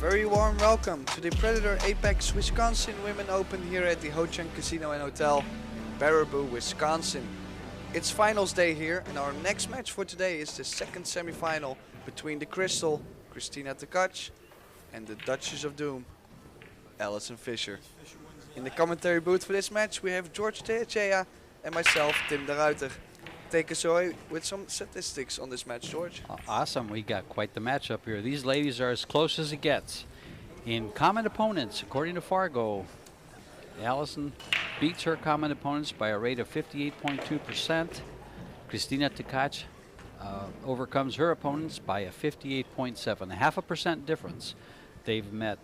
Very warm welcome to the Predator Apex Wisconsin Women Open here at the Ho-Chunk Casino and Hotel, Baraboo, Wisconsin. It's finals day here, and our next match for today is the second semifinal between the Crystal, Kristina TKACH, and the Duchess of Doom, Allison Fisher. In the commentary booth for this match we have George Teachea and myself, Tim de Ruiter. Take us away with some statistics on this match, George. Awesome, we got quite the matchup here. These ladies are as close as it gets. In common opponents, according to Fargo, Allison beats her common opponents by a rate of 58.2%. Kristina TKACH overcomes her opponents by a 58.7%, a half a percent difference. They've met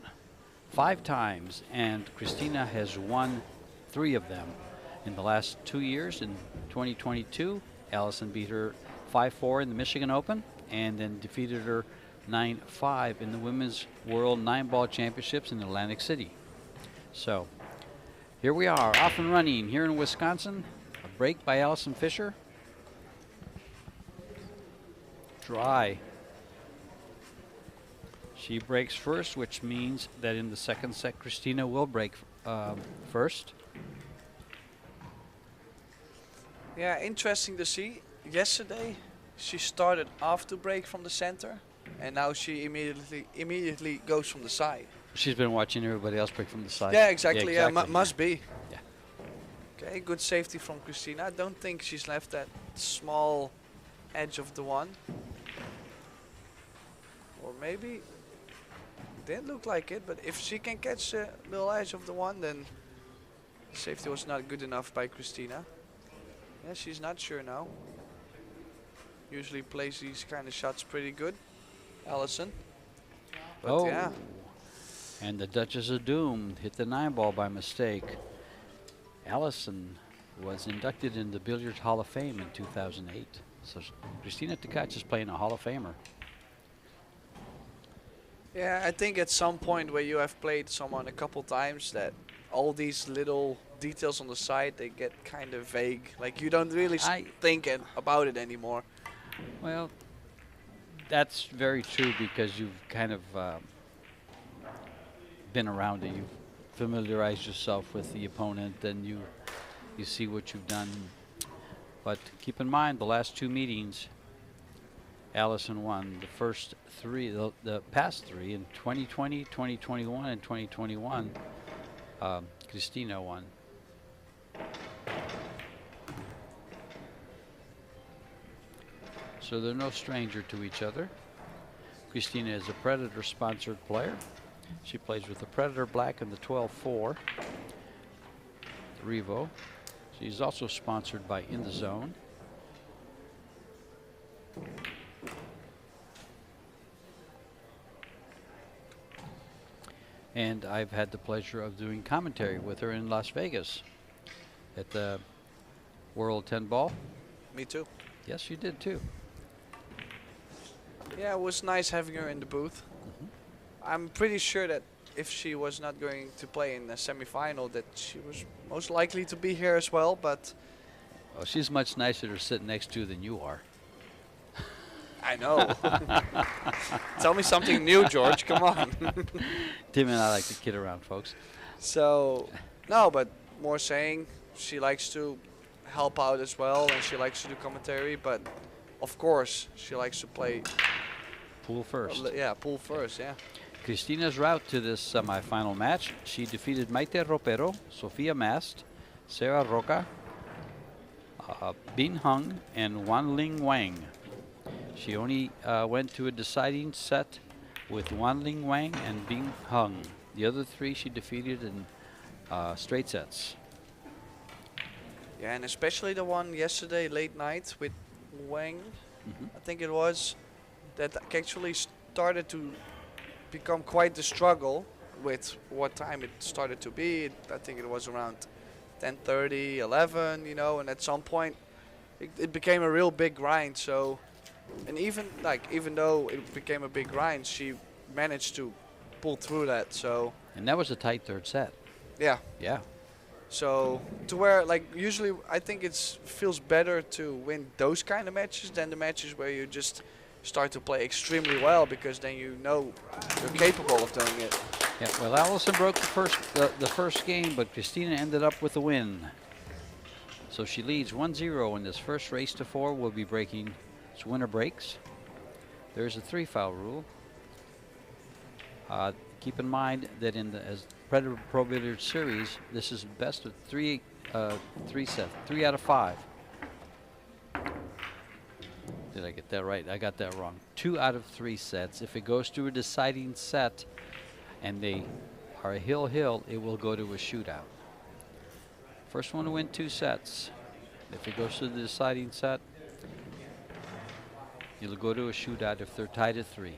5 times, and Kristina has won 3 of them. In the last 2 years, in 2022, Allison beat her 5-4 in the Michigan Open and then defeated her 9-5 in the Women's World 9-Ball Championships in Atlantic City. So here we are, off and running here in Wisconsin. A break by Allison Fisher. Dry. She breaks first, which means that in the second set, Kristina will break first. Yeah, interesting to see. Yesterday she started off to break from the center, and now she immediately goes from the side. She's been watching everybody else break from the side. Yeah, exactly. Yeah, must be. Yeah. Okay, good safety from Kristina. I don't think she's left that small edge of the one. Or maybe didn't look like it, but if she can catch the little edge of the one, then safety was not good enough by Kristina. Yeah, she's not sure now. Usually plays these kind of shots pretty good, Allison. But yeah. And the Duchess of Doom hit the 9-ball by mistake. Allison was inducted in the Billiard Hall of Fame in 2008. So Kristina TKACH is playing a Hall of Famer. Yeah, I think at some point where you have played someone a couple times, that all these little details on the side, they get kind of vague. Like you don't really think about it anymore. Well, that's very true because you've kind of been around it. You've familiarized yourself with the opponent, and you see what you've done. But keep in mind, the last 2 meetings, Allison won. The first 3, the past 3 in 2020, 2021, and 2021, Kristina won. So they're no stranger to each other. Kristina is a Predator sponsored player. She plays with the Predator Black and the 12-4 Revo. She's also sponsored by In the Zone. And I've had the pleasure of doing commentary with her in Las Vegas at the World 10 Ball. Me too. Yes, you did too. Yeah, it was nice having her in the booth. I'm pretty sure that if she was not going to play in the semifinal, that she was most likely to be here as well, but... Oh, she's much nicer to sit next to than you are. I know. Tell me something new, George. Come on. Tim and I like to kid around, folks. So, no, but more saying, she likes to help out as well, and she likes to do commentary, but of course, she likes to play pool first. Yeah, pool first, yeah. Kristina's route to this semifinal match, she defeated Maite Ropero, Sofia Mast, Sarah Roca, Bin Hung, and Wanling Wang. She only went to a deciding set with Wanling Wang and Bin Hung. The other 3 she defeated in straight sets. Yeah, and especially the one yesterday late night with Wang, I think it was, that actually started to become quite the struggle with what time it started to be. I think it was around 10:30, 11, you know, and at some point it became a real big grind. So, and even though it became a big grind, she managed to pull through that. So, and that was a tight 3rd set. Yeah. Yeah. So to where, like, usually I think it feels better to win those kind of matches than the matches where you just start to play extremely well, because then you know you're capable of doing it. Yeah, well, Allison broke the first game, but Christina ended up with the win. So she leads 1-0 in this first race to 4. Will be breaking its winner breaks. There's a 3-foul rule. Keep in mind that in the Predator Pro Billiard Series, this is best of 3 sets, 3 out of 5. Did I get that right? I got that wrong. 2 out of 3 sets. If it goes to a deciding set and they are a hill, it will go to a shootout. First one to win 2 sets. If it goes to the deciding set, it'll go to a shootout if they're tied at 3.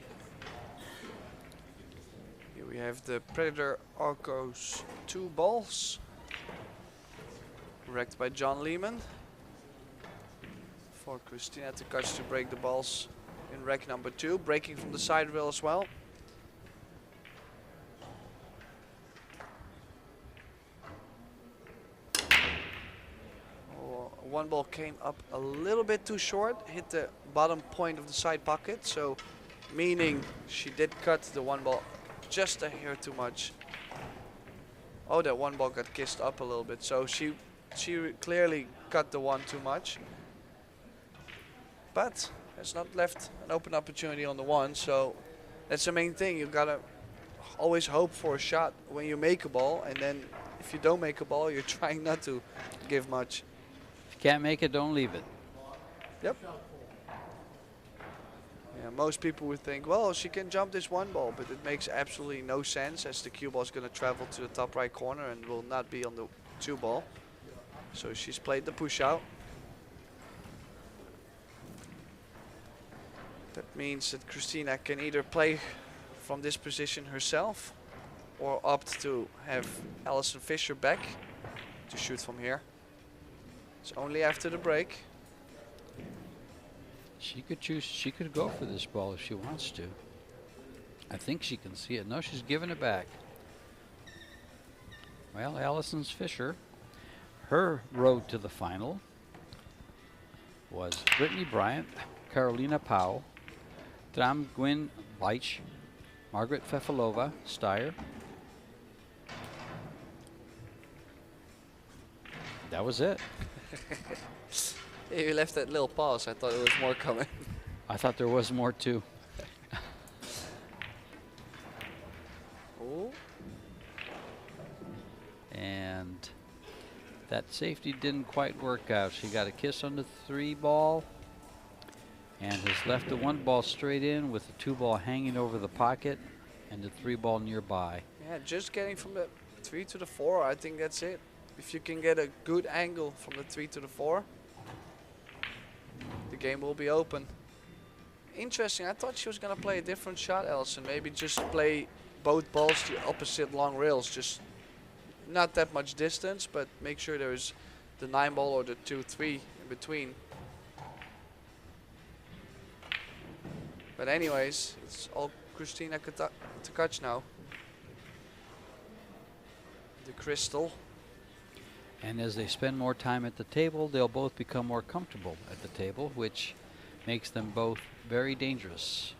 Here we have the Predator Arcos II balls, wrecked by John Lehman. For Kristina TKACH to break the balls in rack number 2, breaking from the side rail as well. Oh, one ball came up a little bit too short, hit the bottom point of the side pocket, so meaning she did cut the one ball just a hair too much. Oh, that one ball got kissed up a little bit, so she clearly cut the one too much. But it's not left an open opportunity on the one, so that's the main thing. You gotta always hope for a shot when you make a ball, and then if you don't make a ball, you're trying not to give much. If you can't make it, don't leave it. Yep. Yeah, most people would think, well, she can jump this one ball, but it makes absolutely no sense, as the cue ball is going to travel to the top right corner and will not be on the 2 ball. So she's played the push out. That means that Christina can either play from this position herself or opt to have Allison Fisher back to shoot from here. It's only after the break. She could choose, she could go for this ball if she wants to. I think she can see it. No, she's giving it back. Well, Allison's Fisher, her road to the final was Brittany Bryant, Carolina Powell, Dram Gwyn Leitch, Margaret Fefalova, Steyer. That was it. You left that little pause. I thought there was more coming. I thought there was more too. Oh. And that safety didn't quite work out. She got a kiss on the 3 ball and has left the 1 ball straight in with the 2 ball hanging over the pocket and the 3 ball nearby. Yeah, just getting from the 3 to the 4, I think that's it. If you can get a good angle from the 3 to the 4, the game will be open. Interesting, I thought she was going to play a different shot, Allison. Maybe just play both balls to opposite long rails, just not that much distance, but make sure there's the 9 ball or the 2-3 in between. But anyways, it's all Kristina TKACH now. The crystal. And as they spend more time at the table, they'll both become more comfortable at the table, which makes them both very dangerous.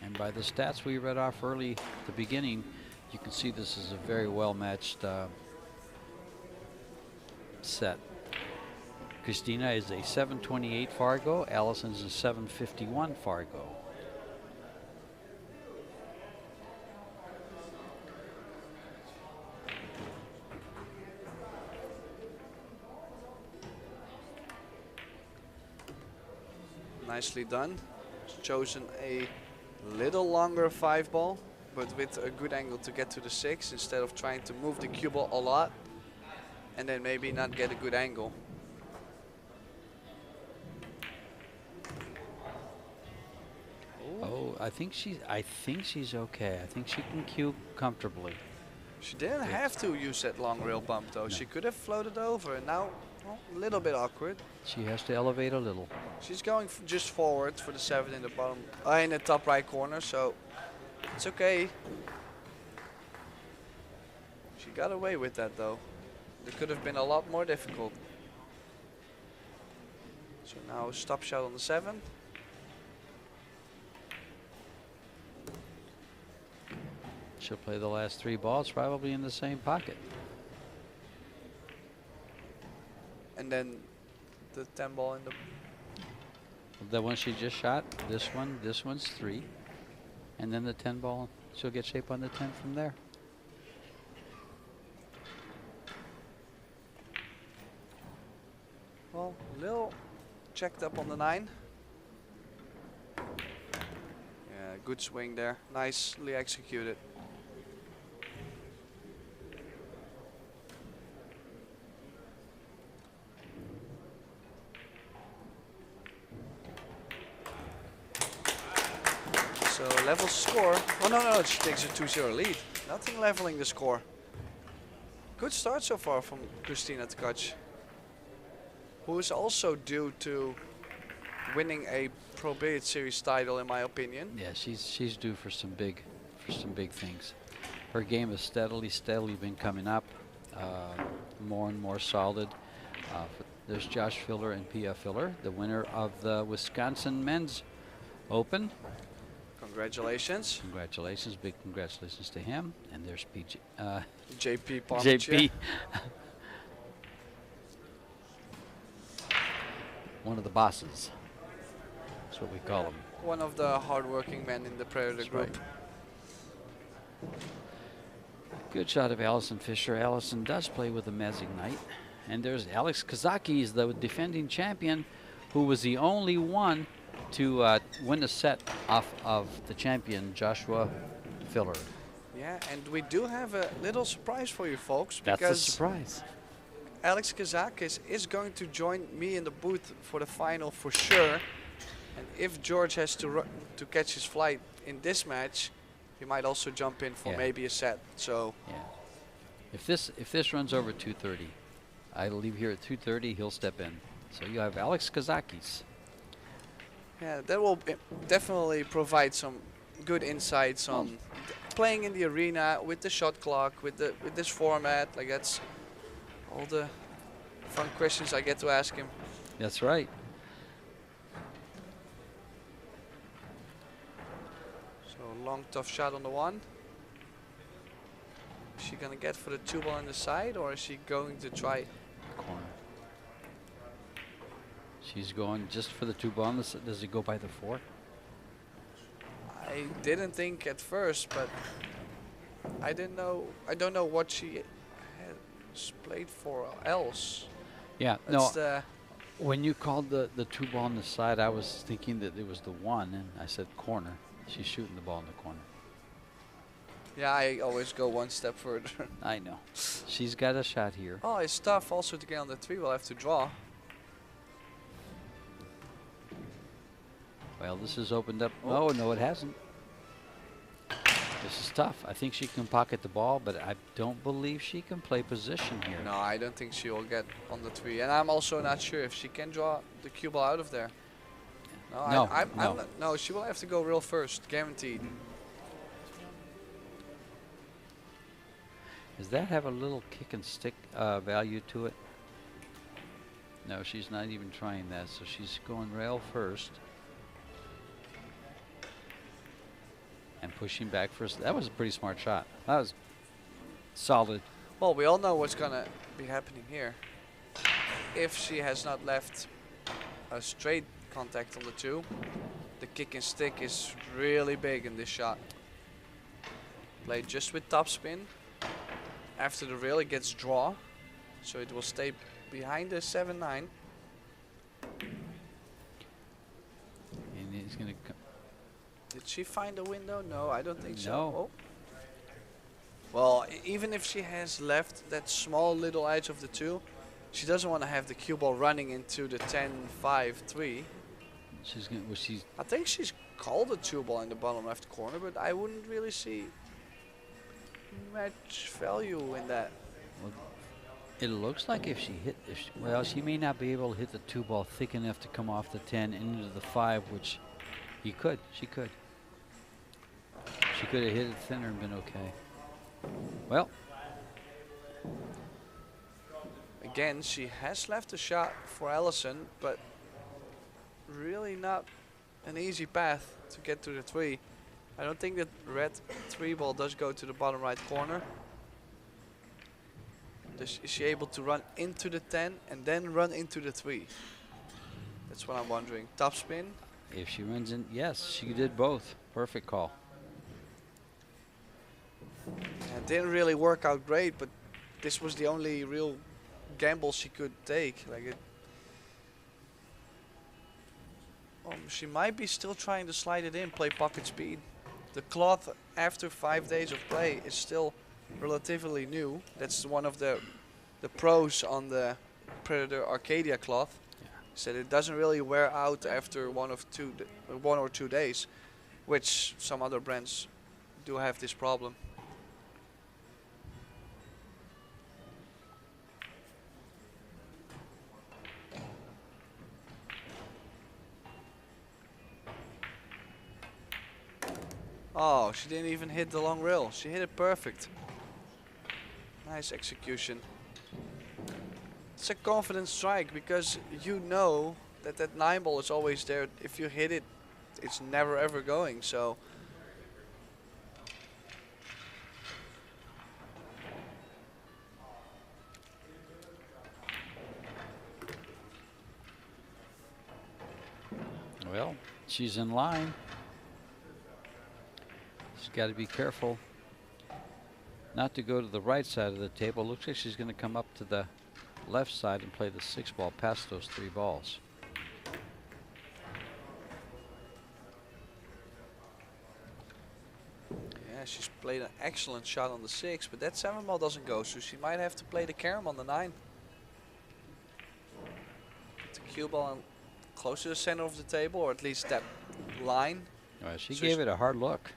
And by the stats we read off early at the beginning, you can see this is a very well matched set. Christina is a 728 Fargo, Allison's a 751 Fargo. Nicely done. Chosen a little longer 5 ball, but with a good angle to get to the 6 instead of trying to move the cue ball a lot and then maybe not get a good angle. Oh, I think she's okay. I think she can cue comfortably. She didn't have to use that long rail bump though. No. She could have floated over, and now, well, a little bit awkward. She has to elevate a little. She's going just forward for the 7 in the bottom, in the top right corner, so it's okay. She got away with that though. It could have been a lot more difficult. So now stop shot on the 7. She'll play the last 3 balls probably in the same pocket. And then the 10 ball in the... The one she just shot, this one's 3. And then the 10 ball, she'll get shape on the 10 from there. Well, Lil checked up on the 9. Yeah, good swing there. Nicely executed. So level score. Oh no, she takes a 2-0 lead. Nothing leveling the score. Good start so far from Kristina TKACH, who is also due to winning a Pro Billiard Series title, in my opinion. Yeah, she's due for some big things. Her game has steadily been coming up, more and more solid. There's Josh Filler and Pia Filler, the winner of the Wisconsin Men's Open. Congratulations. Congratulations, big congratulations to him. And there's PJ, JP Palmer. JP. One of the bosses. That's what we call him. One of the hardworking men in the Predator That's group. Right. Good shot of Allison Fisher. Allison does play with a Mezignite. And there's Alex Kazakis, the defending champion, who was the only one to win a set off of the champion, Joshua Filler. Yeah, and we do have a little surprise for you folks. That's a because surprise. Alex Kazakis is going to join me in the booth for the final for sure. And if George has to catch his flight in this match, he might also jump in for maybe a set. So yeah, if this runs over 2:30, I leave here at 2:30. He'll step in. So you have Alex Kazakis. yeah, that will definitely provide some good insights on playing in the arena with the shot clock, with this format. Like, that's all the fun questions I get to ask him. That's right. So long tough shot on the 1. Is she gonna get for the 2 ball on the side, or is she going to try Corner. She's going just for the 2 ball. Does he go by the 4? I didn't think at first, but I didn't know. I don't know what she has played for else. Yeah, That's no. When you called the 2 ball on the side, I was thinking that it was the 1, and I said corner. She's shooting the ball in the corner. Yeah, I always go one step further. I know. She's got a shot here. Oh, it's tough also to get on the 3. We'll have to draw. Well, this has opened up. Oh, no, it hasn't. This is tough. I think she can pocket the ball, but I don't believe she can play position here. No, I don't think she will get on the 3. And I'm also not sure if she can draw the cue ball out of there. No, I'm not, no, she will have to go real first, guaranteed. Does that have a little kick and stick value to it? No, she's not even trying that, so she's going rail first. And pushing back first. That was a pretty smart shot. That was solid. Well, we all know what's gonna be happening here. If she has not left a straight contact on the 2, the kick and stick is really big in this shot. Played just with topspin. After the rail, it gets draw, so it will stay behind the 7-9. And he's gonna come. Did she find a window? No, I don't think so. No. Oh. Well, even if she has left that small little edge of the 2, she doesn't want to have the cue ball running into the 10-5-3. She's gonna. Well, she's. I think she's called a 2 ball in the bottom left corner, but I wouldn't really see much value in that. Well, it looks like if she hit. Well, she may not be able to hit the 2 ball thick enough to come off the 10 into the 5, which he could. She could. She could have hit it thinner and been okay. Well. Again, she has left a shot for Allison, but definitely not an easy path to get to the 3. I don't think that red 3 ball does go to the bottom right corner. Is she able to run into the 10 and then run into the 3? That's what I'm wondering. Top spin. If she runs in, yes, she did both. Perfect call. It didn't really work out great, but this was the only real gamble she could take. Like it. She might be still trying to slide it in, play pocket speed. The cloth after 5 days of play is still relatively new. That's one of the pros on the Predator Arcadia cloth. Yeah. Said it doesn't really wear out after 1 or 2 days, which some other brands do have this problem. Oh, she didn't even hit the long rail. She hit it perfect. Nice execution. It's a confident strike because you know that that 9 ball is always there. If you hit it, it's never ever going. So well, she's in line. She's got to be careful not to go to the right side of the table. Looks like she's going to come up to the left side and play the 6 ball past those 3 balls. yeah, she's played an excellent shot on the 6, but that 7 ball doesn't go, so she might have to play the carom on the 9. Put the cue ball on close to the center of the table, or at least that line. Well, she So gave it a hard look.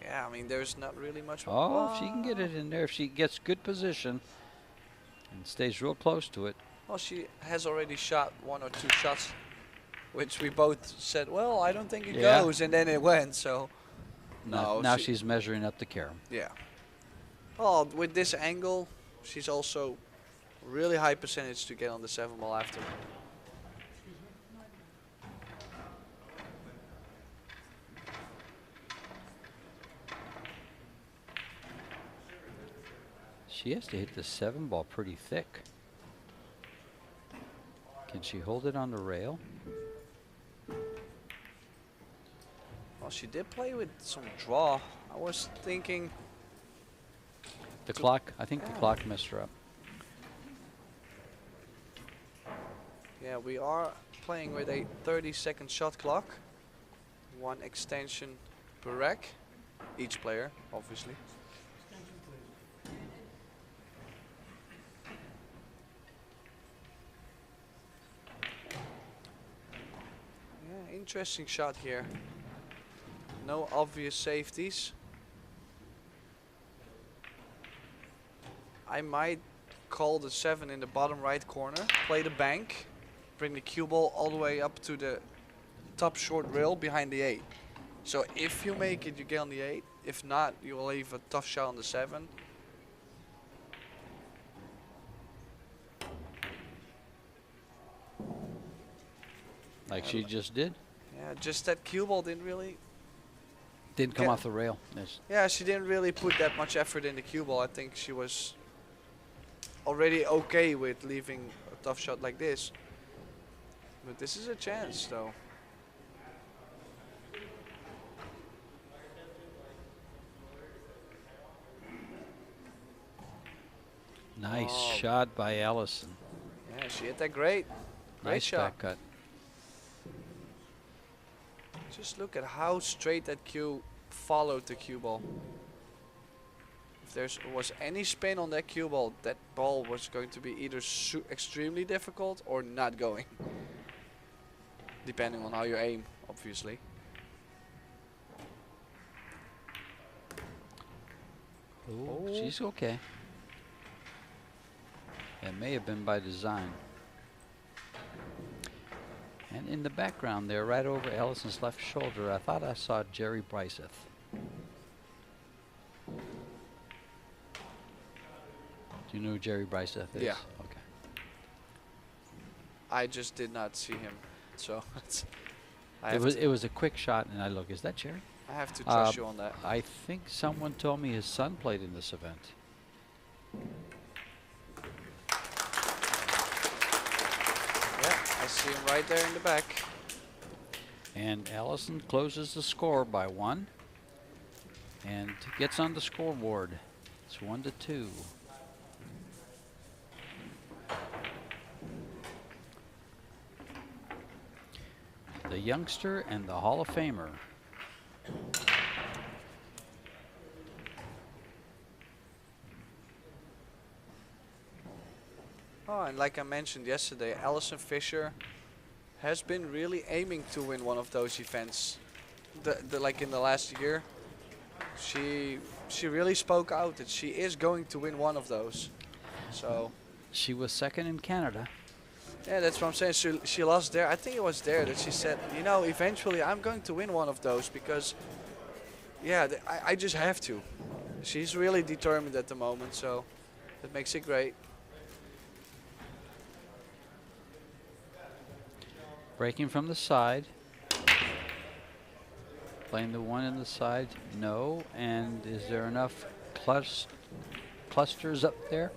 Yeah, I mean, there's not really much. Oh, if she can get it in there, if she gets good position and stays real close to it. Well, she has already shot 1 or 2 shots, which we both said, well, I don't think it goes, and then it went, so. Now she's measuring up the carom. Yeah. Well, with this angle, she's also really high percentage to get on the 7 ball after. She has to hit the 7 ball pretty thick. Can she hold it on the rail? Well, she did play with some draw. I was thinking. The clock, I think the clock messed her up. Yeah, we are playing with a 30-second shot clock. 1 extension per rack. Each player, obviously. Yeah, interesting shot here. No obvious safeties. I might call the 7 in the bottom right corner, play the bank, bring the cue ball all the way up to the top short rail behind the 8. So if you make it, you get on the 8. If not, you will leave a tough shot on the 7. Like she just did. Yeah, just that cue ball didn't really. Didn't come off the rail. Yes. Yeah, she didn't really put that much effort in the cue ball. I think she was already okay with leaving a tough shot like this. But this is a chance, though. Nice shot by Allison. Yeah, she hit that great. Great Nice shot. back cut. Just look at how straight that cue followed the cue ball. If there was any spin on that cue ball, that ball was going to be either extremely difficult or not going. Depending on how you aim, obviously. Oh, she's okay. It may have been by design. And in the background there, right over Allison's left shoulder, I thought I saw Jerry Bryseth. Do you know who Jerry Bryseth is? Yeah. Okay. I just did not see him. so it's, It was a quick shot, and I look, is that Jerry? I have to trust you on that. I think someone told me his son played in this event. Yeah, I see him right there in the back. And Allison closes the score by 1 and gets on the scoreboard. It's 1-2. The youngster and the Hall of Famer. Oh, and like I mentioned yesterday, Allison Fisher has been really aiming to win one of those events. Like in the last year, she really spoke out that she is going to win one of those. So She was second in Canada. yeah, that's what I'm saying. She lost there. I think it was there that she said, you know, eventually I'm going to win one of those because, yeah, I just have to. She's really determined at the moment, so that makes it great. Breaking from the side. Playing the 1 in the side. No. And is there enough clusters up there?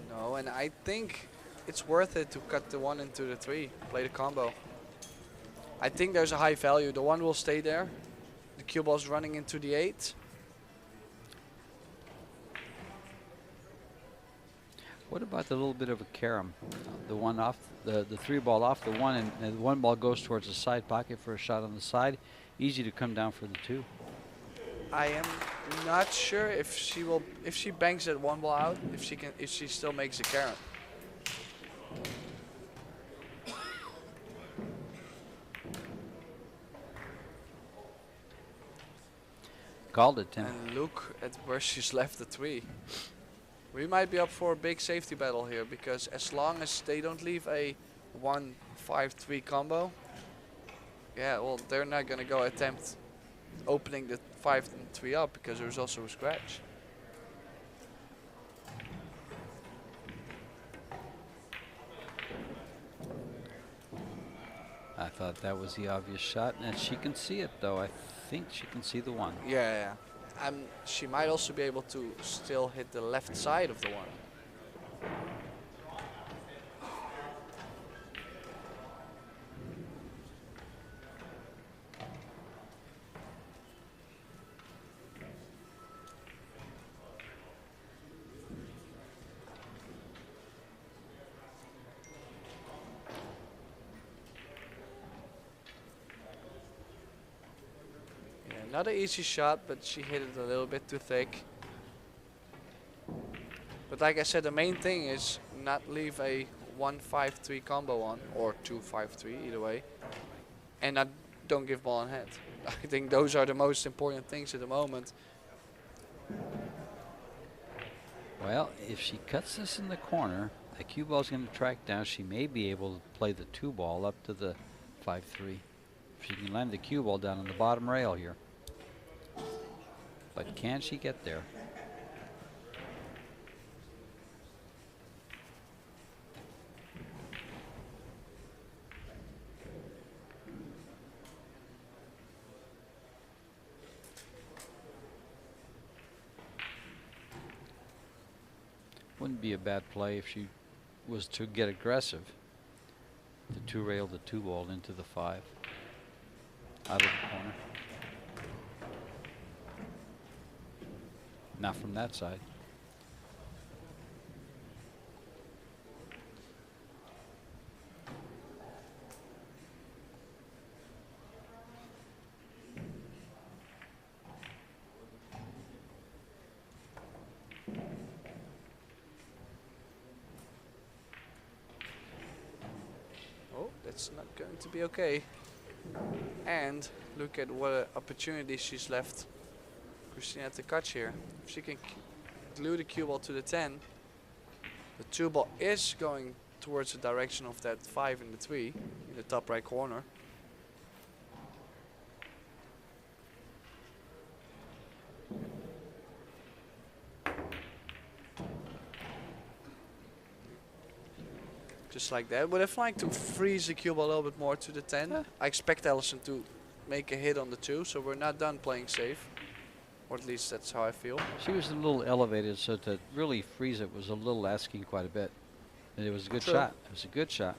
No, and I think it's worth it to cut the 1 into the 3, play the combo. I think there's a high value. The 1 will stay there. The cue ball's running into the 8. What about the little bit of a carom? The 1 off, the 3 ball off the 1, and the 1 ball goes towards the side pocket for a shot on the side. Easy to come down for the 2. I am not sure if she banks that 1 ball out, if she still makes a carom. Called it, Tim. And look at where she's left the 3. We might be up for a big safety battle here, because as long as they don't leave a 1-5-3 combo, yeah, well, they're not going to go attempt opening the 5 and 3 up, because there's also a scratch. I thought that was the obvious shot, and she can see it, though. I think she can see the 1. Yeah. She might also be able to still hit the left side of the 1. Not an easy shot, but she hit it a little bit too thick. But like I said, the main thing is not leave a 1-5-3 combo on, or 2-5-3, either way, and don't give ball in hand. I think those are the most important things at the moment. Well, if she cuts this in the corner, the cue ball's going to track down. She may be able to play the 2 ball up to the 5-3. If she can land the cue ball down on the bottom rail here. But can she get there? Wouldn't be a bad play if she was to get aggressive. The 2 rail the 2 ball into the 5. Out of the corner. Not from that side. Oh, that's not going to be okay. And look at what opportunity she's left. Kristina TKACH here. If she can glue the cue ball to the 10, the 2 ball is going towards the direction of that 5 and the 3 in the top right corner. Just like that. But I'd like to freeze the cube a little bit more to the 10. Yeah. I expect Allison to make a hit on the 2, so we're not done playing safe. Or at least that's how I feel. She was a little elevated, so to really freeze it was a little asking quite a bit. And it was a good True. shot. It was a good shot.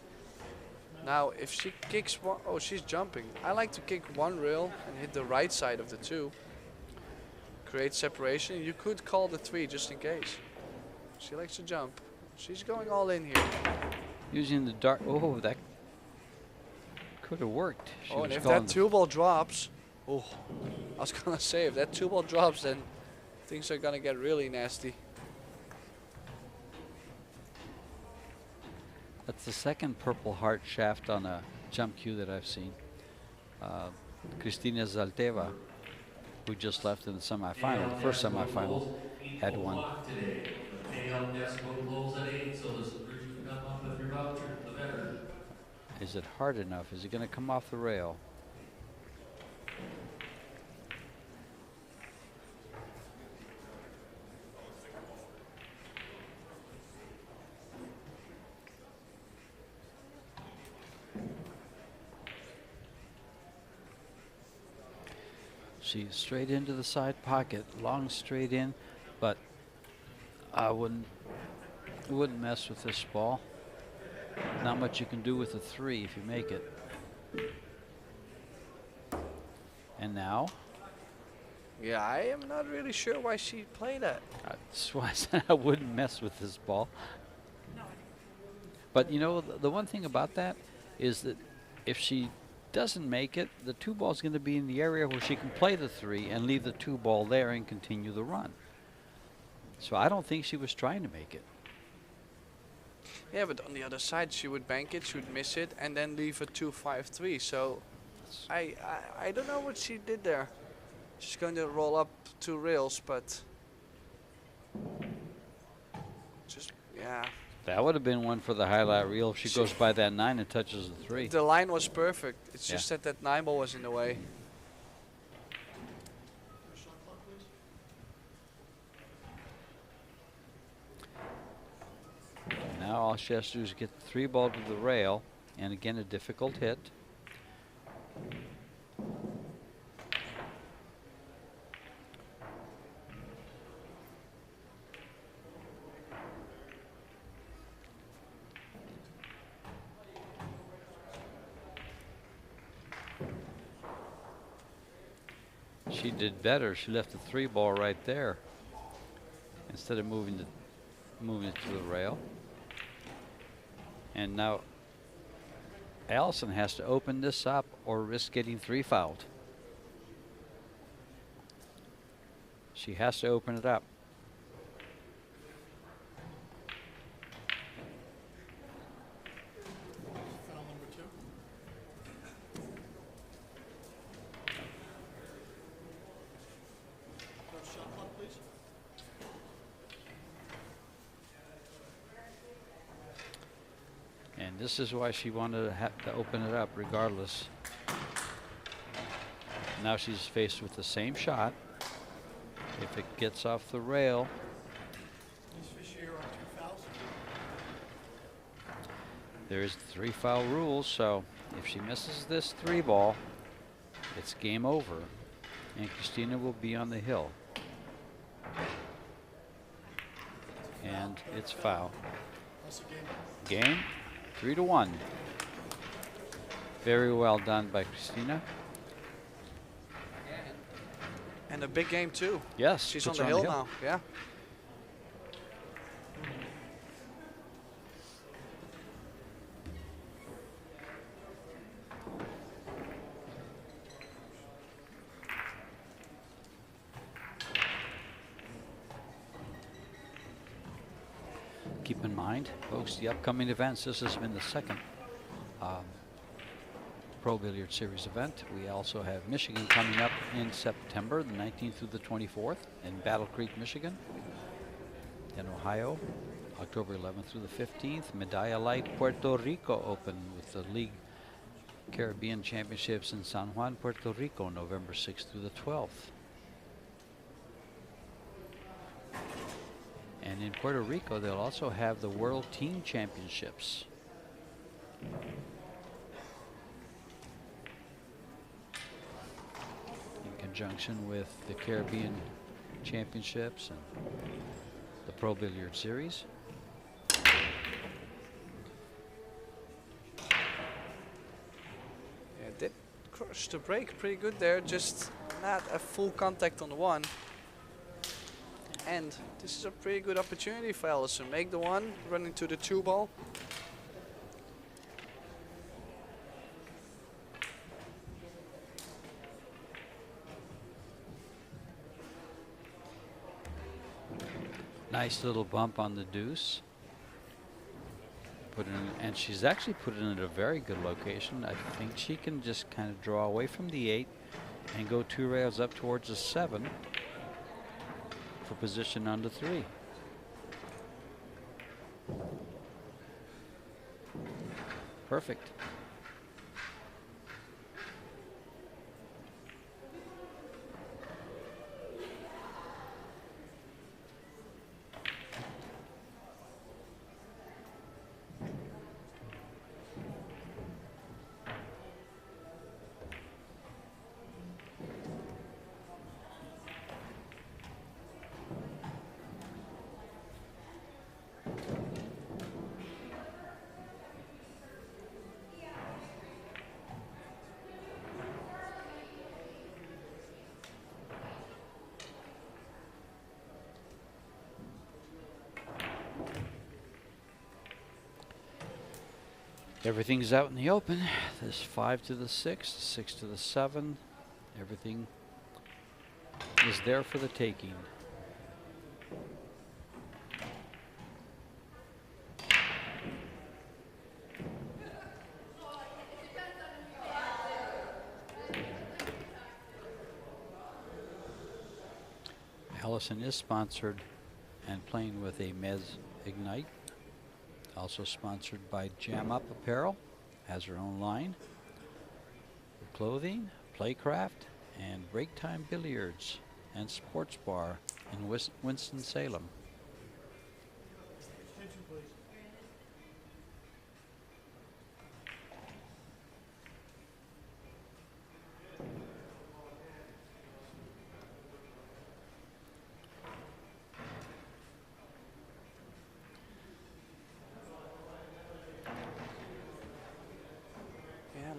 Now, if she kicks one, oh, she's jumping. I like to kick one rail and hit the right side of the 2. Create separation. You could call the 3 just in case. She likes to jump. She's going all in here. Using the dart. Oh, that could have worked. She Oh, was and if calling that 2 ball drops, oh, I was gonna say, if that 2 ball drops, then things are gonna get really nasty. That's the second Purple Heart shaft on a jump cue that I've seen. Kristina Zalteva, who just left in the semifinal, the first semifinal, had one. Is it hard enough? Is it going to come off the rail? She's straight into the side pocket, long straight in, but I wouldn't mess with this ball. Not much you can do with a 3 if you make it. And now? Yeah, I am not really sure why she played that. That's why I said I wouldn't mess with this ball. But you know, the one thing about that is that if she doesn't make it, the 2 ball is going to be in the area where she can play the 3 and leave the 2 ball there and continue the run. So I don't think she was trying to make it. Yeah, but on the other side, she would bank it, she would miss it, and then leave a 2-5-3. So I don't know what she did there. She's going to roll up 2 rails, but just, yeah. That would have been one for the highlight reel if she goes by that 9 and touches the 3. The line was perfect. It's Yeah. just that that 9 ball was in the way. Now all she has to do is get the 3 ball to the rail, and again a difficult hit. She did better. She left the 3 ball right there instead of moving it to the rail. And now Allison has to open this up or risk getting 3 fouled. She has to open it up. Foul number 2. Shot clock, please. And this is why she wanted to have to open it up regardless. Now she's faced with the same shot. If it gets off the rail, Please fish here on 2 fouls. there's the 3 foul rule, so if she misses this 3 ball, it's game over, and Christina will be on the hill. And it's foul. That's a game. Game 3-1. Very well done by Christina. And a big game too. Yes, She's on puts the her hill now. Yeah. Keep in mind, folks, the upcoming events, this has been the second Pro Billiard Series event. We also have Michigan coming up in September, the 19th through the 24th in Battle Creek, Michigan. Then Ohio, October 11th through the 15th. Medalla Light Puerto Rico Open with the League Caribbean Championships in San Juan, Puerto Rico, November 6th through the 12th. And in Puerto Rico, they'll also have the World Team Championships In conjunction with the Caribbean Championships and the Pro Billiard Series. Yeah, did crush the break pretty good there, just not a full contact on the one. And this is a pretty good opportunity for Allison. Make the one, run into the 2 ball. Nice little bump on the deuce. Put it in, and she's actually put it in at a very good location. I think she can just kind of draw away from the 8 and go 2 rails up towards the 7 for position on the 3. Perfect. Everything's out in the open. There's 5 to the 6, 6 to the 7. Everything is there for the taking. Allison is sponsored and playing with a Mez Ignite. Also sponsored by Jam Up Apparel, has her own line for clothing, playcraft, and break time billiards and sports bar in Winston-Salem. Attention, please.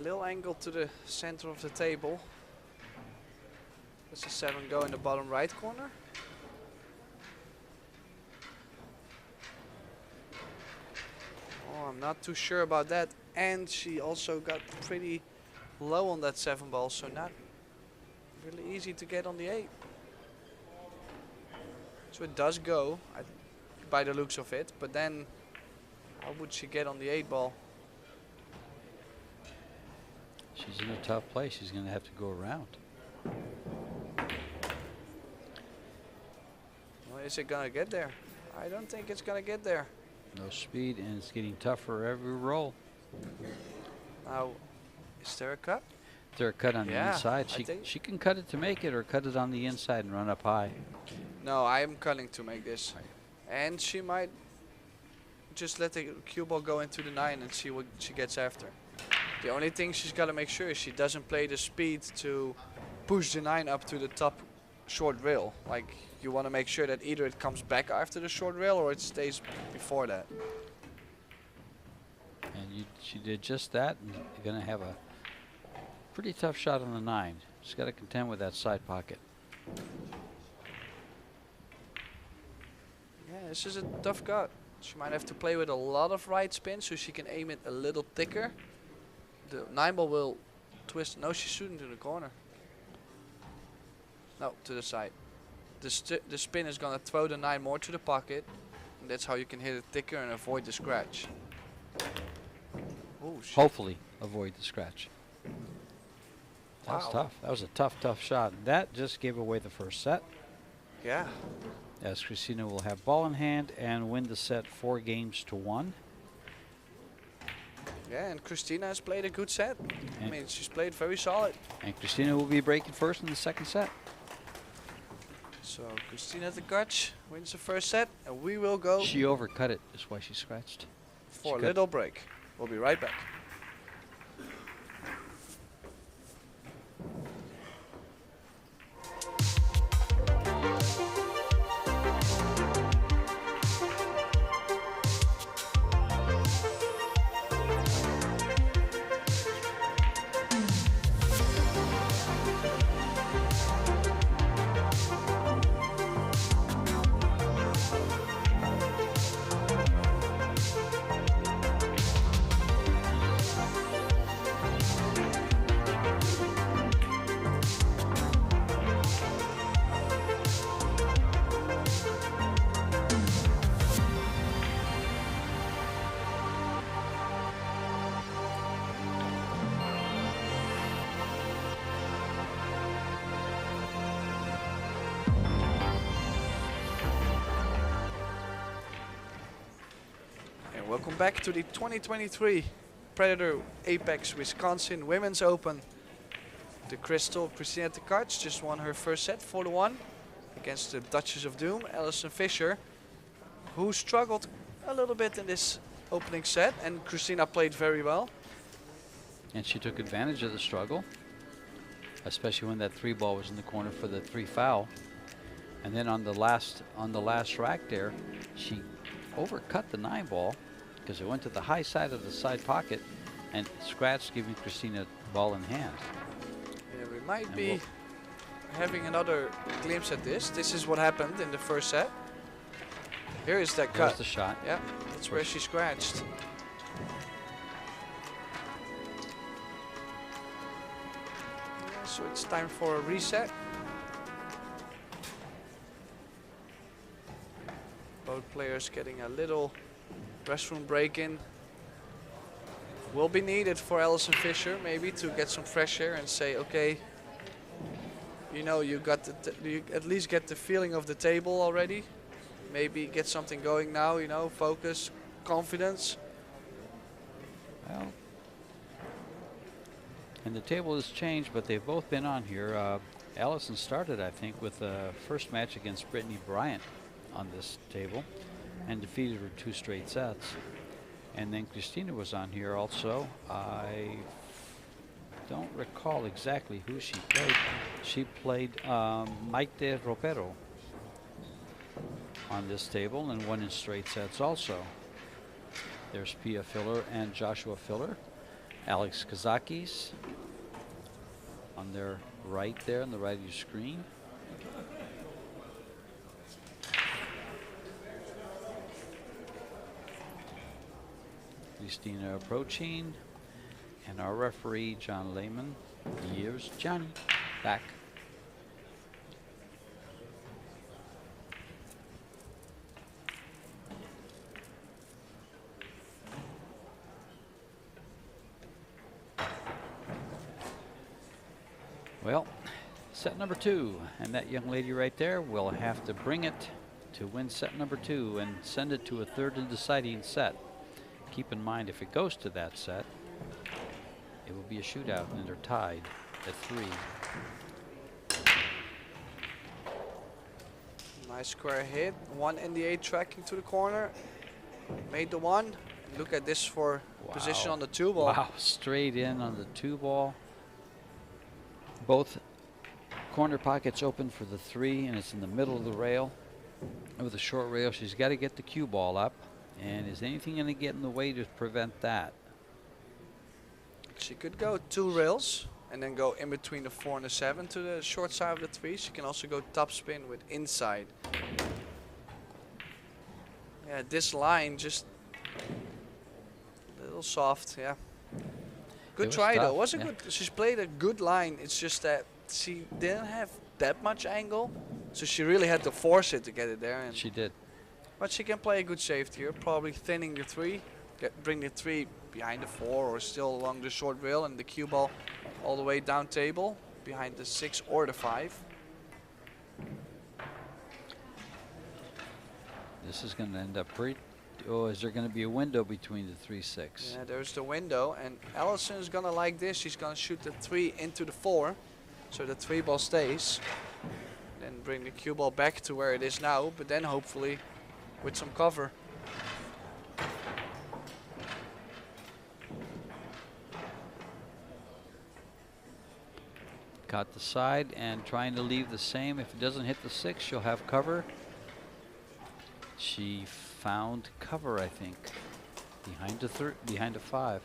Little angle to the center of the table. Does the 7 go in the bottom right corner? Oh, I'm not too sure about that. And she also got pretty low on that 7 ball, so not really easy to get on the 8. So it does go, by the looks of it, but then how would she get on the 8 ball? She's in a tough place. She's going to have to go around. Well, is it going to get there? I don't think it's going to get there. No speed, and it's getting tougher every roll. Now, is there a cut? Is there a cut on the Yeah, inside? I think- She can cut it to make it or cut it on the inside and run up high. No, I am cutting to make this. Right. And she might just let the cue ball go into the 9 and see what she gets after. The only thing she's got to make sure is she doesn't play the speed to push the 9 up to the top short rail. Like, you want to make sure that either it comes back after the short rail or it stays before that. And she did just that, and you're going to have a pretty tough shot on the 9. She's got to contend with that side pocket. Yeah, this is a tough cut. She might have to play with a lot of right spin so she can aim it a little thicker. The 9 ball will twist. No, she's shooting to the corner. No, to the side. The spin is going to throw the 9 more to the pocket. And that's how you can hit it thicker and avoid the scratch. Oh, shit. Hopefully avoid the scratch. That was Wow. tough. That was a tough shot. That just gave away the first set, Yeah. as Christina will have ball in hand and win the set 4 games to 1. Yeah, and Christina has played a good set. I And- mean, she's played very solid. And Christina will be breaking first in the second set. So Kristina TKACH wins the first set, and we will go She overcut it, is why she scratched. for a cut- little break. We'll be right back. Welcome back to the 2023 Predator Apex Wisconsin Women's Open. The Crystal Kristina TKACH just won her first set 4-1 against the Duchess of Doom, Allison Fisher, who struggled a little bit in this opening set, and Christina played very well. And she took advantage of the struggle, especially when that 3-ball was in the corner for the 3 foul. And then on the last rack there, she overcut the 9-ball because it went to the high side of the side pocket and scratched, giving Christina the ball in hand. Yeah, we might be having another glimpse at this. This is what happened in the first set. Here is that cut. There's the shot. Yeah, that's where she scratched. Yeah, so it's time for a reset. Both players getting a little restroom break in. Will be needed for Allison Fisher maybe to get some fresh air and say, okay, you know, you got you at least get the feeling of the table already. Maybe get something going now, you know, focus, confidence. Well, and the table has changed, but they've both been on here. Allison started, I think, with the first match against Brittany Bryant on this table and defeated her 2 straight sets. And then Christina was on here also. I don't recall exactly who she played. She played Mike de Ropero on this table and won in straight sets also. There's Pia Filler and Joshua Filler. Alex Kazakis on their right there on the right of your screen. Christina approaching, and our referee John Lehman. Here's Johnny back. Well, set number 2, and that young lady right there will have to bring it to win set number 2 and send it to a 3rd and deciding set. Keep in mind, if it goes to that set, it will be a shootout, and they're tied at 3. Nice square hit. 1 in the 8 tracking to the corner. Made the 1. Look at this for position on the 2 ball. Wow, straight in on the 2 ball. Both corner pockets open for the 3, and it's in the middle of the rail. With a short rail, she's got to get the cue ball up. And is anything going to get in the way to prevent that? She could go 2 rails and then go in between the 4 and the 7 to the short side of the 3. She can also go top spin with inside. Yeah, this line just a little soft, yeah. Good try though. Was a good. She's played a good line. It's just that she didn't have that much angle, so she really had to force it to get it there. And she did. But she can play a good safety here, probably thinning the 3, bring the 3 behind the 4 or still along the short rail, and the cue ball all the way down table behind the 6 or the 5. This is going to end up pretty. Oh, is there going to be a window between the 3-6? Yeah, there's the window, and Allison is going to like this. She's going to shoot the 3 into the 4, so the 3 ball stays. Then bring the cue ball back to where it is now, but then hopefully with some cover. Caught the side and trying to leave the same. If it doesn't hit the 6, she'll have cover. She found cover, I think, behind a 5.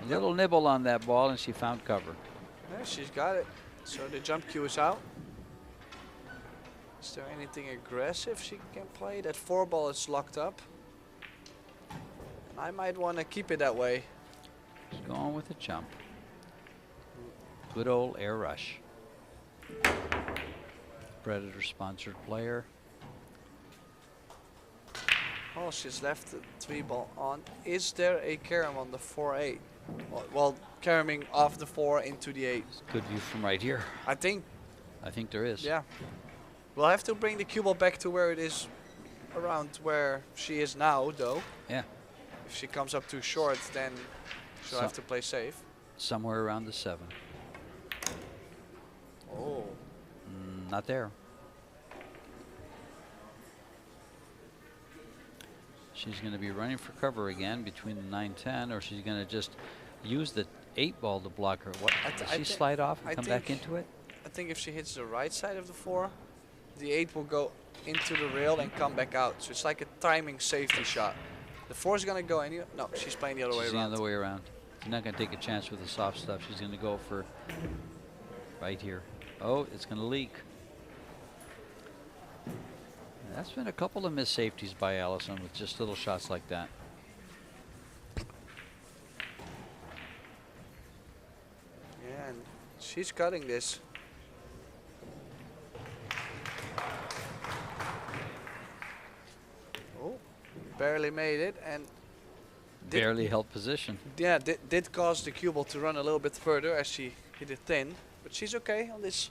Little nibble on that ball, and she found cover. Yeah, she's got it. So the jump cue is out. Is there anything aggressive she can play? That 4 ball is locked up. I might want to keep it that way. She's going with a jump. Good old air rush. Predator sponsored player. Oh, she's left the 3 ball on. Is there a carom on the 4-8? Well, caroming off the 4 into the 8. Good view from right here. I think there is. Yeah. We'll have to bring the cue ball back to where it is, around where she is now, though. Yeah. If she comes up too short, then she'll have to play safe. Somewhere around the 7. Oh. Not there. She's going to be running for cover again between the 9-10, or she's going to just use the 8 ball to block her. What? Does she slide off and come back into it? I think if she hits the right side of the 4, the 8 will go into the rail and come back out. So it's like a timing safety shot. The 4 is going to go anywhere. No, she's playing the other way around. The other way around. She's not going to take a chance with the soft stuff. She's going to go for right here. Oh, it's going to leak. That's been a couple of missed safeties by Allison with just little shots like that. Yeah, and she's cutting this. Oh, barely made it, and barely held position. Yeah, did cause the cue ball to run a little bit further as she hit it thin, but she's okay on this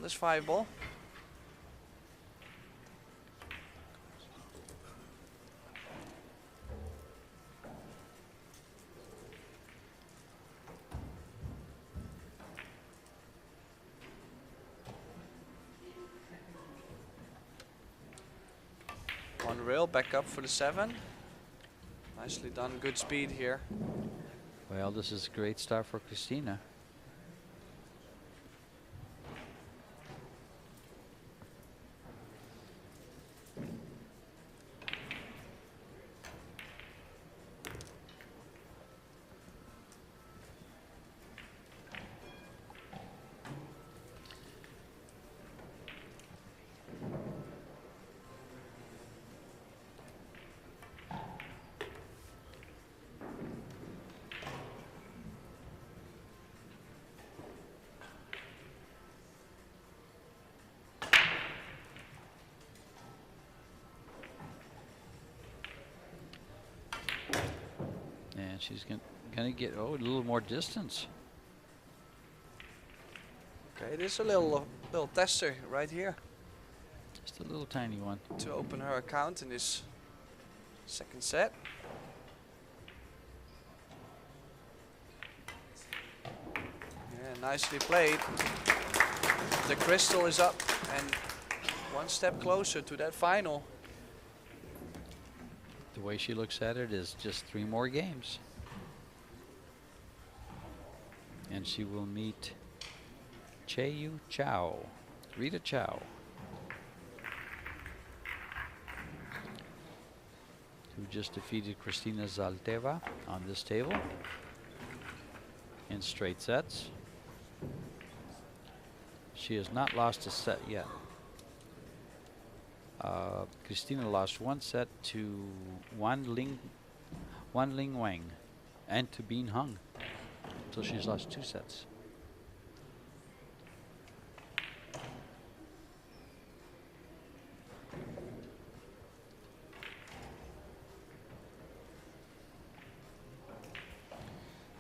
5 ball. One rail, back up for the 7. Nicely done, good speed here. Well, this is a great start for Christina. And she's gonna get a little more distance. Okay, it is a little tester right here Just a little tiny one. to open her account in this second set. Yeah, nicely played. The crystal is up and one step closer to that final. The way she looks at it is just 3 more games. And she will meet Chaeyu Chow, Rita Chow, who just defeated Kristina Zalteva on this table in straight sets. She has not lost a set yet. Christina lost 1 set to Wan Ling Wang and to Bean Hung. So she's lost 2 sets.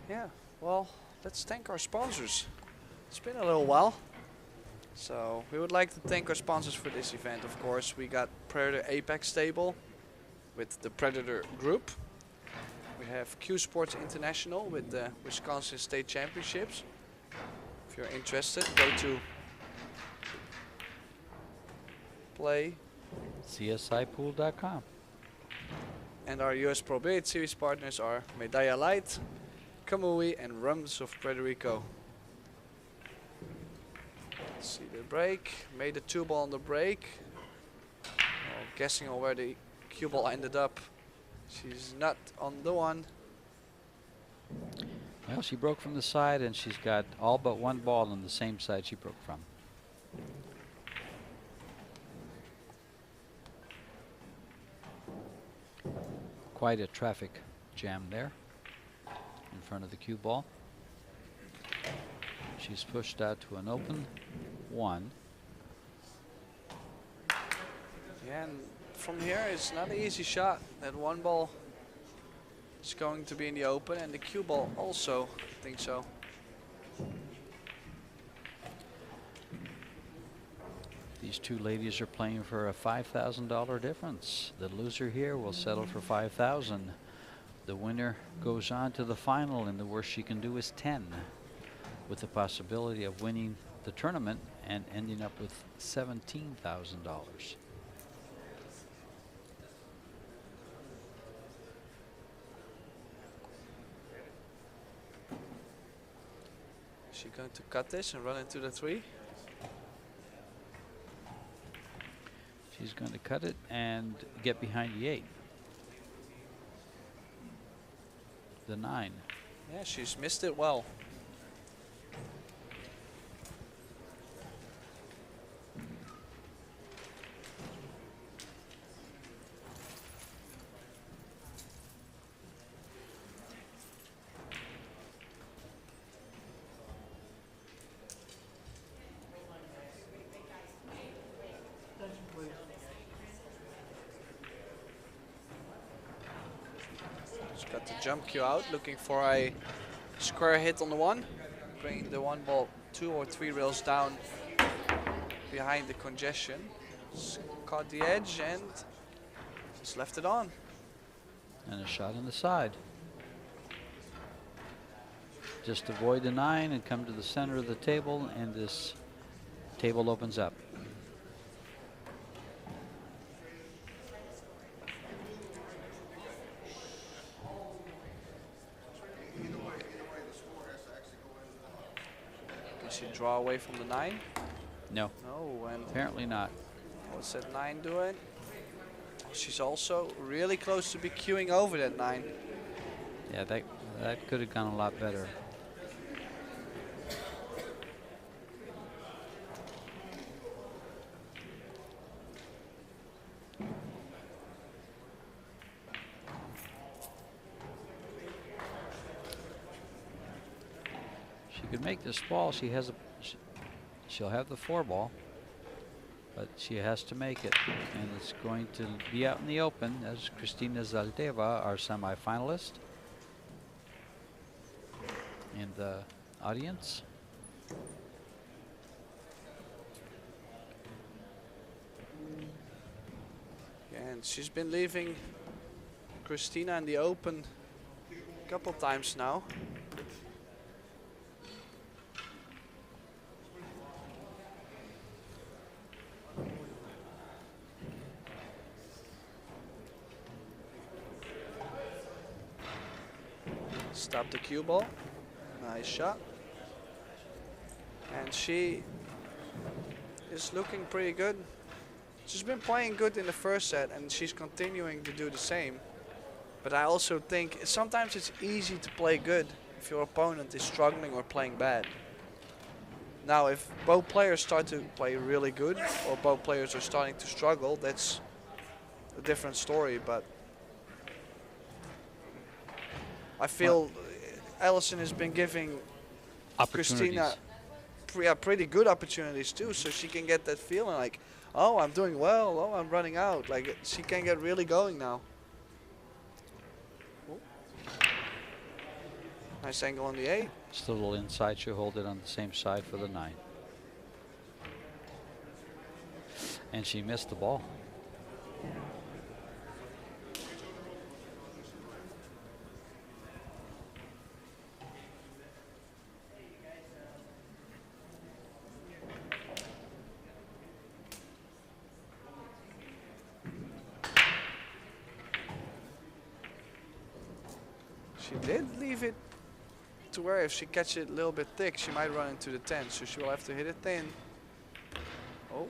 Yeah, well, let's thank our sponsors. It's been a little while. So we would like to thank our sponsors for this event. Of course, we got Predator Apex Table with the Predator Group. We have Q Sports International with the Wisconsin State Championships. If you're interested, go to play. CSIpool.com. And our US Pro Billiard Series partners are Medalla Light, Kamui and Rums of Frederico. See the break, made a 2-ball on the break. Well, guessing on where the cue ball ended up. She's not on the one. Well, she broke from the side, and she's got all but one ball on the same side she broke from. Quite a traffic jam there in front of the cue ball. She's pushed out to an open 1. Yeah, and from here it's not an easy shot. That 1 ball is going to be in the open, and the cue ball also, I think so. These two ladies are playing for a $5,000 difference. The loser here will settle for $5,000. The winner goes on to the final, and the worst she can do is 10, with the possibility of winning the tournament and ending up with $17,000. She's going to cut this and run into the 3. She's going to cut it and get behind the 8. The 9. Yeah, she's missed it well. She's got the jump cue out, looking for a square hit on the 1. Bringing the 1 ball 2 or 3 rails down behind the congestion. Just caught the edge and just left it on. And a shot on the side. Just avoid the 9 and come to the center of the table, and this table opens up. Can she draw away from the 9? No, No, and apparently not. what's that 9 doing? She's also really close to be queuing over that 9. Yeah, that could have gone a lot better. She could make this ball. She'll have the 4 ball, but she has to make it, and it's going to be out in the open as Kristina Zaldeva, our semifinalist. In the audience. Yeah, and she's been leaving Christina in the open a couple times now. Stop the cue ball. Nice shot. And she is looking pretty good. She's been playing good in the first set, and she's continuing to do the same. But I also think sometimes it's easy to play good if your opponent is struggling or playing bad. Now, if both players start to play really good, or both players are starting to struggle, that's a different story. But I feel Allison has been giving Christina pretty good opportunities too, so she can get that feeling like, oh, I'm doing well, oh, I'm running out. Like, she can get really going now. Ooh. Nice angle on the 8. Just a little inside, she'll hold it on the same side for the 9. And she missed the ball. She did leave it to where if she catches it a little bit thick, she might run into the 10. So she will have to hit it thin. Oh,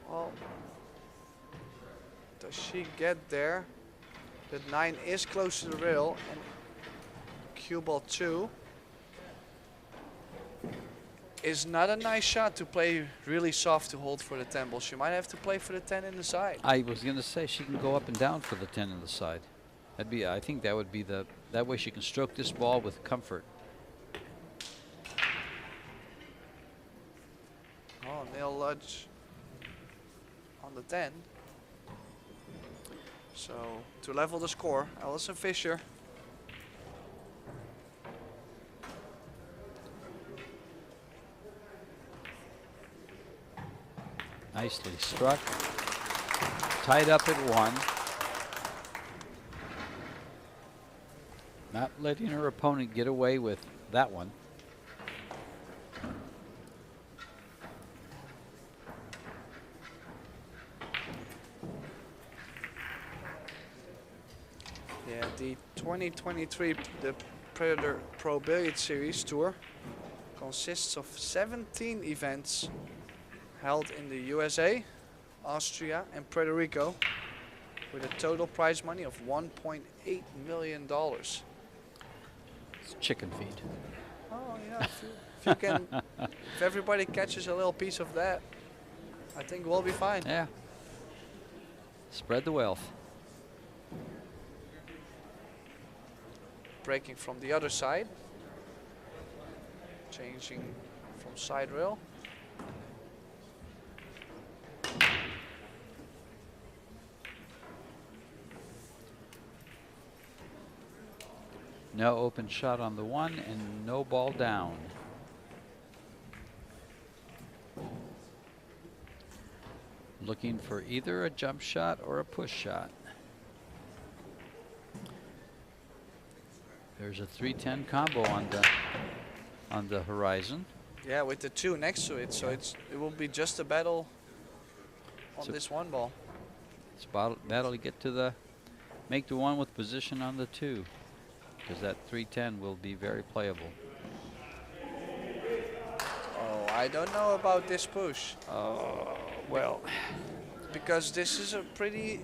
well. Does she get there? The 9 is close to the rail. And cue ball 2 is not a nice shot to play really soft to hold for the 10 ball. She might have to play for the 10 in the side. I was going to say she can go up and down for the 10 in the side. That'd be, I think that would be that way she can stroke this ball with comfort. Oh, nail ludge on the 10. So to level the score, Allison Fisher. Nicely struck. Tied up at 1. Not letting her opponent get away with that one. Yeah, the 2023 the Predator Pro Billiard Series Tour consists of 17 events held in the USA, Austria and Puerto Rico with a total prize money of $1.8 million. It's chicken feed. Oh yeah, if you can, if everybody catches a little piece of that, I think we'll be fine. Yeah. Spread the wealth. Breaking from the other side, changing from side rail. No open shot on the 1 and no ball down. Looking for either a jump shot or a push shot. There's a 3-10 combo on the horizon. Yeah, with the 2 next to it, so it will be just a battle on So this 1 ball. It's battle to get to the make the 1 with position on the 2, because that 3-10 will be very playable. Oh, I don't know about this push. Well, Because this is a pretty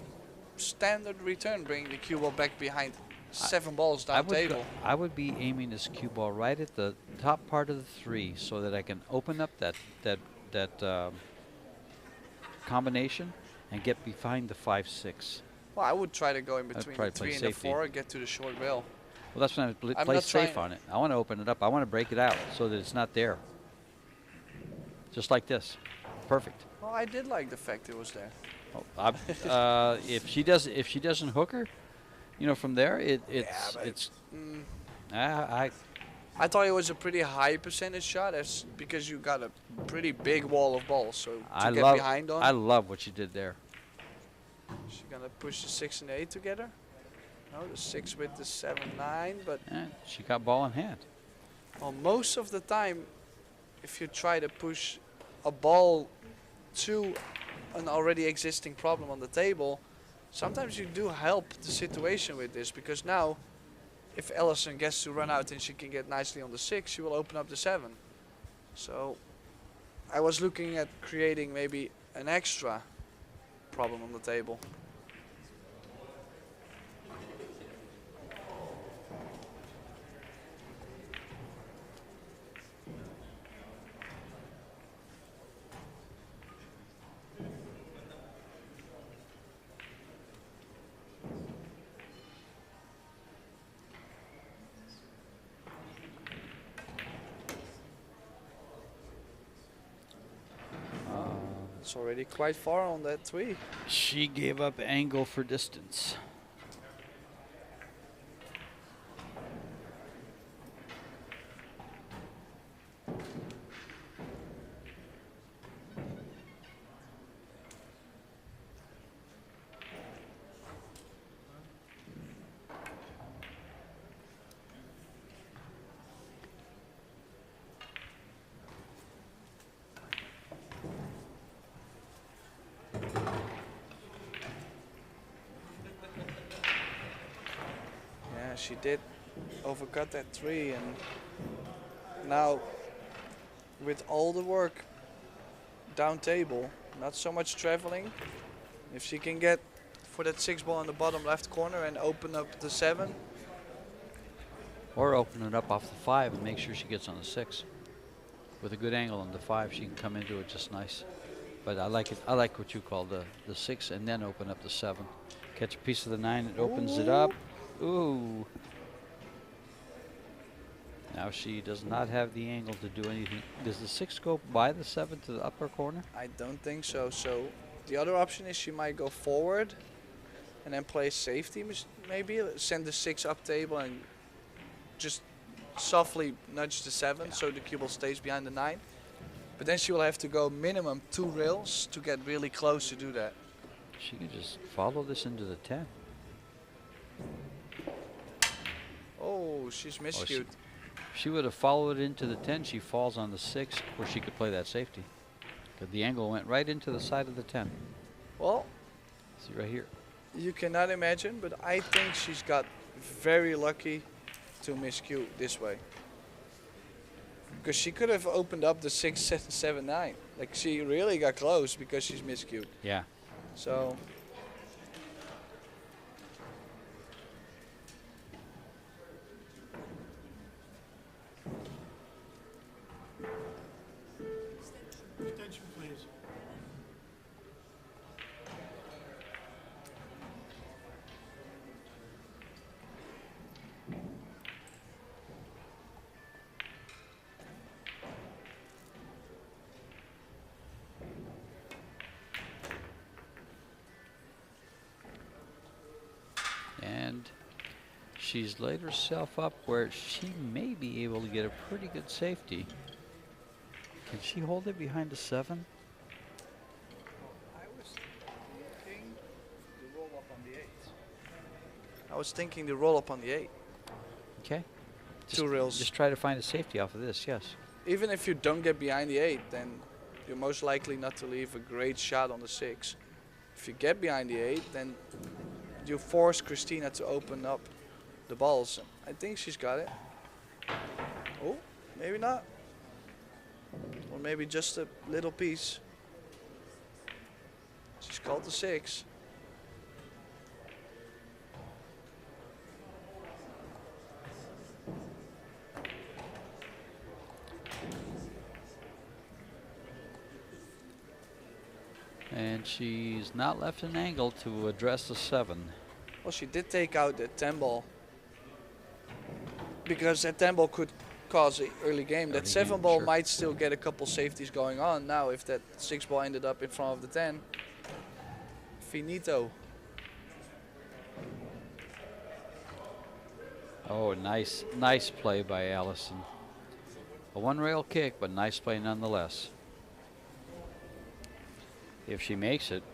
standard return, bringing the cue ball back behind 7 balls down table. I would be aiming this cue ball right at the top part of the 3 so that I can open up that combination and get behind the 5-6. Well, I would try to go in between the probably play 3 and the safety. 4 and get to the short rail. Well, that's when I I'm play not safe trying- on it. I want to open it up. I want to break it out so that it's not there. Just like this. Perfect. Well, I did like the fact it was there. Oh, if she doesn't hook her, you know, from there it's. I thought it was a pretty high percentage shot, because you got a pretty big wall of balls. So to get behind on, I love what she did there. she's gonna push the 6 and the 8 together. No, the 6 with the 7-9, but She got ball in hand. well, most of the time, if you try to push a ball to an already existing problem on the table, sometimes you do help the situation with this, because now if Allison gets to run out and she can get nicely on the 6, she will open up the 7. So I was looking at creating maybe an extra problem on the table. It's already quite far on that 3. She gave up angle for distance. Yeah, she did overcut that 3, and Now, with all the work down table, not so much traveling. If she can get for that 6 ball in the bottom left corner and open up the 7. Or open it up off the 5 and make sure she gets on the 6. With a good angle on the 5, she can come into it just nice. But I like it. I like what you call the 6 and then open up the 7. Catch a piece of the 9, it opens it up. Ooh. Now she does not have the angle to do anything. Does the 6 go by the 7 to the upper corner? I don't think so. So the other option is she might go forward and then play safety, maybe send the 6 up table and just softly nudge the 7 so the cue ball stays behind the 9. But then she will have to go minimum 2 rails to get really close to do that. She can just follow this into the 10. Oh, she's miscued. She would have followed it into the 10. She falls on the 6 where she could play that safety. But the angle went right into the side of the 10. Well, see right here. You cannot imagine, but I think she's got very lucky to miscue this way. Because she could have opened up the 6, 7, 9. Like she really got close because she's miscued. Yeah. So. Extension, please. And she's laid herself up where she may be able to get a pretty good safety. Can she hold it behind the 7? I was thinking the roll up on the 8. I was thinking the roll up on the 8. Okay. 2 rails. Just try to find a safety off of this, yes. Even if you don't get behind the 8, then you're most likely not to leave a great shot on the 6. If you get behind the 8, then you force Christina to open up the balls. I think she's got it. Oh, maybe not. Or maybe just a little piece. She's called the 6. And she's not left an angle to address the 7. Well, she did take out the 10 ball. Because that 10 ball could cause an early game. That 7 ball sure. might still get a couple safeties going on. Now, if that 6 ball ended up in front of the 10, finito. Oh, nice play by Allison. A 1 rail kick, but nice play nonetheless. If she makes it,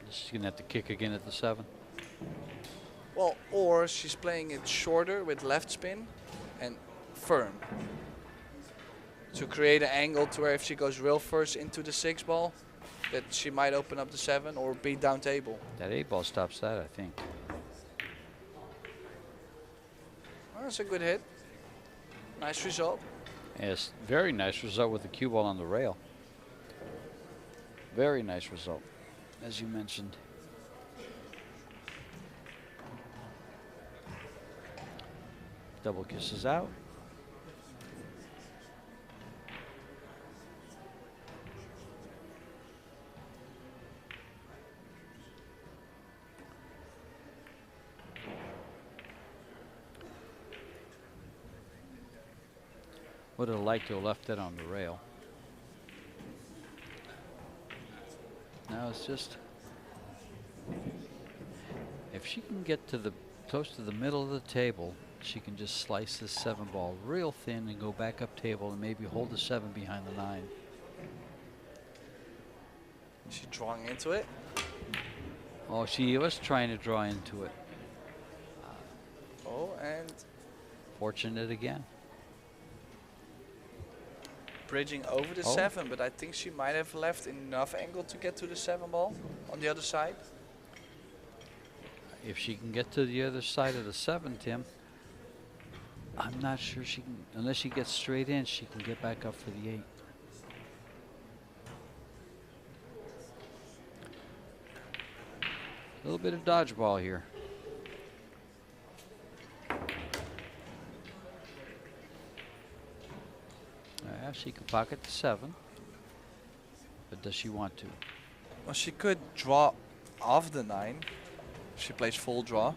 she's going to have to kick again at the 7. Well, or she's playing it shorter with left spin and firm. To create an angle to where if she goes real first into the 6 ball, that she might open up the 7 or beat down table. That 8 ball stops that, I think. Well, that's a good hit. Nice result. Yes, very nice result with the cue ball on the rail. Very nice result, as you mentioned. Double kisses out. Would have liked to have left that on the rail. Now it's just, if she can get to the close to the middle of the table, she can just slice this 7 ball real thin and go back up table and maybe hold the 7 behind the 9. Is she drawing into it? Oh, she was trying to draw into it. Oh, and Fortunate again. bridging over the 7, but I think she might have left enough angle to get to the 7 ball on the other side. If she can get to the other side of the 7, Tim. I'm not sure she can, unless she gets straight in, she can get back up for the 8. A little bit of dodgeball here. She can pocket the 7, but does she want to? Well, she could draw off the 9. She plays full draw.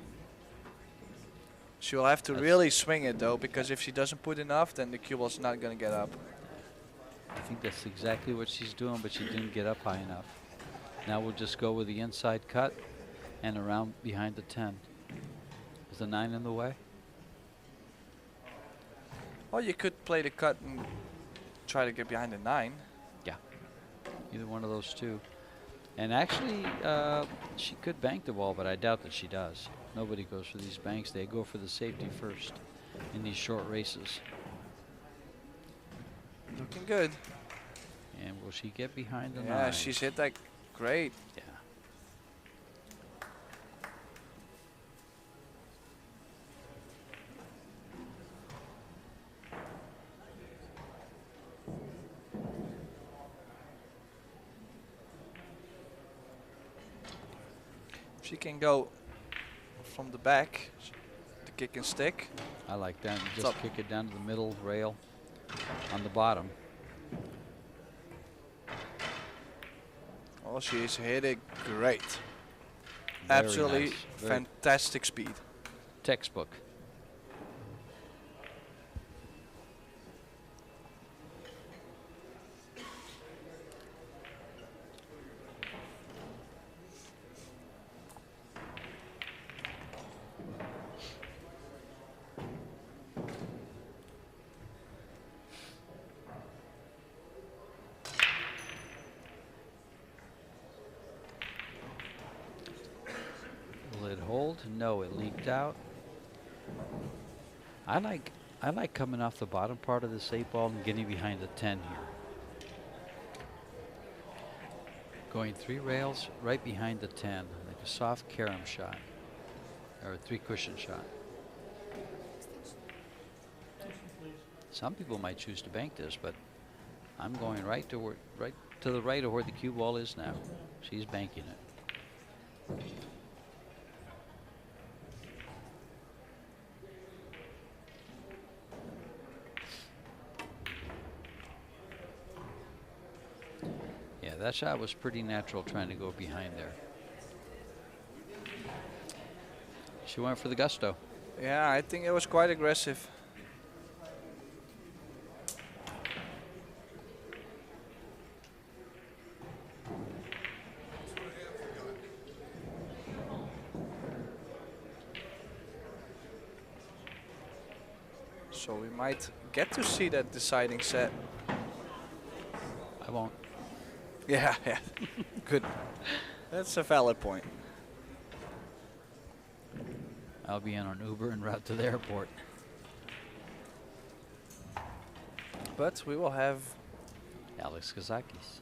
She will have to really swing it though, because if she doesn't put enough, then the cue ball's not going to get up. I think that's exactly what she's doing, but she didn't get up high enough. Now we'll just go with the inside cut and around behind the 10. Is the 9 in the way? Well, you could play the cut and try to get behind the 9. Yeah, either one of those two. And actually, she could bank the ball, but I doubt that she does. Nobody goes for these banks. They go for the safety first in these short races. Looking good. And will she get behind the 9? Yeah, she's hit that great. Yeah. She can go from the back, the kick and stick. I like that. Just kick it down to the middle rail on the bottom. Oh, she's hit it great. Very Absolutely nice. fantastic speed. Textbook. No, it leaked out. I like coming off the bottom part of this 8 ball and getting behind the 10 here. Going 3 rails right behind the 10, like a soft carom shot or a 3 cushion shot. Some people might choose to bank this, but I'm going right to the right of where the cue ball is now. She's banking it. That shot was pretty natural, trying to go behind there. She went for the gusto. Yeah, I think it was quite aggressive. So we might get to see that deciding set. I won't. Yeah, yeah. Good. That's a valid point. I'll be on an Uber en route to the airport. But we will have Alex Kazakis.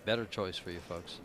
Better choice for you folks.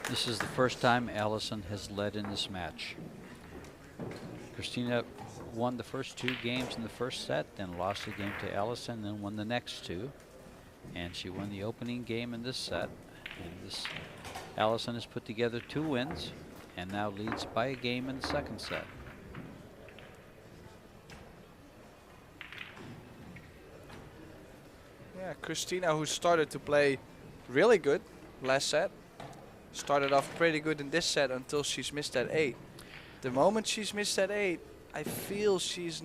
This is the first time Allison has led in this match. Christina won the first 2 games in the first set, then lost the game to Allison, then won the next 2. And she won the opening game in this set. And Allison has put together 2 wins and now leads by a game in the second set. Yeah, Christina, who started to play really good last set, started off pretty good in this set until she's missed that 8. The moment she's missed that 8, I feel she's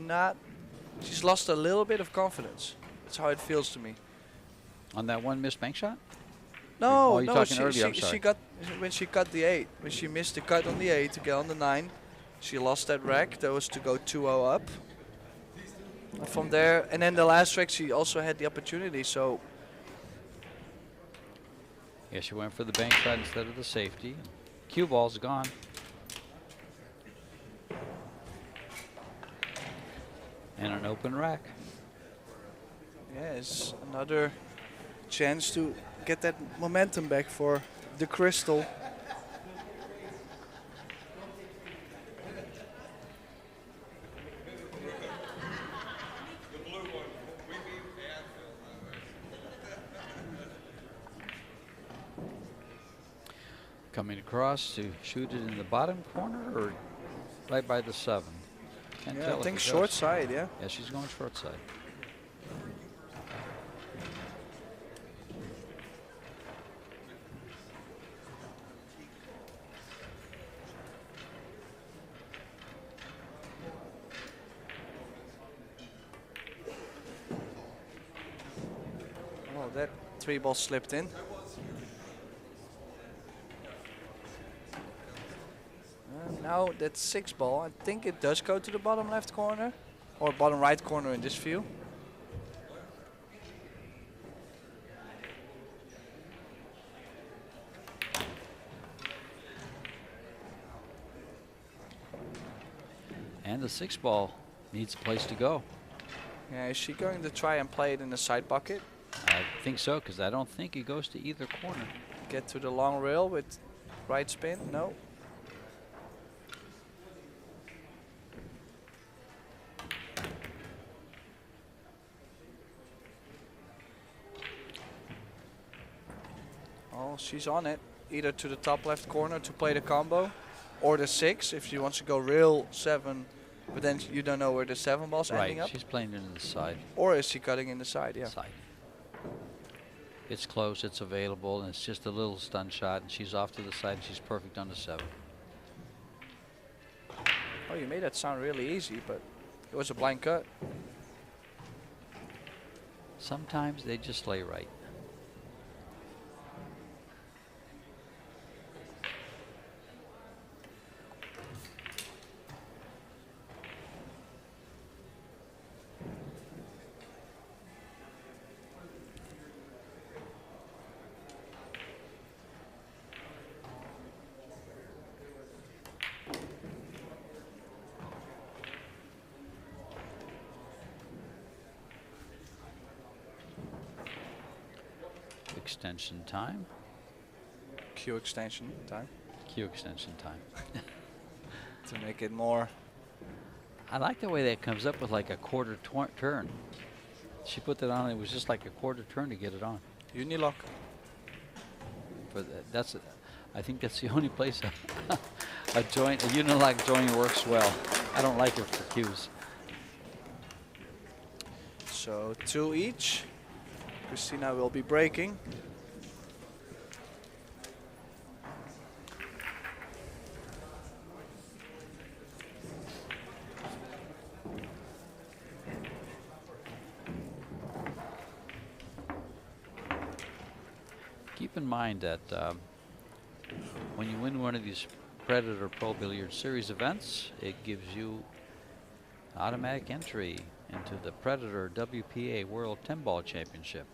lost a little bit of confidence. That's how it feels to me. On that one missed bank shot? No, Oh, you're no, talking earlier, I'm sorry. she got, when she cut the 8, when she missed the cut on the 8 to get on the 9, she lost that rack. That was to go 2-0 up. And from there, and then the last rack she also had the opportunity, so Yeah, she went for the bank shot instead of the safety. Cue ball's gone. And an open rack. yeah, it's another chance to get that momentum back for the Crystal. Coming across to shoot it in the bottom corner or right by the 7. Can't Yeah, tell I if think it short goes. side, yeah. Yeah, she's going short side. Oh, that 3 ball slipped in. Now that 6 ball, I think it does go to the bottom left corner, or bottom right corner in this view. And the 6 ball needs a place to go. Yeah, is she going to try and play it in the side bucket? I think so, because I don't think it goes to either corner. Get to the long rail with right spin? No. Oh, she's on it. Either to the top left corner to play the combo, or the 6 if she wants to go real 7, but then you don't know where the 7 ball's ending Right, up. she's playing it in the side. Or is she cutting in the side? Yeah. Side. It's close, it's available, and it's just a little stun shot, and she's off to the side, and she's perfect on the 7. Oh, you made that sound really easy, but it was a blind cut. Sometimes they just lay right. Extension time. Q extension time Cue extension time. to make it more. I like the way that comes up with like a quarter turn. She put that on, it was just like a quarter turn to get it on. Unilock. But I think that's the only place a unilock joint works well. I don't like it for cues. So 2 each. Christina will be breaking. Keep in mind that when you win one of these Predator Pro Billiard Series events, it gives you automatic entry into the Predator WPA World 10-Ball Championship.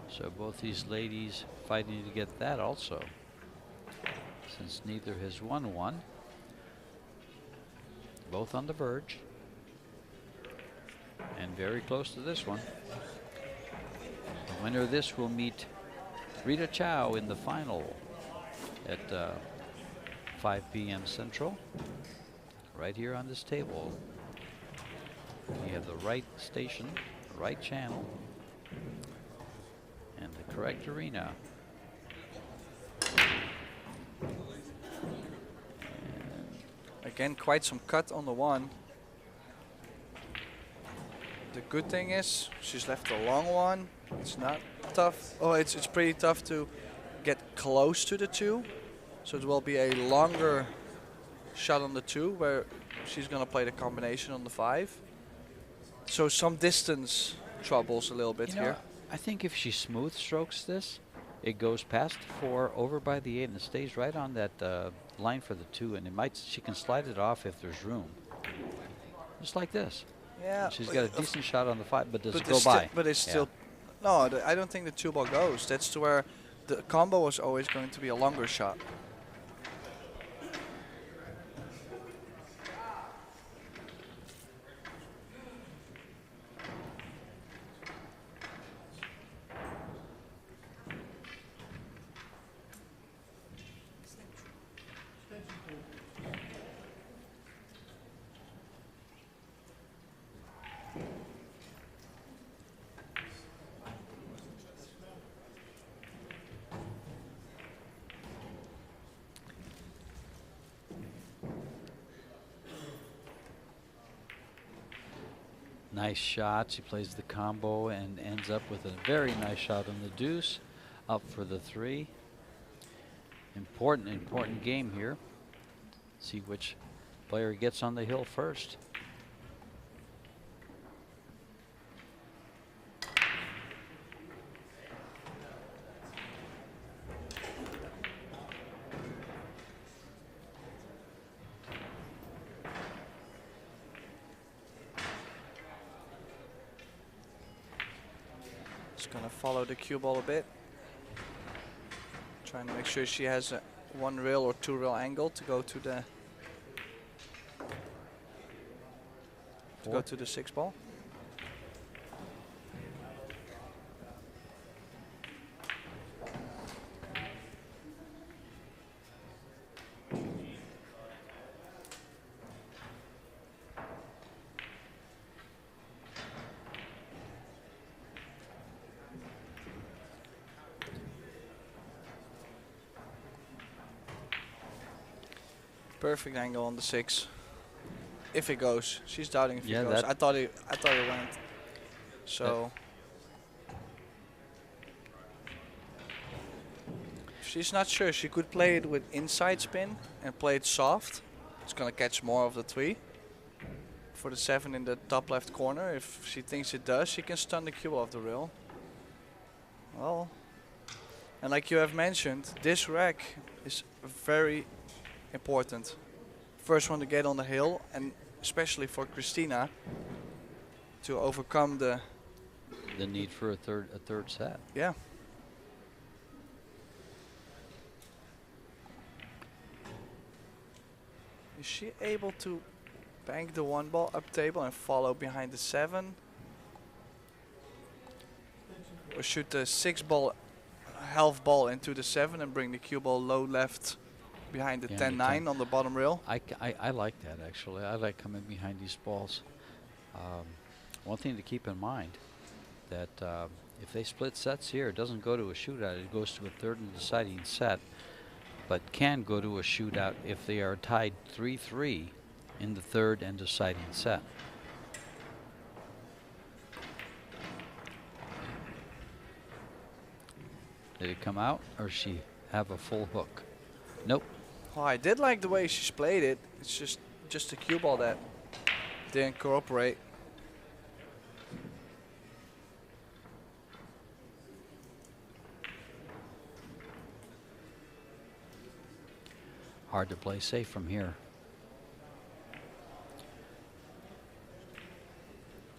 So both these ladies fighting to get that also, since neither has won one. Both on the verge and very close to this one. The winner of this will meet Rita Chow in the final at 5 p.m. Central, right here on this table. We have the right station, the right channel, and the correct arena. Again, quite some cut on the 1. The good thing is she's left a long one. It's not tough. Oh, it's pretty tough to get close to the 2. So it will be a longer shot on the 2 where she's gonna play the combination on the 5. So some distance troubles a little bit You know, here. I think if she smooth strokes this, it goes past the 4, over by the 8, and it stays right on that line for the 2. And she can slide it off if there's room, just like this. Yeah, She's got a decent shot on the 5, but does it it's go by? But it's Yeah. still, no. I don't think the 2 ball goes. That's to where the combo was always going to be a longer shot. Nice shot. She plays the combo and ends up with a very nice shot on the deuce. Up for the 3. Important game here. See which player gets on the hill first. Just gonna follow the cue ball a bit. Trying to make sure she has a 1 rail or 2 rail angle to go to the Four. 6 ball. Perfect angle on the 6. If it goes, she's doubting if Yeah, it goes. that- I thought it went. So if she's not sure, she could play it with inside spin and play it soft. It's gonna catch more of the 3. For the 7 in the top left corner, if she thinks it does, she can stun the cue off the rail. Well, and like you have mentioned, this rack is very important. First one to get on the hill, and especially for Christina to overcome the need for a third set. yeah. Is she able to bank the 1 ball up table and follow behind the 7? Or shoot the 6 ball, half ball into the 7 and bring the cue ball low left behind the Yeah, the 10-9 on the bottom rail? I like that, actually. I like coming behind these balls. One thing to keep in mind, that if they split sets here, it doesn't go to a shootout. It goes to a third and deciding set, but can go to a shootout if they are tied 3-3 in the third and deciding set. Did it come out, or she have a full hook? Nope. Oh, I did like the way she's played it. It's just a cue ball that didn't cooperate. Hard to play safe from here.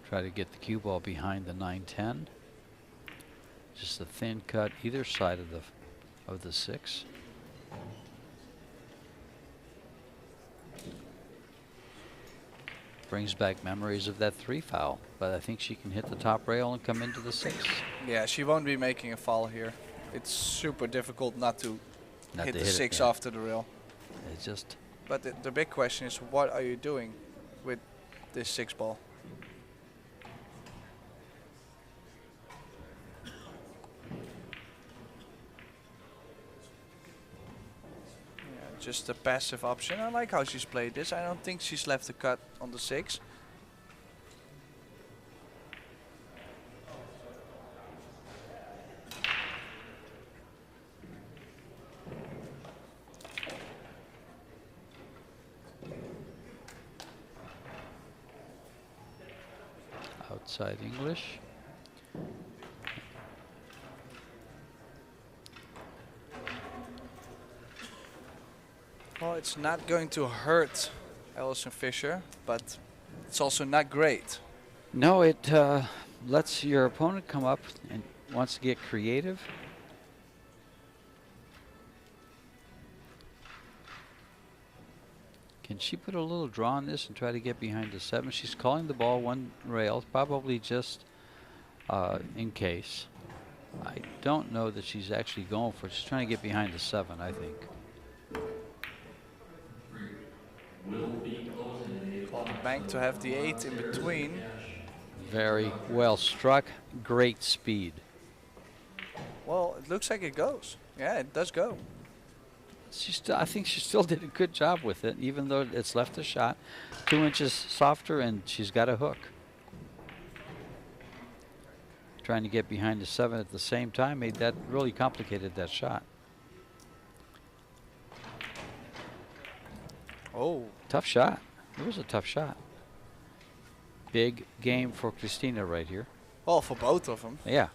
Try to get the cue ball behind the 9-10. Just a thin cut either side of the 6. Brings back memories of that 3 foul, but I think she can hit the top rail and come into the 6. Yeah, she won't be making a foul here. It's super difficult not to Not hit to the hit it, 6 yeah. off to the rail. It's just But the big question is, what are you doing with this 6 ball? Yeah, just a passive option. I like how she's played this. I don't think she's left a cut on the 6. Outside English. Well, it's not going to hurt Allison Fisher, but it's also not great. No, it lets your opponent come up and wants to get creative. Can she put a little draw on this and try to get behind the 7? She's calling the ball one rail, probably just in case. I don't know that she's actually going for it. She's trying to get behind the 7, I think. On the bank to have the 8 in between. Very well struck. Great speed. Well, it looks like it goes. Yeah, it does go. I think she still did a good job with it, even though it's left a shot 2 inches softer, and she's got a hook. Trying to get behind the 7 at the same time made that really complicated that shot. Oh, Tough shot. It was a tough shot. Big game for Christina right here. well, for both of them. Yeah.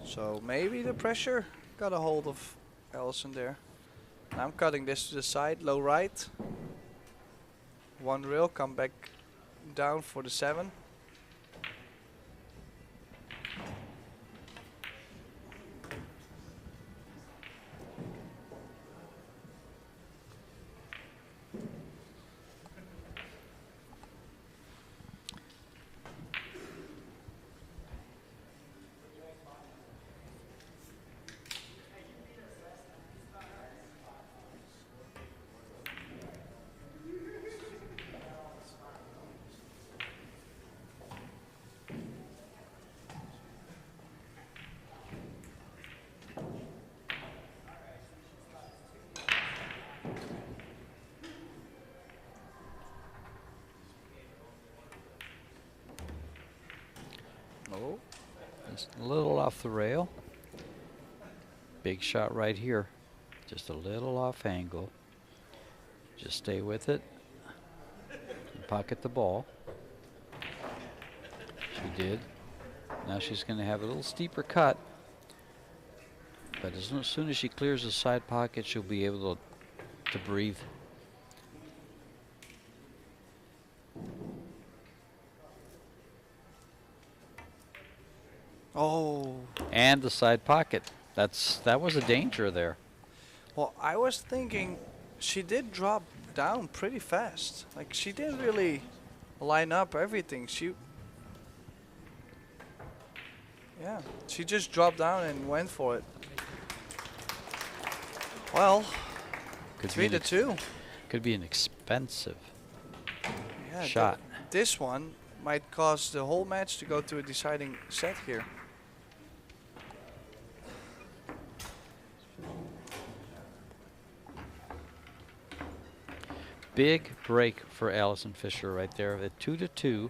So maybe the pressure got a hold of Allison there. Now I'm cutting this to the side, low right. One rail, come back down for the 7. Oh, just a little off the rail. Big shot right here. Just a little off angle. Just stay with it. And pocket the ball. She did. Now she's going to have a little steeper cut. But as soon as she clears the side pocket, she'll be able to breathe. Oh. And the side pocket. That was a danger there. Well, I was thinking she did drop down pretty fast. Like, she didn't really line up everything. Yeah, she just dropped down and went for it. Well, Could 3-2. Could be an expensive Yeah, shot. This one might cause the whole match to go to a deciding set here. Big break for Allison Fisher right there. At 2-2,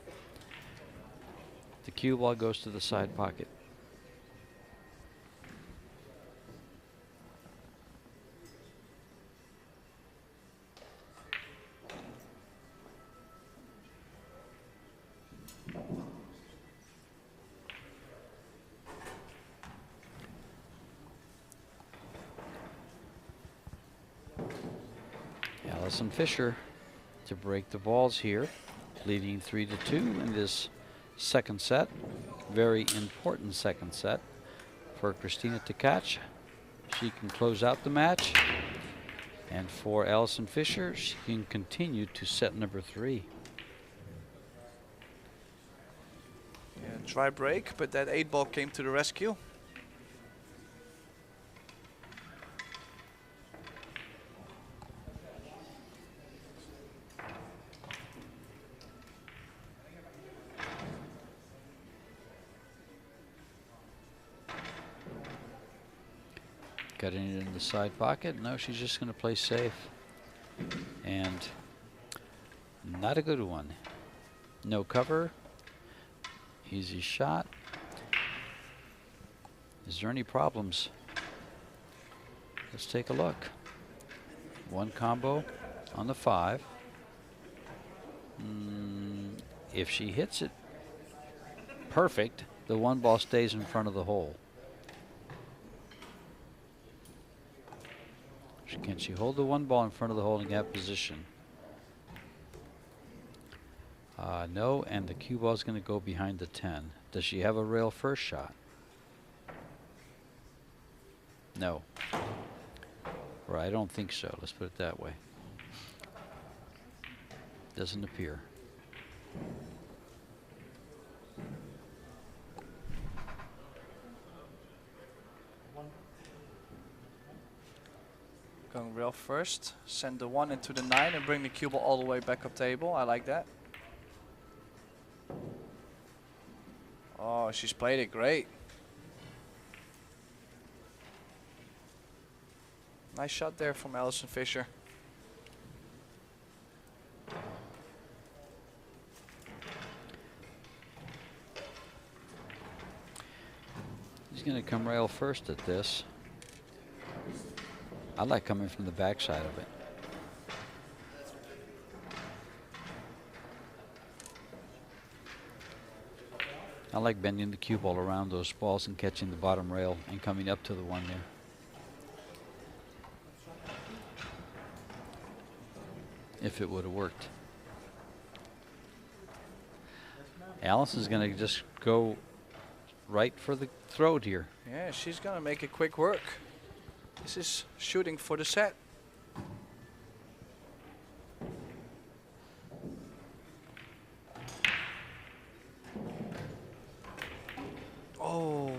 the cue ball goes to the side pocket. Allison Fisher to break the balls here, leading 3-2 in this second set. Very important second set for Kristina TKACH. She can close out the match, and for Allison Fisher, she can continue to set number 3. Yeah, dry break, but that 8-ball came to the rescue. Getting it in the side pocket. No, she's just going to play safe. And not a good one. No cover. Easy shot. Is there any problems? Let's take a look. One combo on the 5. If she hits it, perfect. The one ball stays in front of the hole. Can she hold the one ball in front of the holding gap position? No, and the cue ball is going to go behind the 10. Does she have a rail first shot? No. Or I don't think so. Let's put it that way. Doesn't appear. Going rail first, send the 1 into the 9 and bring the cue ball all the way back up table. I like that. Oh, she's played it great. Nice shot there from Allison Fisher. He's going to come rail first at this. I like coming from the backside of it. I like bending the cue ball around those balls and catching the bottom rail and coming up to the 1 there. If it would have worked. Allison's going to just go right for the throat here. Yeah, she's going to make it quick work. This is shooting for the set. Oh.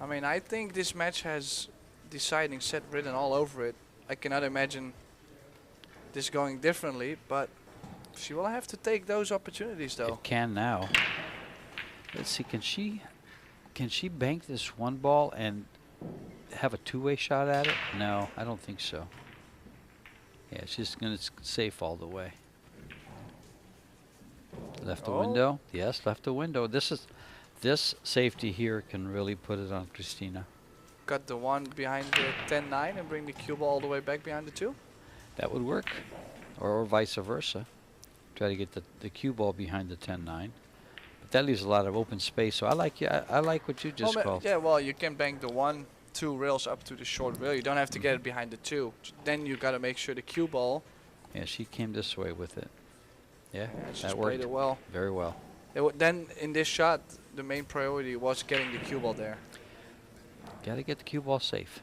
I mean, I think this match has deciding set written all over it. I cannot imagine this going differently, but she will have to take those opportunities though. It can now. Let's see, can she bank this one ball and have a two-way shot at it? No, I don't think so. Yeah, she's going to safe all the way. Left the window. Yes, left the window. This safety here can really put it on Christina. Cut the 1 behind the 10-9 and bring the cue ball all the way back behind the 2. That would work. Or vice versa. Try to get the cue ball behind the 10-9. But that leaves a lot of open space. So I like what you just called. Yeah, well, you can bank the 1, 2 rails up to the short rail. You don't have to get it behind the 2. Then you got to make sure the cue ball. Yeah, she came this way with it. Yeah, she that played worked it well. Very well. Then in this shot, the main priority was getting the cue ball there. Got to get the cue ball safe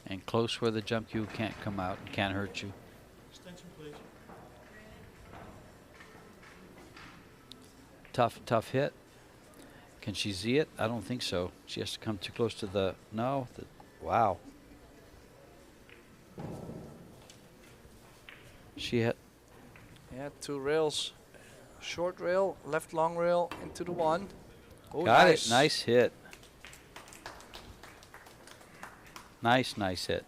and close where the jump cue can't come out and can't hurt you. Extension, please. Tough hit. Can she Z it? I don't think so. She has to come too close to the, no. Wow. She hit. Yeah, 2 rails. Short rail, left long rail, into the 1. Oh, Got nice. it. Nice hit. Nice hit.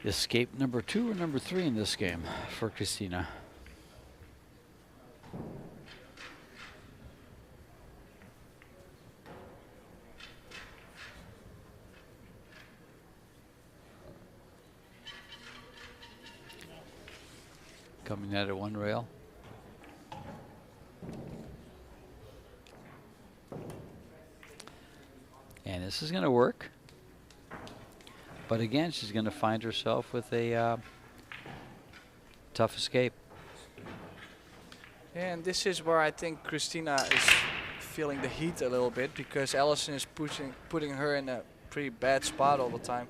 Escape number 2 or number 3 in this game for Christina. Coming at it 1 rail. And this is going to work. But again, she's going to find herself with a tough escape. And this is where I think Christina is feeling the heat a little bit, because Allison is putting her in a pretty bad spot all the time.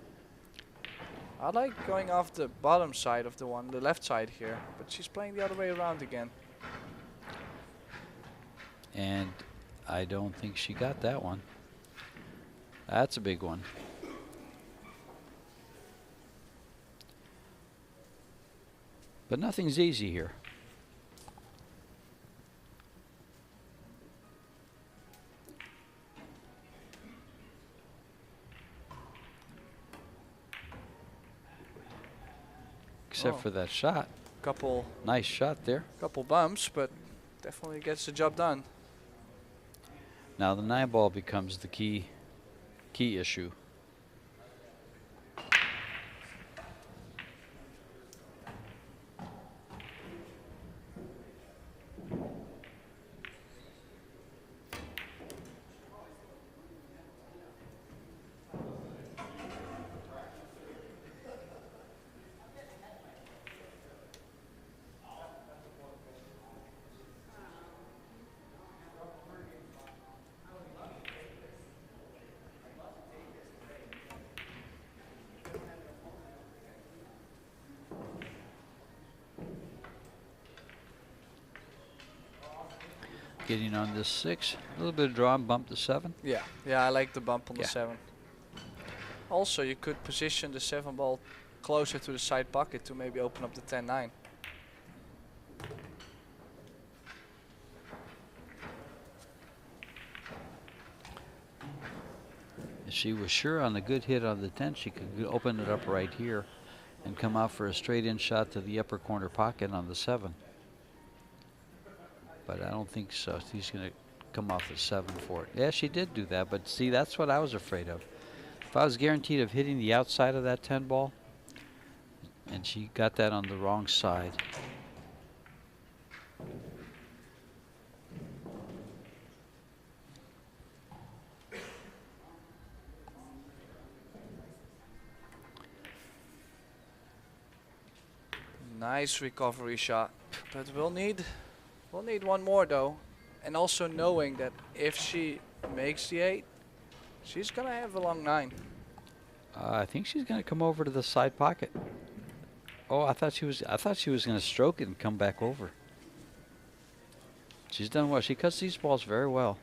I like going off the bottom side of the left side here, but she's playing the other way around again. And I don't think she got that one. That's a big one. But nothing's easy here. except for that shot. Couple Nice shot there. bumps, but definitely gets the job done. Now the 9 ball becomes the key issue. Getting on this 6, a little bit of draw and bump to 7. Yeah, I like the bump on Yeah. the 7. Also, you could position the 7 ball closer to the side pocket to maybe open up the 10-9. If she was sure on a good hit on the 10, she could open it up right here and come out for a straight in shot to the upper corner pocket on the 7. But I don't think so. She's going to come off the 7 for it. Yeah, she did do that, but see, that's what I was afraid of. If I was guaranteed of hitting the outside of that 10 ball, and she got that on the wrong side. Nice recovery shot, but we'll need one more though, and also knowing that if she makes the 8, she's gonna have a long 9. I think she's going to come over to the side pocket. Oh, I thought she was going to stroke it and come back over. She's done well. She cuts these balls very well.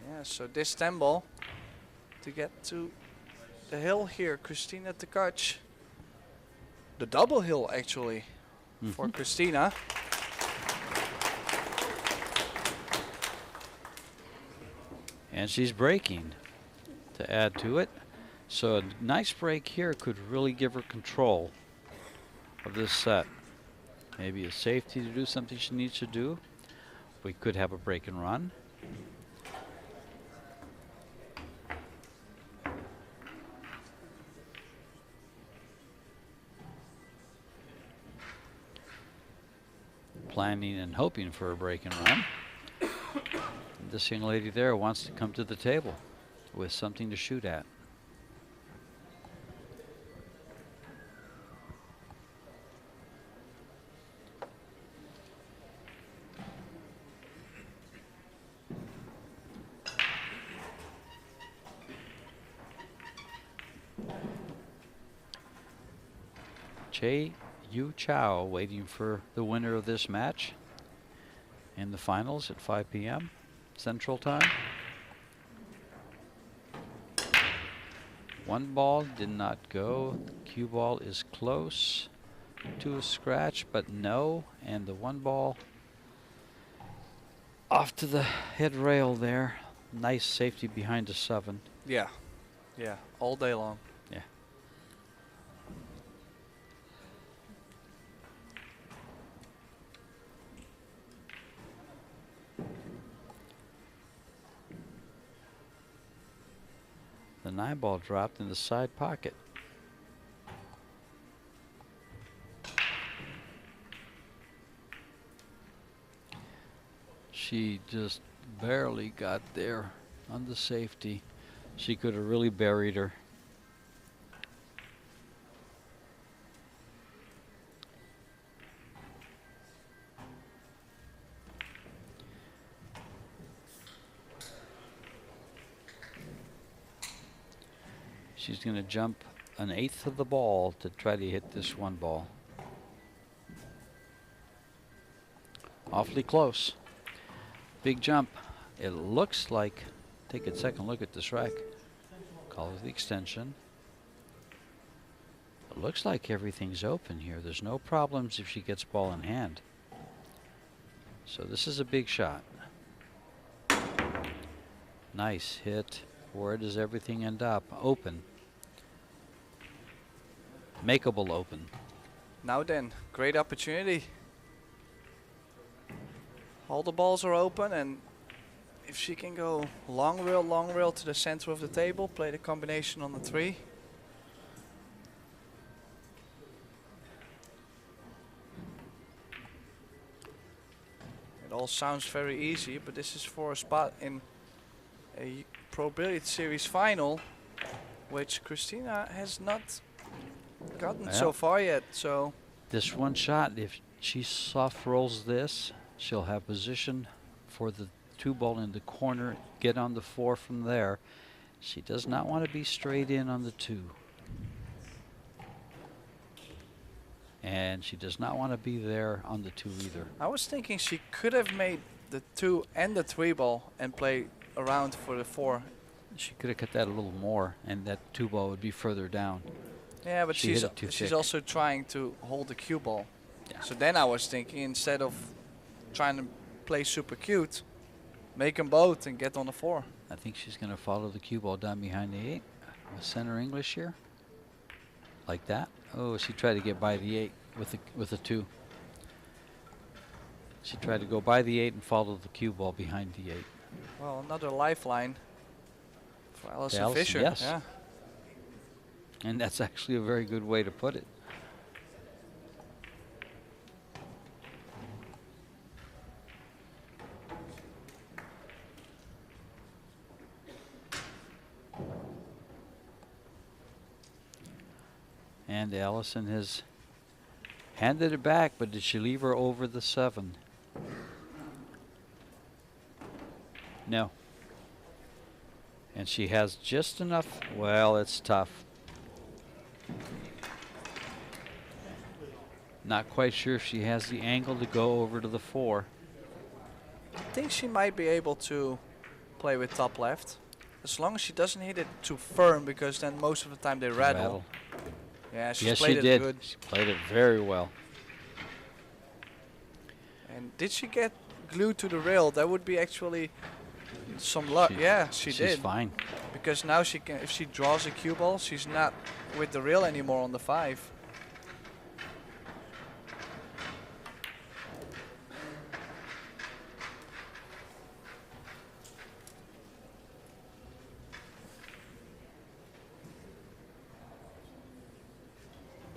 Yeah, so this 10 ball to get to the hill here, Kristina TKACH. The double hill actually for Christina. And she's breaking to add to it. So a nice break here could really give her control of this set. Maybe a safety to do something she needs to do. We could have a break and run. Planning and hoping for a break and run. This young lady there wants to come to the table with something to shoot at. Yu Chao waiting for the winner of this match in the finals at 5 p.m. Central Time. 1 ball did not go. Cue ball is close to a scratch, but no. And the 1 ball off to the head rail there. Nice safety behind the 7. Yeah, all day long. Yeah. The 9 ball dropped in the side pocket. She just barely got there on the safety. She could have really buried her. She's going to jump 1/8 of the ball to try to hit this 1 ball. Awfully close. Big jump. It looks like, take a second look at this rack. Call it the extension. It looks like everything's open here. There's no problems if she gets ball in hand. So this is a big shot. Nice hit. Where does everything end up? Open. Makeable open. Now then, great opportunity. All the balls are open, and if she can go long rail to the center of the table, play the combination on the 3. It all sounds very easy, but this is for a spot in a Pro Billiard Series final, which Christina has not gotten so far yet. So this one shot, if she soft rolls this, she'll have position for the 2 ball in the corner, get on the 4 from there. She does not want to be straight in on the 2. And she does not want to be there on the 2 either. I was thinking she could have made the 2 and the 3 ball and play around for the 4. She could have cut that a little more, and that 2 ball would be further down. Yeah, but She hit it too she's thick. also trying to hold the cue ball. Yeah. So then I was thinking, instead of trying to play super cute, make them both and get on the 4. I think she's going to follow the cue ball down behind the 8. Center English here. Like that. Oh, she tried to get by the 8 with the 2. She tried to go by the 8 and follow the cue ball behind the 8. Well, another lifeline for Allison Allison, Fisher. yes. Yeah. And that's actually a very good way to put it. And Allison has handed it back, but did she leave her over the 7? No. And she has just enough. Well, it's tough. Not quite sure if she has the angle to go over to the 4. I think she might be able to play with top left, as long as she doesn't hit it too firm, because then most of the time they rattle. Yeah, she's Yes, played she it did. good. She played it very well. And did she get glued to the rail? That would be actually some luck. Yeah, she She's did. fine. Because now she can, if she draws a cue ball, she's not with the rail anymore on the 5.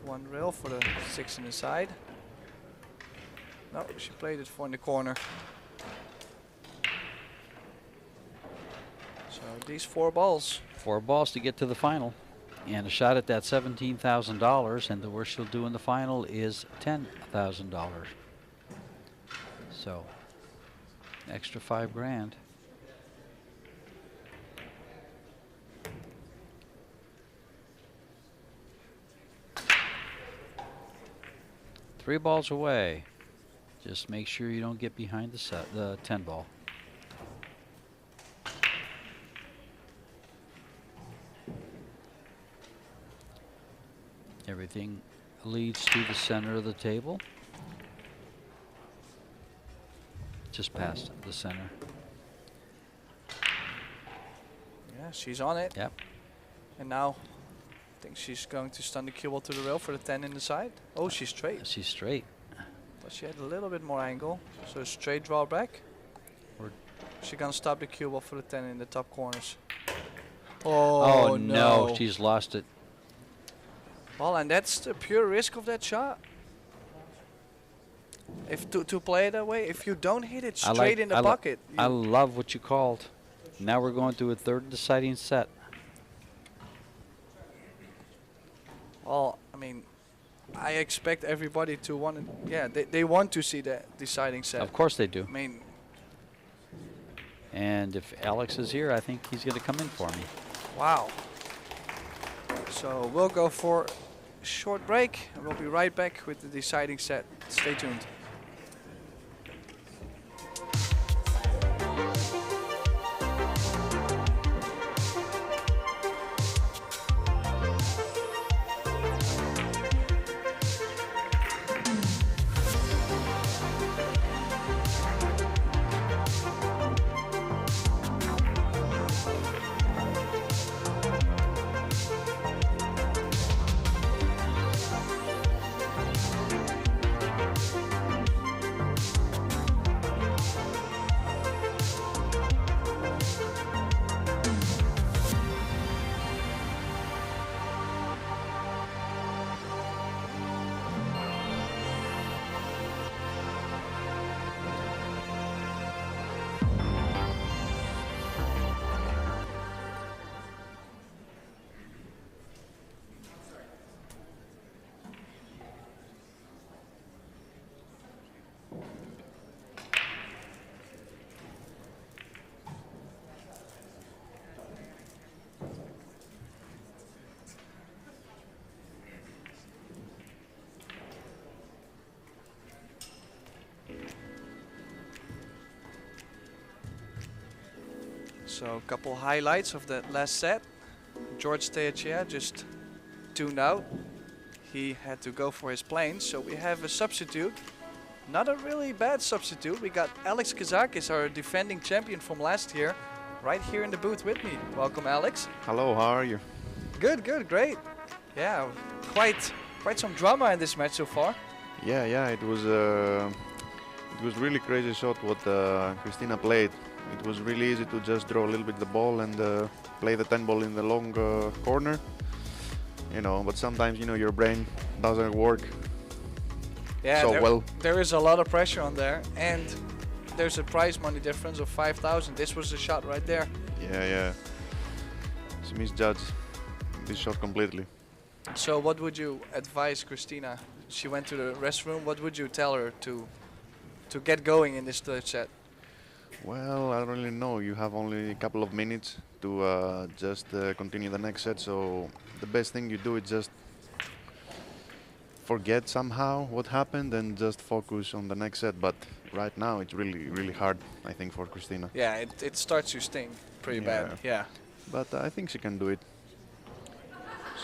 One rail for the 6 in the side. No, she played it for in the corner. So these 4 balls. 4 balls to get to the final. And a shot at that $17,000, and the worst she'll do in the final is $10,000. So, extra $5,000. Three balls away. Just make sure you don't get behind the 10 ball. Everything leads to the center of the table. Just past the center. Yeah, she's on it. Yep. And now I think she's going to stun the cue ball to the rail for the 10 in the side. Oh, she's straight. She's straight. But she had a little bit more angle. So straight draw back. Or She's gonna stop the cue ball for the 10 in the top corners. oh Oh, no, she's lost it. Well, and that's the pure risk of that shot. If to play it that way, if you don't hit it straight in the bucket. I love what you called. Now we're going to a third deciding set. Well, I mean, I expect everybody to want to, yeah, they want to see the deciding set. Of course they do. I mean, And if Alex is here, I think he's going to come in for me. wow. So we'll go for a short break, and we'll be right back with the deciding set. Stay tuned. So a couple highlights of that last set. George TKACH just tuned out. He had to go for his planes, so we have a substitute. Not a really bad substitute. We got Alex Kazakis, our defending champion from last year, right here in the booth with me. Welcome, Alex. Hello, how are you? Good, good, great. Yeah, quite some drama in this match so far. Yeah, it was really crazy shot what Christina played. It was really easy to just draw a little bit the ball and play the 10 ball in the long corner. You know, but sometimes, you know, your brain doesn't work Yeah, so well. there is a lot of pressure on there, and there's a prize money difference of 5,000. This was the shot right there. Yeah. She misjudged this shot completely. So what would you advise Christina? She went to the restroom. What would you tell her to get going in this third set? Well, I don't really know. You have only a couple of minutes to just continue the next set. So the best thing you do is just forget somehow what happened and just focus on the next set. But right now it's really hard, I think, for Christina. Yeah, it starts to sting pretty bad. Yeah. But I think she can do it.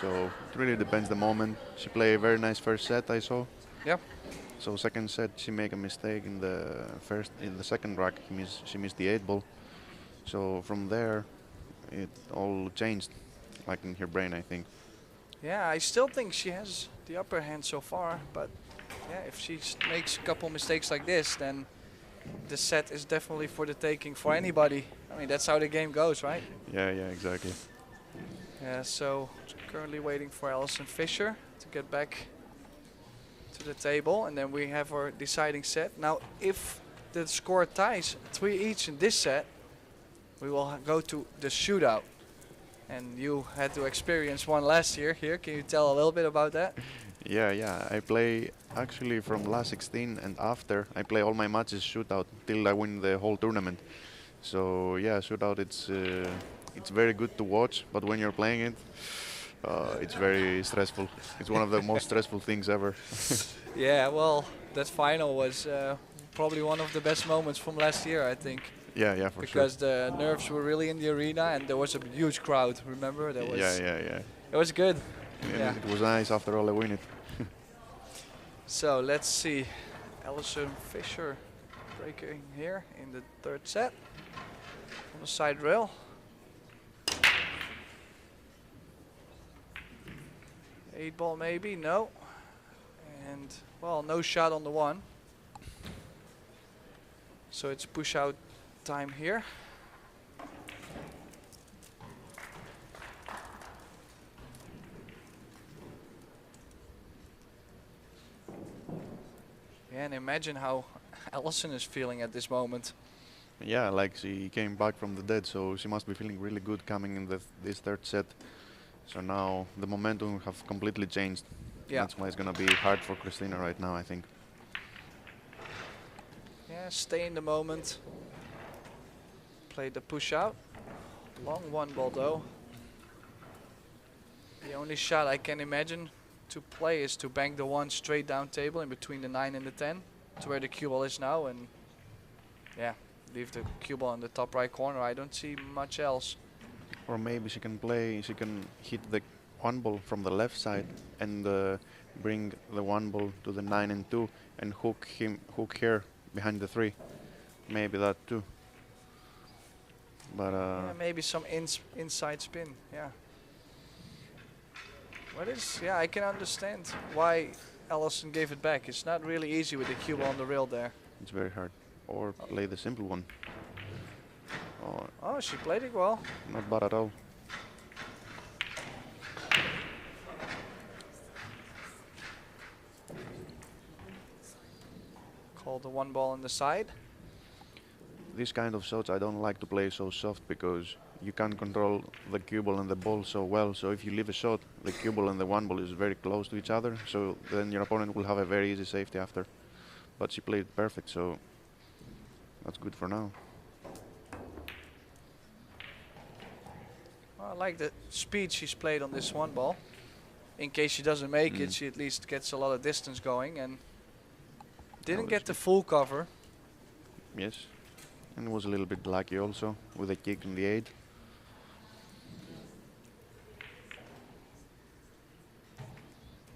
So it really depends the moment. She played a very nice first set, I saw. Yeah. So second set she made a mistake in the second rack. She missed the 8 ball. So from there it all changed, like in her brain, I think. Yeah, I still think she has the upper hand so far, but yeah, if she makes a couple mistakes like this, then the set is definitely for the taking for anybody. I mean, that's how the game goes, right? Yeah, exactly. Yeah, so currently waiting for Allison Fisher to get back to the table, and then we have our deciding set. Now, if the score ties 3 each in this set, we will go to the shootout. And you had to experience one last year here. Can you tell a little bit about that? Yeah. I play actually from last 16 and after. I play all my matches shootout till I win the whole tournament. So yeah, shootout it's very good to watch, but when you're playing it, it's very stressful. It's one of the most stressful things ever. Yeah, well, that final was probably one of the best moments from last year, I think. Yeah, for sure. Because the nerves were really in the arena and there was a huge crowd, remember? That was Yeah. It was good. And Yeah. it was nice after all I win it. So let's see. Allison Fisher breaking here in the third set on the side rail. Eight ball maybe, no. And well, no shot on the one. So it's push out time here. Yeah, and imagine how Allison is feeling at this moment. Yeah, like she came back from the dead, so she must be feeling really good coming in this third set. So now the momentum have completely changed. Yeah. That's why it's gonna be hard for Christina right now, I think. Yeah, stay in the moment. Play the push out. Long one ball though. The only shot I can imagine to play is to bank the one straight down table in between the 9 and the 10 to where the cue ball is now, and yeah, leave the cue ball in the top right corner. I don't see much else. Or maybe she can hit the one ball from the left side and bring the one ball to the 9 and 2 and hook her behind the 3. Maybe that too. But Yeah, maybe some inside spin. Yeah. Yeah, I can understand why Allison gave it back. It's not really easy with the cue ball on the rail there. it's very hard. Or play the simple one. Or Oh, she played it well. not bad at all. Called the one ball on the side. These kind of shots I don't like to play so soft because you can't control the cue ball and the ball so well. So if you leave a shot, the cue ball and the one ball is very close to each other. So then your opponent will have a very easy safety after. But she played perfect, so that's good for now. Well, I like the speed she's played on this one ball. In case she doesn't make it, she at least gets a lot of distance going and didn't that's get the good. full cover. Yes. And was a little bit lucky also with a kick in the 8.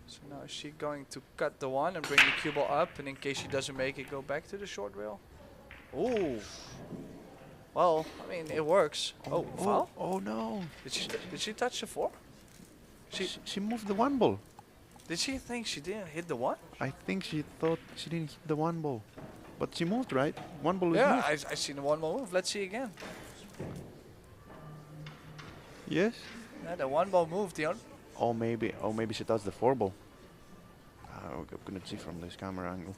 So now is she going to cut the 1 and bring the cue ball up, and in case she doesn't make it, go back to the short rail? Ooh. Well, I mean, it works. Oh, foul? Oh no! Did she touch the 4? She moved the 1 ball. Did she think she didn't hit the 1? I think she thought she didn't hit the 1 ball. But she moved, right? 1 ball is Yeah, moved. I seen the 1 ball move. Let's see again. Yes? Yeah, the 1 ball moved. Or maybe she touched the 4 ball. I couldn't see from this camera angle.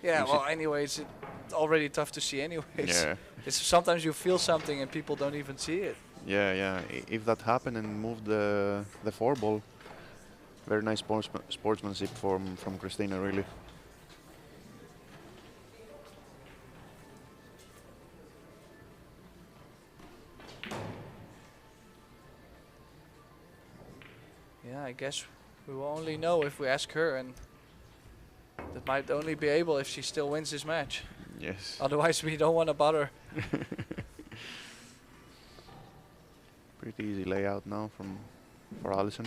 Yeah, You well, anyways, it's already tough to see anyways. Yeah. It's sometimes you feel something and people don't even see it. Yeah. If that happened and moved the 4 ball, very nice sportsmanship from Christina, really. Yeah, I guess we will only know if we ask her, and that might only be able if she still wins this match. Yes. Otherwise, we don't want to bother. Pretty easy layout now for Allison.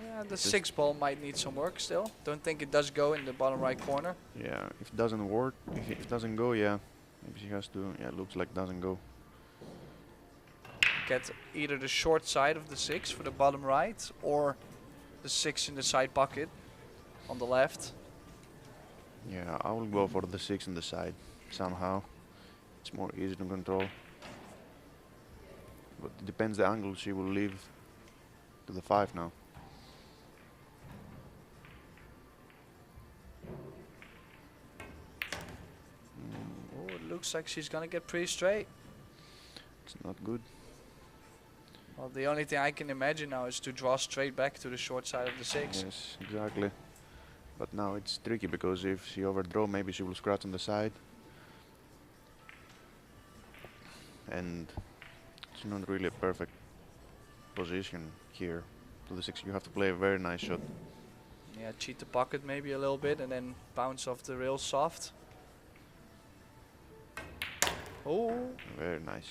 Yeah, the 6 ball might need some work still. Don't think it does go in the bottom right corner. Yeah, if it doesn't work, if it doesn't go, yeah, maybe she has to. Yeah, looks like doesn't go. Get either the short side of the 6 for the bottom right, or the 6 in the side pocket on the left. Yeah, I will go for the 6 in the side somehow. It's more easy to control. But it depends the angle she will leave to the 5 now. Oh, it looks like she's gonna get pretty straight. It's not good. Well, the only thing I can imagine now is to draw straight back to the short side of the 6. Yes, exactly. But now it's tricky because if she overdraw, maybe she will scratch on the side. And it's not really a perfect position here to the 6. You have to play a very nice shot. Yeah, cheat the pocket maybe a little bit and then bounce off the rail soft. Oh, Very nice.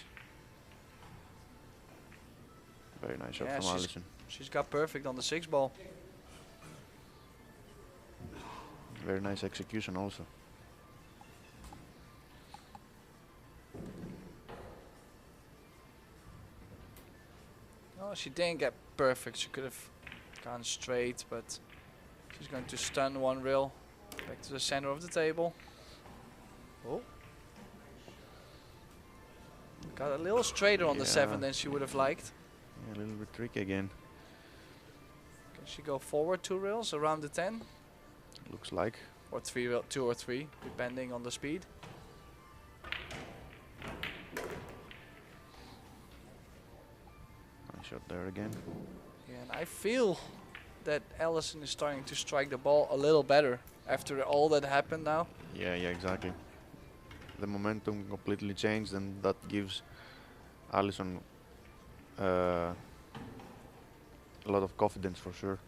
Very nice shot Yeah, from she's- Allison. she's got perfect on the 6 ball. Very nice execution also. Oh, she didn't get perfect. She could have gone straight, but she's going to stun 1 rail back to the center of the table. Oh. Got a little straighter on the 7 Yeah. than she would have liked. Yeah, a little bit tricky again. Can she go forward 2 rails around the 10? Looks like. Or 2 or 3, depending on the speed. Nice shot there again. Yeah, and I feel that Allison is starting to strike the ball a little better after all that happened now. Yeah, exactly. The momentum completely changed, and that gives Allison a lot of confidence for sure.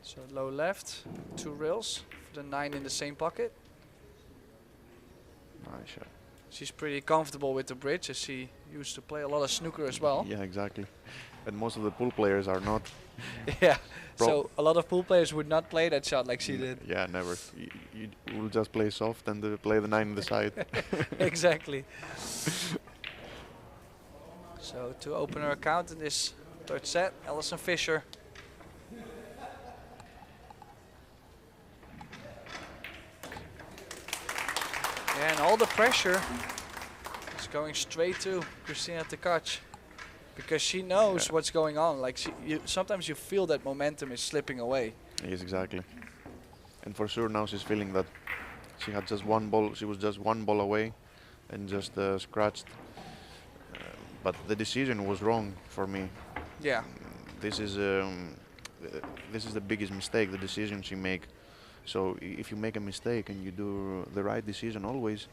So low left, 2 rails for the 9 in the same pocket. Nice shot. She's pretty comfortable with the bridge as she used to play a lot of snooker as well. Yeah, exactly. And most of the pool players are not. Yeah, Pro- so a lot of pool players would not play that shot like she did. Yeah, never. You will just play soft and play the 9 in the side. Exactly. So to open her account in this 3rd set, Allison Fisher. Yeah, and all the pressure is going straight to Kristina TKACH because she knows Yeah. what's going on. Like sometimes you feel that momentum is slipping away. Yes, exactly. And for sure now she's feeling that she had just 1 ball. She was just 1 ball away, and just scratched. But the decision was wrong for me. Yeah. This is the biggest mistake, the decision she make. So if you make a mistake and you do the right decision always,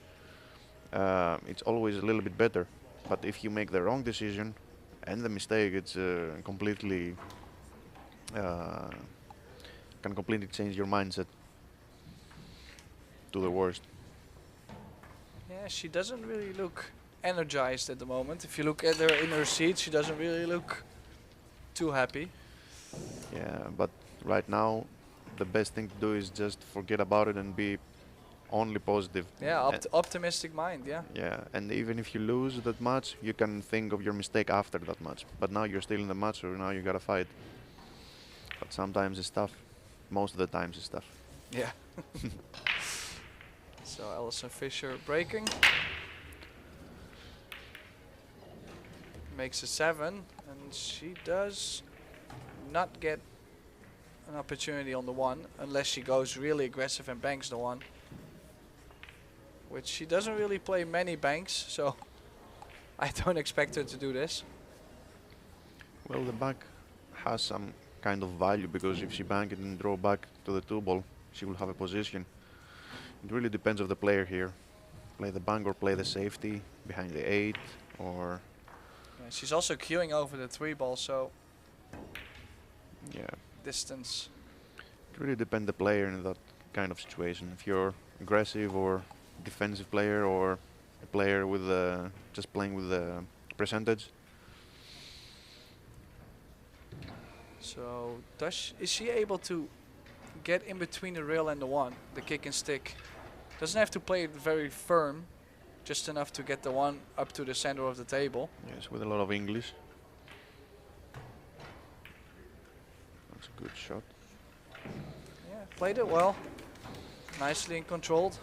it's always a little bit better. But if you make the wrong decision and the mistake, it's completely can completely change your mindset to the worst. Yeah, she doesn't really look energized at the moment. If you look at her in her seat, she doesn't really look too happy. Yeah, but right now, the best thing to do is just forget about it and be only positive. Yeah, Uh, optimistic mind, yeah. yeah, and even if you lose that match, you can think of your mistake after that match. But now you're still in the match, so now you gotta fight. But sometimes it's tough. Most of the times it's tough. Yeah. So Allison Fisher breaking. Makes a 7, and she does not get an opportunity on the 1 unless she goes really aggressive and banks the 1. Which she doesn't really play many banks, so I don't expect her to do this. Well, the back has some kind of value because if she bank it and draw back to the 2 ball, she will have a position. It really depends on the player here. Play the bank or play the safety behind the 8 or... Yeah, she's also queuing over the 3 ball, so Yeah, distance. it really depends the player in that kind of situation. If you're aggressive or defensive player or a player with just playing with the percentage. So is she able to get in between the rail and the 1, the kick and stick? Doesn't have to play it very firm, just enough to get the 1 up to the center of the table. Yes, with a lot of English. That's a good shot. Yeah, played it well. Nicely and controlled.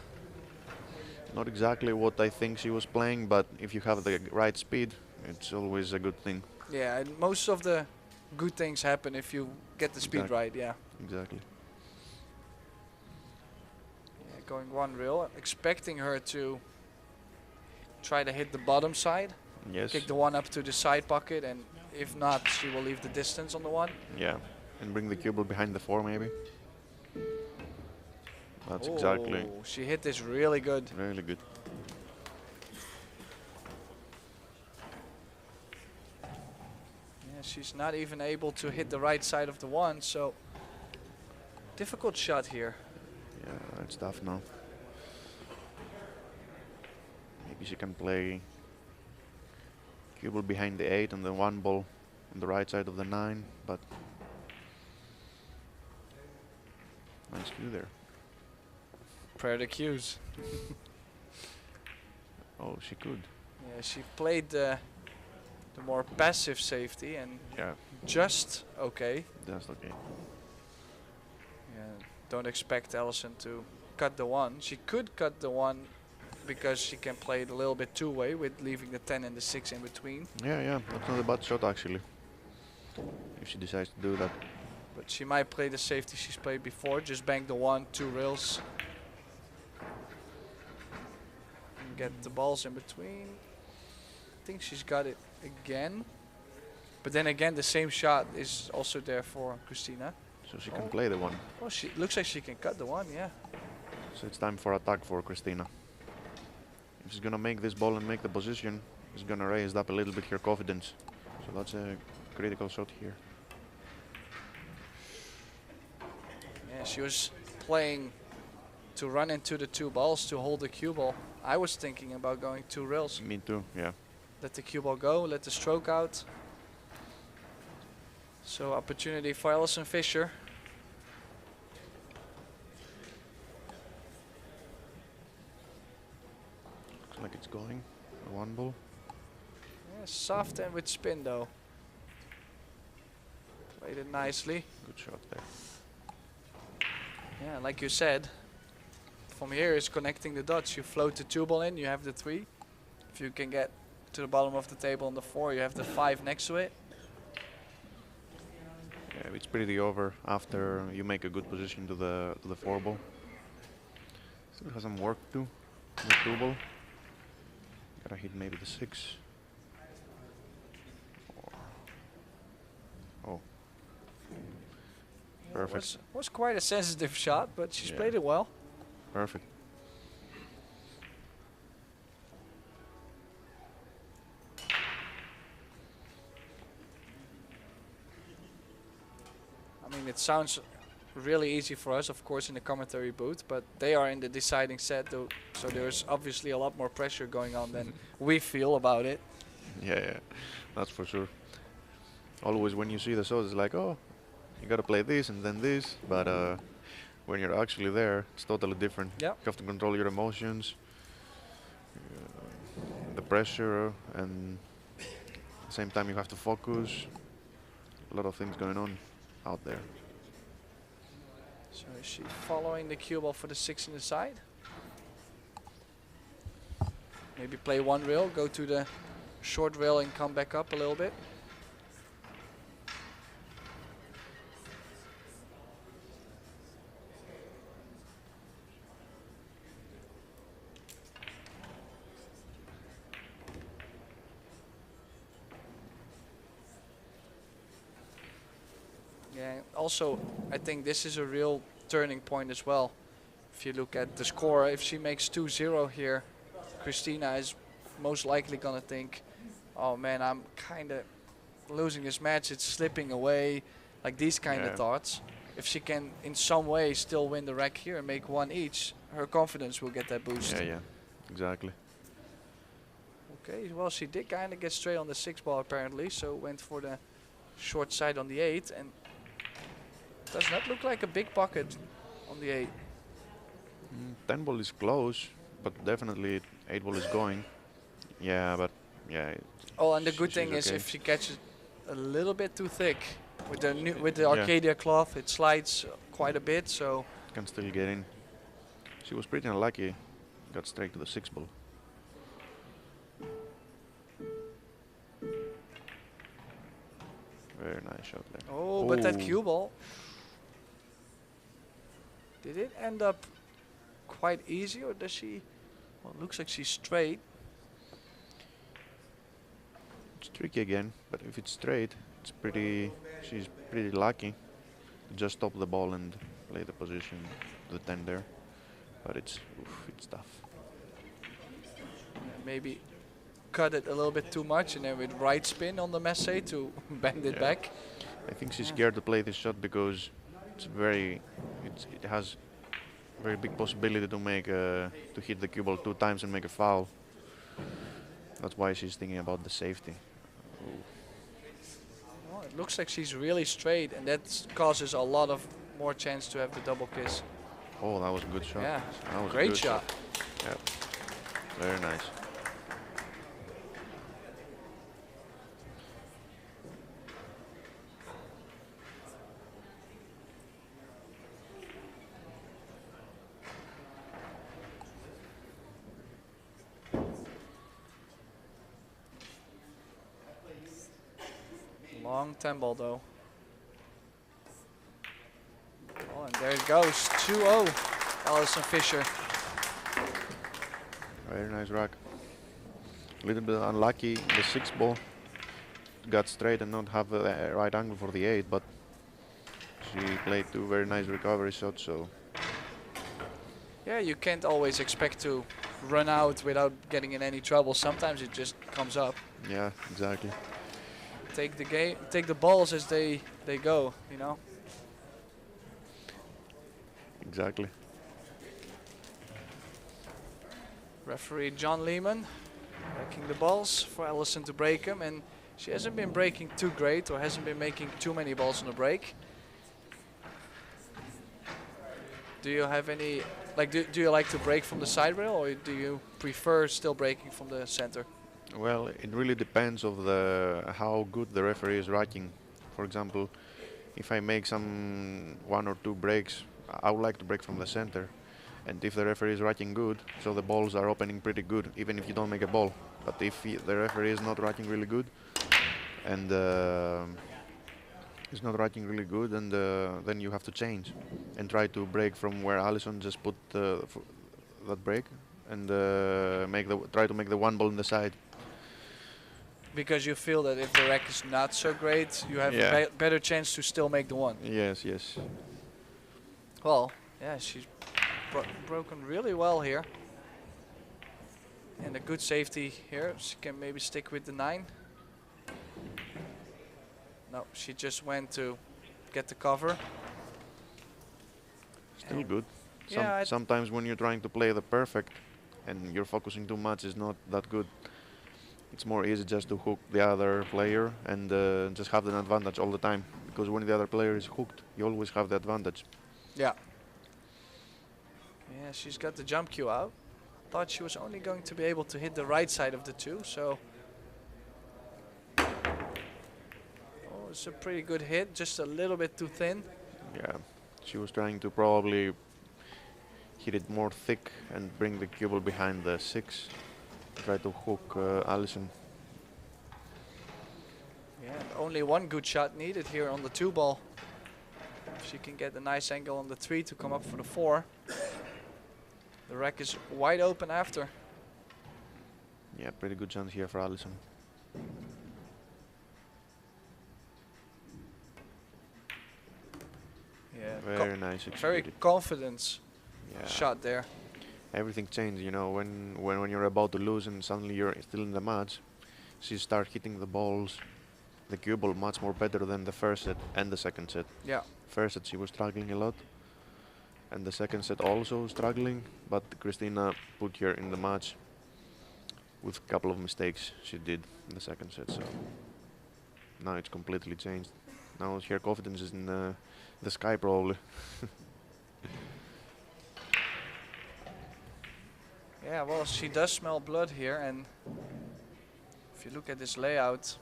Not exactly what I think she was playing, but if you have the right speed, it's always a good thing. Yeah, and most of the good things happen if you get the speed right, yeah. Exactly. Yeah, going 1 rail, expecting her to try to hit the bottom side. Yes. Kick the 1 up to the side pocket, and if not, she will leave the distance on the 1. Yeah, and bring the cue ball behind the 4 maybe. That's exactly. Oh, she hit this really good. Really good. Yeah, she's not even able to hit the right side of the 1, so difficult shot here. Yeah, it's tough now. Maybe she can play cue ball behind the 8 and the 1 ball on the right side of the 9, but nice cue there. Predator cues. Oh, she could. Yeah, she played the more passive safety and Yeah, just okay. that's okay. Yeah, don't expect Allison to cut the 1. She could cut the 1 because she can play it a little bit two-way with leaving the 10 and the 6 in between. Yeah, that's not a bad shot actually. If she decides to do that. But she might play the safety she's played before, just bank the 1, 2 rails. And get the balls in between. I think she's got it again. But then again, the same shot is also there for Christina. So she can play the 1. Oh, she looks like she can cut the 1, yeah. So it's time for attack for Christina. If she's gonna make this ball and make the position, it's gonna raise up a little bit her confidence. So that's a critical shot here. Yeah, she was playing to run into the 2 balls to hold the cue ball. I was thinking about going 2 rails. Me too, yeah. Let the cue ball go, let the stroke out. So opportunity for Allison Fisher. Looks like it's going. 1 ball. Yeah, soft and with spin though. Played it nicely. Good shot there. Yeah, like you said, from here is connecting the dots. You float the 2 ball in, you have the 3. If you can get to the bottom of the table on the 4, you have the 5 next to it. Yeah, it's pretty over after you make a good position to the 4 ball. Still has some work to do. The 2 ball. Gotta hit maybe the 6. Oh. Yeah, Perfect. was quite a sensitive shot, but she's Yeah. played it well. Perfect. I mean, it sounds really easy for us, of course, in the commentary booth, but they are in the deciding set, though, so there's obviously a lot more pressure going on than we feel about it. Yeah, that's for sure. Always when you see the shows, it's like, oh, you gotta play this and then this, but when you're actually there, it's totally different. Yeah. You have to control your emotions, the pressure, and at the same time you have to focus. A lot of things going on out there. So is she following the cue ball for the 6 in the side? Maybe play one rail, go to the short rail and come back up a little bit. Yeah, also I think this is a real turning point as well. If you look at the score, if she makes 2-0 here, Christina is most likely gonna think, oh man, I'm kinda losing this match, it's slipping away, like these kind of thoughts. If she can in some way still win the rack here and make one each, her confidence will get that boost. Yeah, exactly. Okay, well she did kinda get straight on the 6 ball apparently, so went for the short side on the 8, and does not look like a big pocket on the 8. 10 ball is close, but definitely 8 ball is going. Yeah, but yeah. Oh, and the good she's thing is okay. if she catches a little bit too thick with the with the Yeah. Arcadia cloth, it slides quite a bit. So Can still get in. She was pretty unlucky. Got straight to the 6 ball. Very nice shot there. oh, but that Ooh. cue ball, did it end up quite easy, or does she? Well, it looks like she's straight. It's tricky again, but if it's straight, it's pretty. She's pretty lucky. Just stop the ball and play the position, the 10 there. But it's tough. Maybe cut it a little bit too much, and then with right spin on the messe to bend it Yeah. back. I think she's scared to play this shot because it has very big possibility to make to hit the cue ball 2 times and make a foul. That's why she's thinking about the safety. Oh, it looks like she's really straight, and that causes a lot of more chance to have the double kiss. Oh, that was a good shot. Yeah, That was a great good shot. Yeah, very nice. Long 10 ball though. Oh, and there it goes. 2-0, Allison Fisher. Very nice rack. A little bit unlucky. The 6 ball got straight and not have the right angle for the 8, but she played 2 very nice recovery shots. So Yeah, you can't always expect to run out without getting in any trouble. Sometimes it just comes up. yeah, exactly. Take the game, take the balls as they go, you know. Exactly. Referee John Lehman backing the balls for Allison to break them, and she hasn't been breaking too great, or hasn't been making too many balls on the break. Do you have any, like, do you like to break from the side rail, or do you prefer still breaking from the center? Well, it really depends of how good the referee is racking. For example, if I make some 1 or 2 breaks, I would like to break from the center. And if the referee is racking good, so the balls are opening pretty good, even if you don't make a ball. But if the referee is not racking really good, and then you have to change and try to break from where Allison just put that break, and try to make the 1 ball in the side. Because you feel that if the rack is not so great, you have a better chance to still make the 1. Yes, yes. Well, yeah, she's broken really well here. And a good safety here. She can maybe stick with the 9. No, she just went to get the cover. Still good. Yeah, Sometimes when you're trying to play the perfect and you're focusing too much, it's not that good. It's more easy just to hook the other player and just have an advantage all the time. Because when the other player is hooked, you always have the advantage. yeah. Yeah, she's got the jump cue out. Thought she was only going to be able to hit the right side of the two, so. Oh, it's a pretty good hit, just a little bit too thin. Yeah, she was trying to probably hit it more thick and bring the cue ball behind the 6. Try to hook Allison. Yeah, and only one good shot needed here on the 2 ball. If she can get a nice angle on the 3 to come up for the 4. The rack is wide open after. Yeah, pretty good chance here for Allison. Yeah, Very nice very executed. confident Yeah. shot there. Everything changed, you know, when you're about to lose and suddenly you're still in the match, she start hitting the balls, the cue ball much more better than the first set and the second set. Yeah. First set she was struggling a lot, and the second set also struggling, but Christina put her in the match with a couple of mistakes she did in the second set, so now it's completely changed. Now her confidence is in the sky probably. Yeah, well, she does smell blood here, and if you look at this layout,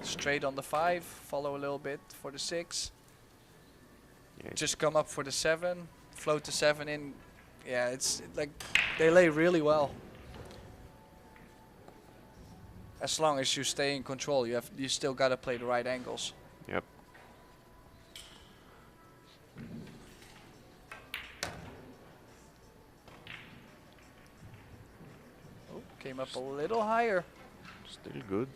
straight on the 5, follow a little bit for the 6, Yeah, just come up for the 7, float the 7 in. Yeah, it's like they lay really well. As long as you stay in control, you still gotta play the right angles. Yep. Oh, came up a little higher. Still good.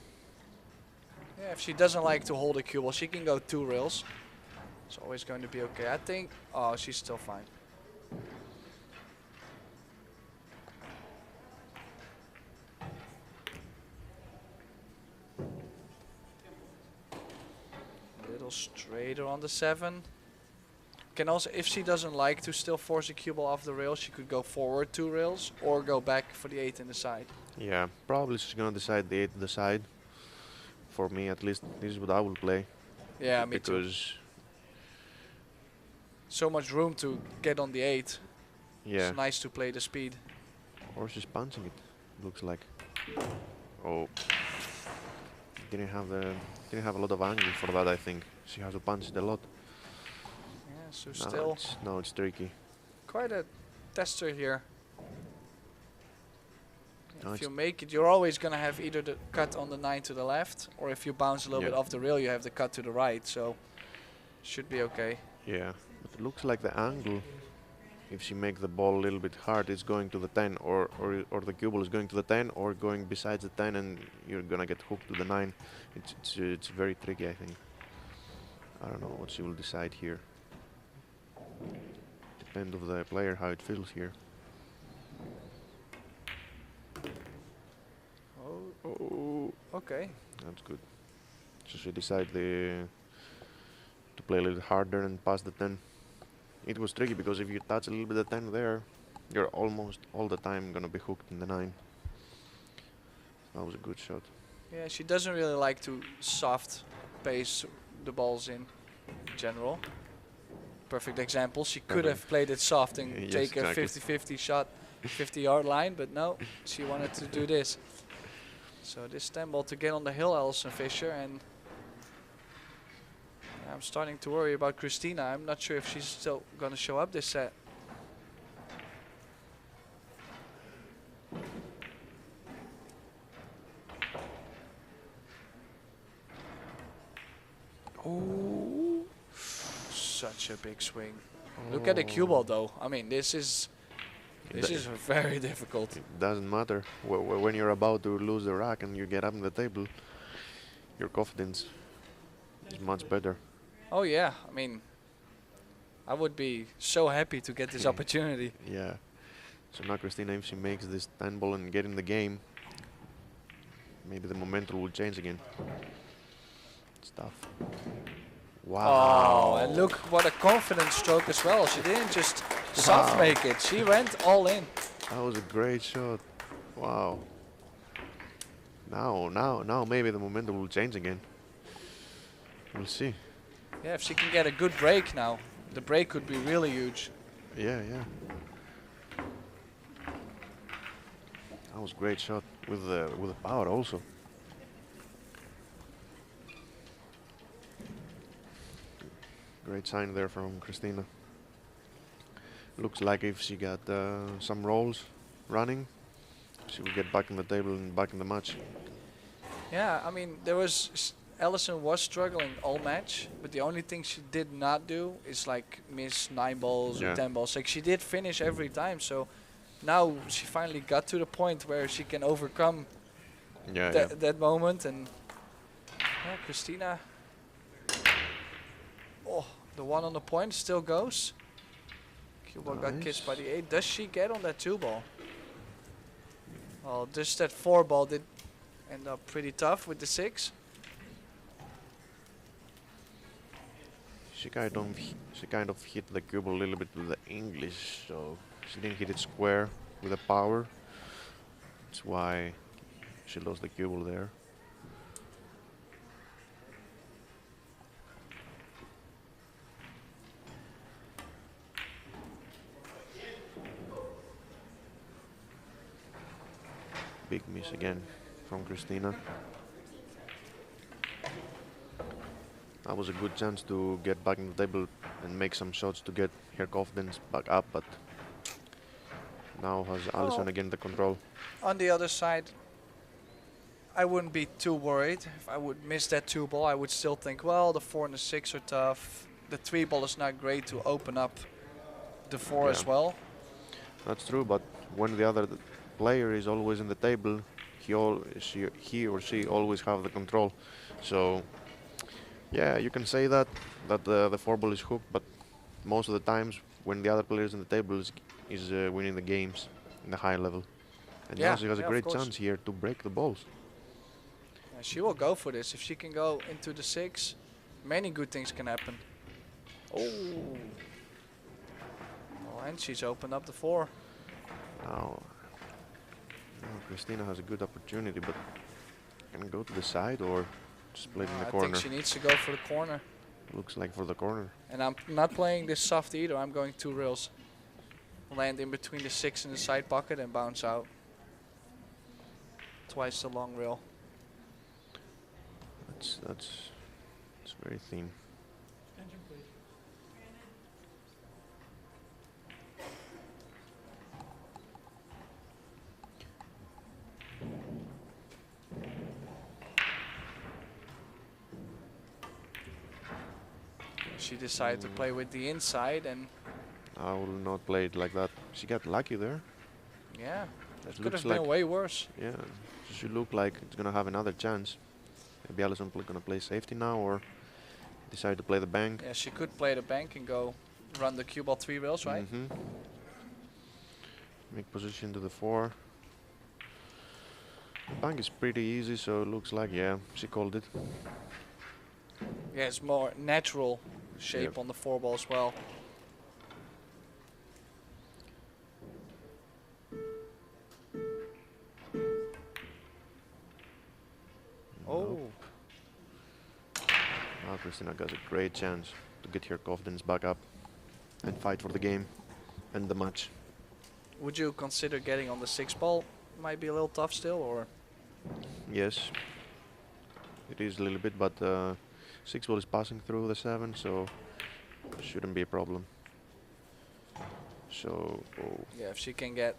Yeah, if she doesn't like to hold a cue ball, she can go 2 rails. It's always going to be okay. I think, oh, she's still fine. A little straighter on the 7. Can also, if she doesn't like to still force a cue ball off the rail, she could go forward 2 rails or go back for the 8 in the side. Yeah, probably she's gonna decide the 8 to the side. For me, at least, this is what I will play. Yeah, me too. Because, So much room to get on the 8. yeah, It's nice to play the speed. or she's punching it. Looks like. Oh, didn't have a lot of angle for that. I think she has to punch it a lot. Yeah, so still Now it's tricky. quite a tester here. No, If you make it, you're always going to have either the cut on the 9 to the left, or if you bounce a little bit Yeah. off the rail, you have the cut to the right, so should be okay. Yeah, but it looks like the angle. If she makes the ball a little bit hard, it's going to the 10, or the cue ball is going to the 10, or going besides the 10, and you're gonna get hooked to the 9. It's very tricky, I think. I don't know what she will decide here. Depend of the player how it feels here. Oh, okay. That's good. So she decided to play a little harder and pass the 10. It was tricky because if you touch a little bit the 10 there, you're almost all the time gonna be hooked in the 9. That was a good shot. Yeah, she doesn't really like to soft pace the balls in general. Perfect example. She could have played it soft and Yes, take a exactly. 50-50 shot, 50-yard line, but no, she wanted to do this. So this 10 ball to get on the hill, Allison Fisher, and I'm starting to worry about Christina. I'm not sure if she's still gonna show up this set. Oh, such a big swing. Look at the cue ball though. I mean, this is very difficult. It doesn't matter. When you're about to lose the rack and you get up on the table, your confidence is much better. Oh yeah, I mean, I would be so happy to get this opportunity. Yeah. So now Christina, if she makes this 10 ball and get in the game, maybe the momentum will change again. It's tough. Oh, Wow. and look what a confident stroke as well. She didn't just Soft Wow. make it. She went all in. That was a great shot. Wow. Now maybe the momentum will change again. We'll see. Yeah, if she can get a good break now, the break could be really huge. Yeah. That was a great shot with the power also. Great sign there from Christina. Looks like if she got some rolls running, she will get back in the table and back in the match. Yeah, I mean, Allison was struggling all match, but the only thing she did not do is like miss 9 balls or Yeah. 10 balls. Like she did finish every time, so now she finally got to the point where she can overcome Yeah. that moment. And yeah, Christina. Oh, the one on the point still goes. Cue ball got kissed by the 8. Does she get on that 2 ball? Well, just that 4 ball did end up pretty tough with the 6. She kind of hit the cube a little bit with the English, so she didn't hit it square with the power. That's why she lost the cube there. Big miss again from Christina. That was a good chance to get back in the table and make some shots to get her confidence back up, but now has Allison again the control. On the other side, I wouldn't be too worried. If I would miss that 2 ball, I would still think, well, the 4 and the 6 are tough. The 3 ball is not great to open up the 4 as Yeah. well. That's true, but when the other player is always in the table, he or she always have the control. So yeah, you can say that the 4 ball is hooked, but most of the times when the other player is in the table is winning the games in the high level. And Yeah, now she has yeah, a of great course. chance here to break the balls. She will go for this. If she can go into the 6, many good things can happen. Oh, and she's opened up the 4. Now Christina has a good opportunity, but can go to the side or just play it in the I corner. think she needs to go for the corner. Looks like for the corner. And I'm not playing this soft either. I'm going 2 rails. Land in between the 6 and the side pocket and bounce out. Twice the long rail. That's very thin. Attention, please. She decided to play with the inside, and I will not play it like that. She got lucky there. yeah, that It could looks have been like- way worse. Yeah, she look like it's gonna have another chance. Maybe Allison gonna play safety now or decide to play the bank. Yeah, she could play the bank and go run the cue ball 3 rails, right? Make position to the 4. The bank is pretty easy, so it looks like, yeah, she called it. Yeah, it's more natural shape Yeah. on the 4 ball as well. Oh, Now Christina got a great chance to get her confidence back up and fight for the game and the match. would you consider getting on the 6 ball? Might be a little tough still, or Yes, it is a little bit, but 6 ball is passing through the 7, so shouldn't be a problem. So, yeah, if she can get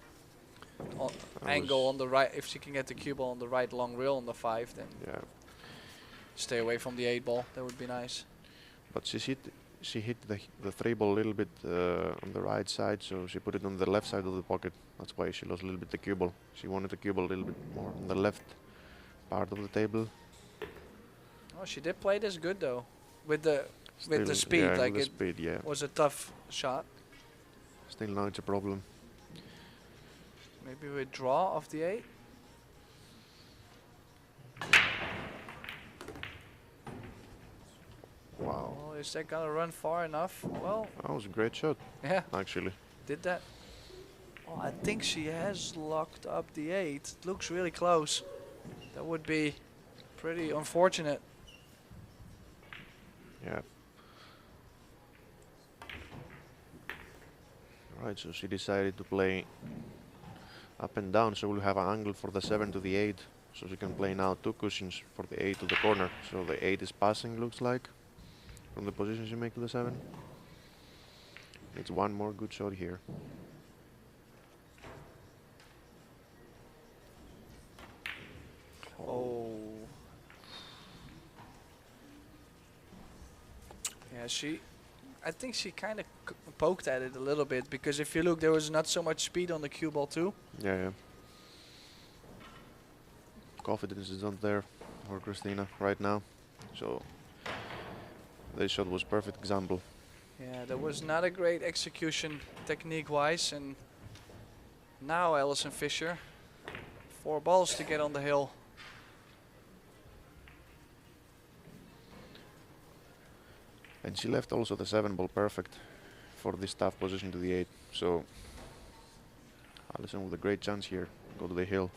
I angle was- on the right, if she can get the cue ball on the right long rail on the 5, then yeah, stay away from the 8 ball. That would be nice. but she hit the 3 ball a little bit on the right side, so she put it on the left side of the pocket. That's why she lost a little bit the cue ball. She wanted the cue ball a little bit more on the left part of the table. Oh, she did play this good though, with the Still- speed. yeah, Like with the it speed, yeah. was a tough shot. Still now it's a problem. Maybe withdraw of the 8. Wow, Oh, is that gonna run far enough? Well, that was a great shot, yeah. actually. Did that? Oh, I think she has locked up the 8. It looks really close. That would be pretty unfortunate. Yeah. Right, so she decided to play up and down, so we'll have an angle for the 7 to the 8. So she can play now 2 cushions for the 8 to the corner. So the 8 is passing, looks like, from the position she makes to the 7. It's one more good shot here. Oh. Yeah, I think she kind of poked at it a little bit, because if you look, there was not so much speed on the cue ball too. Yeah, yeah. Confidence is not there for Christina right now. So this shot was perfect example. Yeah, that was not a great execution technique-wise, and now Allison Fisher, 4 balls to get on the hill. And she left also the 7 ball perfect for this tough position to the 8. So Allison with a great chance here, go to the hill.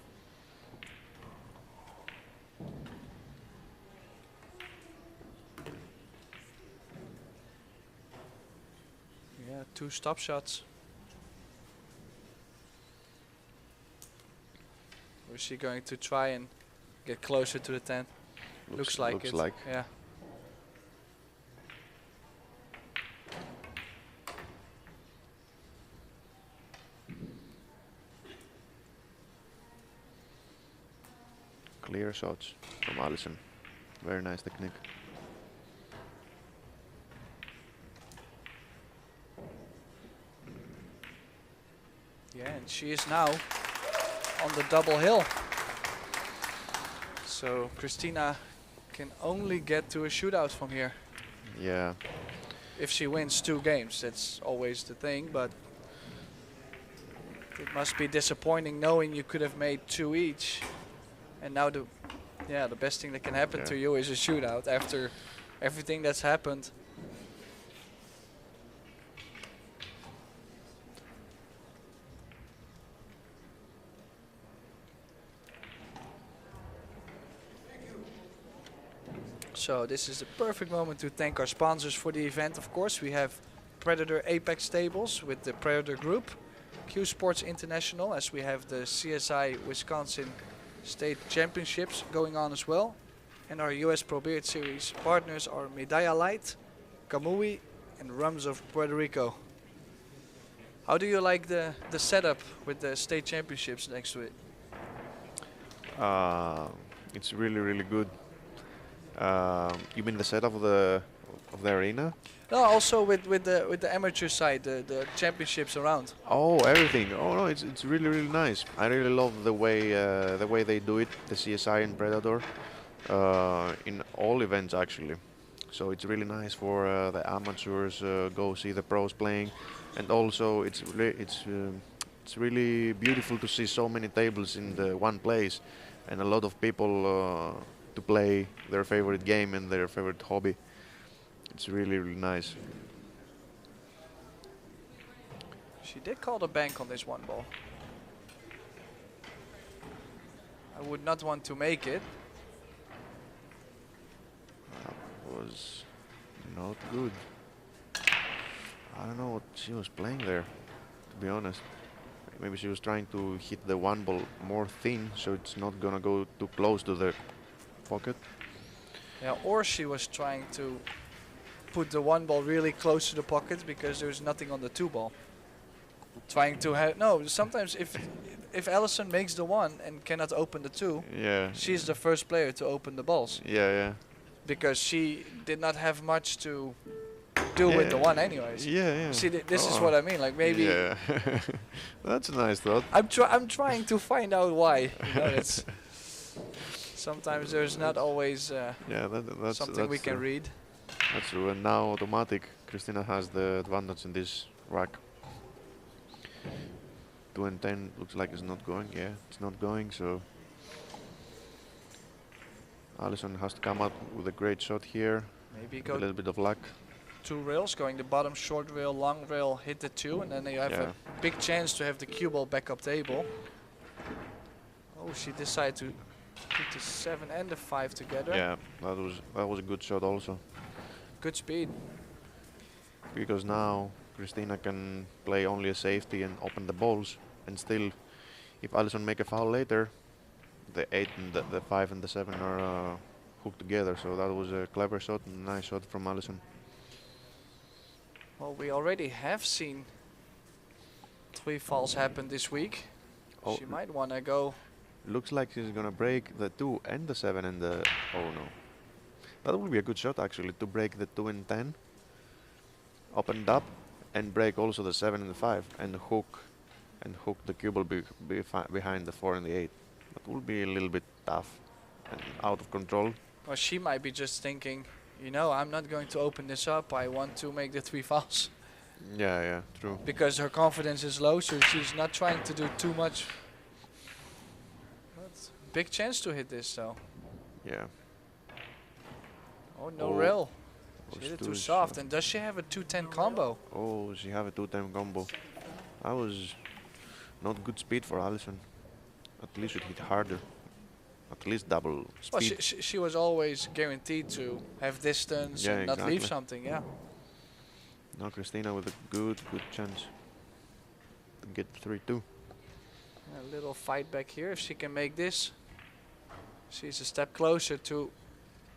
Yeah, 2 stop shots. Or is she going to try and get closer to the 10? Looks like it. Yeah. Clear shots from Allison. Very nice technique. Yeah, and she is now on the double hill. So Christina can only get to a shootout from here. Yeah. If she wins 2 games, that's always the thing, but it must be disappointing knowing you could have made 2 each. And now the best thing that can happen to you is a shootout after everything that's happened. So this is the perfect moment to thank our sponsors for the event. Of course, we have Predator Apex tables with the Predator Group, Q Sports International, as we have the CSI Wisconsin State Championships going on as well. And our US Pro Billiard Series partners are Medalla Light, Kamui, and Rums of Puerto Rico. How do you like the setup with the state championships next to it? It's really, really good. You mean the setup of the arena? No, also with the amateur side, the championships around. Oh, everything. Oh no, it's really, really nice. I really love the way they do it, the CSI and Predator, in all events actually. So it's really nice for the amateurs go see the pros playing, and also it's really beautiful to see so many tables in the one place, and a lot of people to play their favorite game and their favorite hobby. It's really, really nice. She did call the bank on this 1 ball. I would not want to make it. That was not good. I don't know what she was playing there, to be honest. Maybe she was trying to hit the 1 ball more thin, so it's not gonna go too close to the pocket. Yeah, or she was trying to put the 1 ball really close to the pocket because there's nothing on the 2 ball. Trying to have sometimes if Allison makes the 1 and cannot open the 2, yeah, she's the first player to open the balls. Yeah, yeah. Because she did not have much to do with the 1 anyways. Yeah, yeah. See, this is what I mean. Like maybe. Yeah. That's a nice thought. I'm trying to find out why. You know, it's sometimes there's not always that's something we can read. That's true. And now automatic, Christina has the advantage in this rack. 2 and 10 looks like it's not going. Yeah, it's not going. So Allison has to come up with a great shot here. Maybe A little bit of luck. two rails, going the bottom short rail, long rail, hit the 2, and then you have Yeah. a big chance to have the cue ball back up table. Oh, she decided to put the 7 and the 5 together. Yeah, that was a good shot also. Good speed. Because now Christina can play only a safety and open the balls, and still, if Allison make a foul later, the 8 and the 5 and the 7 are hooked together. So that was a clever shot and a nice shot from Allison. Well, we already have seen 3 falls happen this week. Oh. She might want to go. Looks like she's gonna break the 2 and the 7 and the... Oh no. That would be a good shot actually, to break the 2 and 10. Open it up and break also the 7 and the 5 and hook the cue ball behind the 4 and the 8. That would be a little bit tough and out of control. Well, she might be just thinking, you know, I'm not going to open this up. I want to make the 3 fouls. Yeah, yeah, true. Because her confidence is low, so she's not trying to do too much. But big chance to hit this, though. Yeah. Oh, no Oh, rail. She those hit it two too is, soft. And does she have a 210 combo? Oh, she have a 2-time combo. That was not good speed for Allison. At least it hit harder. At least double Well, speed. she was always guaranteed to have distance Yeah, and not leave exactly. something, yeah. Now Christina with a good chance to get 3-2. A little fight back here. If she can make this, she's a step closer to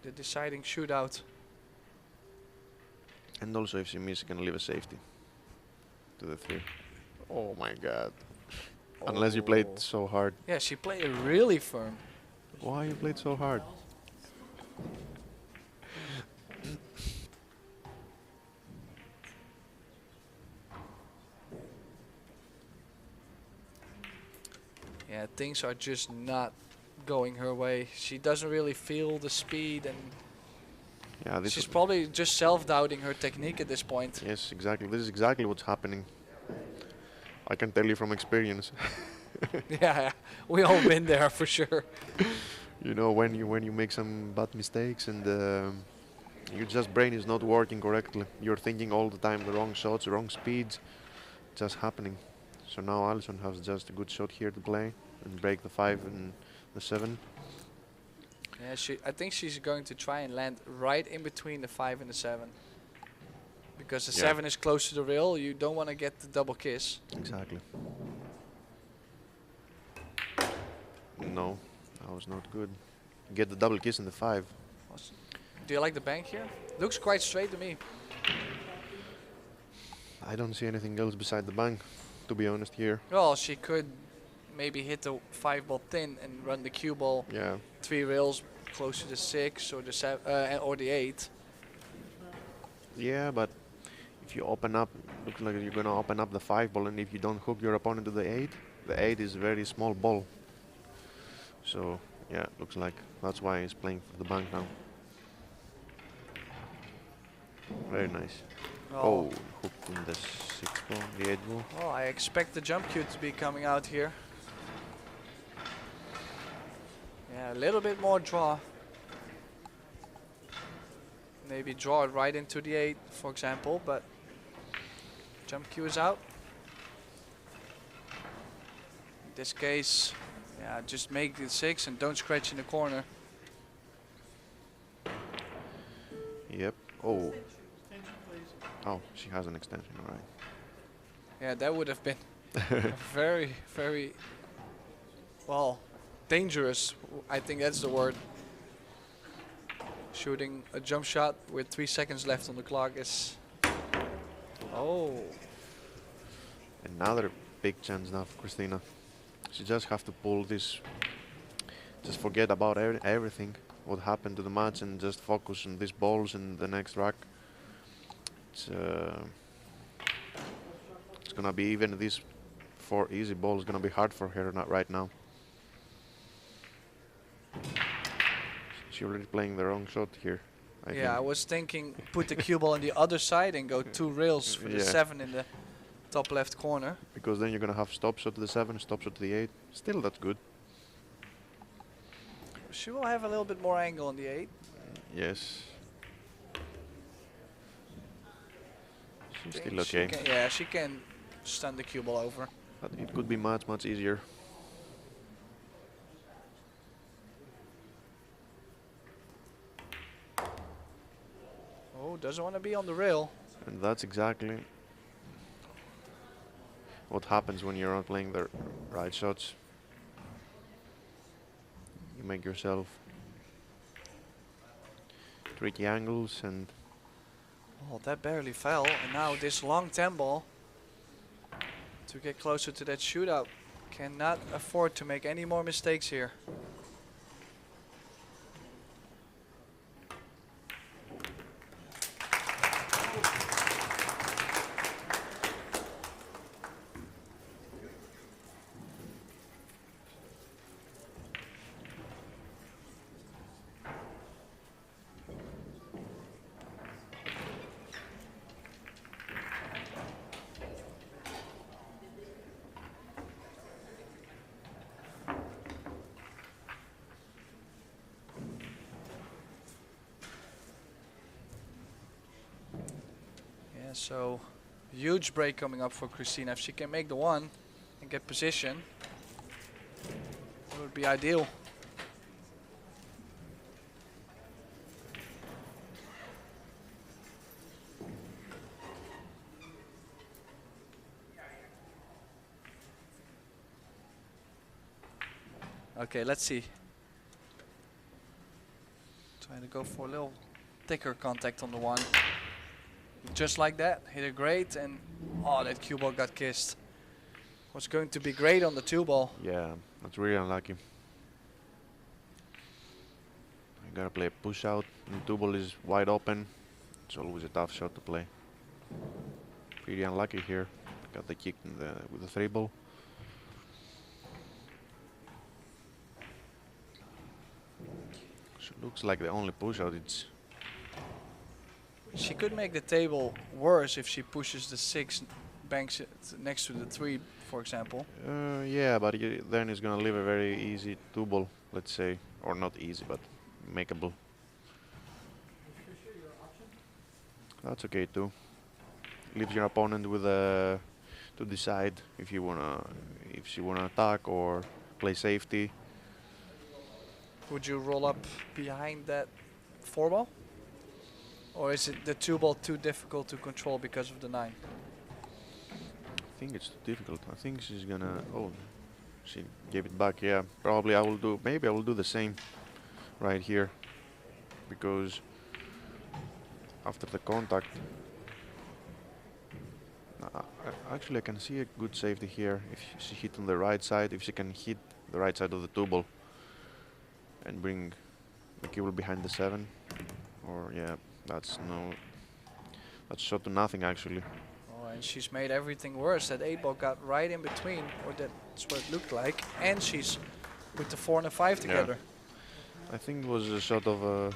the deciding shootout. And also if she misses, she can leave a safety to the 3. Oh my god. Unless you played Oh. so hard. Yeah, she played it really firm. Why you played so hard? Yeah, things are just not going her way. She doesn't really feel the speed, and Yeah, this she's is probably just self-doubting her technique at this point. yes, exactly. This is exactly what's happening. I can tell you from experience. Yeah, we all been there for sure. You know, when you make some bad mistakes and your just brain is not working correctly. You're thinking all the time the wrong shots, the wrong speeds, just happening. So now Allison has just a good shot here to play and break the 5 and the 7. Yeah, I think she's going to try and land right in between the 5 and the 7. Because the Yeah. 7 is close to the rail, you don't want to get the double kiss. Exactly. No, that was not good. Get the double kiss in the 5. Do you like the bank here? Looks quite straight to me. I don't see anything else beside the bank, to be honest here. Well, she could maybe hit the 5 ball thin and run the cue ball Yeah, 3 rails close to the 6 or the 7 or the 8. yeah, but if you open up, looks like you're gonna open up the 5 ball, and if you don't hook your opponent to the 8 is a very small ball. So yeah, looks like that's why he's playing for the bank now. Very nice. Oh, hooked in the 6 ball, the 8 ball. Oh, I expect the jump cue to be coming out here. Yeah, a little bit more draw. Maybe draw it right into the 8, for example, but jump cue is out. In this case, yeah, just make the 6 and don't scratch in the corner. Yep. Oh, Extension, please. oh, she has an extension, all right. Yeah, that would have been very, very, well, dangerous. I think that's the word. Shooting a jump shot with 3 seconds left on the clock is... Oh. Another big chance now for Christina. She just have to pull this, just forget about everything, what happened to the match, and just focus on these balls and the next rack. It's gonna be, even these 4 easy balls gonna be hard for her right now. She's already playing the wrong shot here. I Yeah, I think. was thinking put the cue ball on the other side and go 2 rails for the Yeah. 7 in the top left corner. Because then you're gonna have stop shot to the 7, stop shot to the 8. Still, that's good. She will have a little bit more angle on the 8. Yes. She's Think still she okay. can- yeah, she can stun the cue ball over. But it could be much, much easier. Oh, doesn't want to be on the rail. And that's exactly what happens when you're not playing the right shots. You make yourself tricky angles, and Oh, that barely fell. And now this long 10 ball to get closer to that shootout. Cannot afford to make any more mistakes here. Yeah, so huge break coming up for Christina. If she can make the one and get position, it would be ideal. Okay, let's see. Trying to go for a little thicker contact on the one. Just like that, hit it great, and oh, that cue ball got kissed. Was going to be great on the two ball. yeah, that's really unlucky. You gotta play a push out. The two ball is wide open. It's always a tough shot to play. Pretty unlucky here. Got the kick in with the three ball. So looks like the only push out. It's She could make the table worse if she pushes the 6, banks it next to the 3, for example. yeah, but then it's gonna leave a very easy two ball, let's say, or not easy, but makeable. That's okay too. Leaves your opponent with to decide if she wanna attack or play safety. Would you roll up behind that 4 ball? Or is it the 2 ball too difficult to control because of the 9? I think it's too difficult. I think she's gonna. Oh, she gave it back. Yeah, probably I will do. Maybe I will do the same right here, because after the contact, actually I can see a good safety here. If she hit on the right side, if she can hit the right side of the two ball and bring the cue ball behind the 7, or yeah, that's shot to nothing actually. Oh, and she's made everything worse. That 8 ball got right in between, or that's what it looked like. And she's with the 4 and the 5 together. I think it was a shot of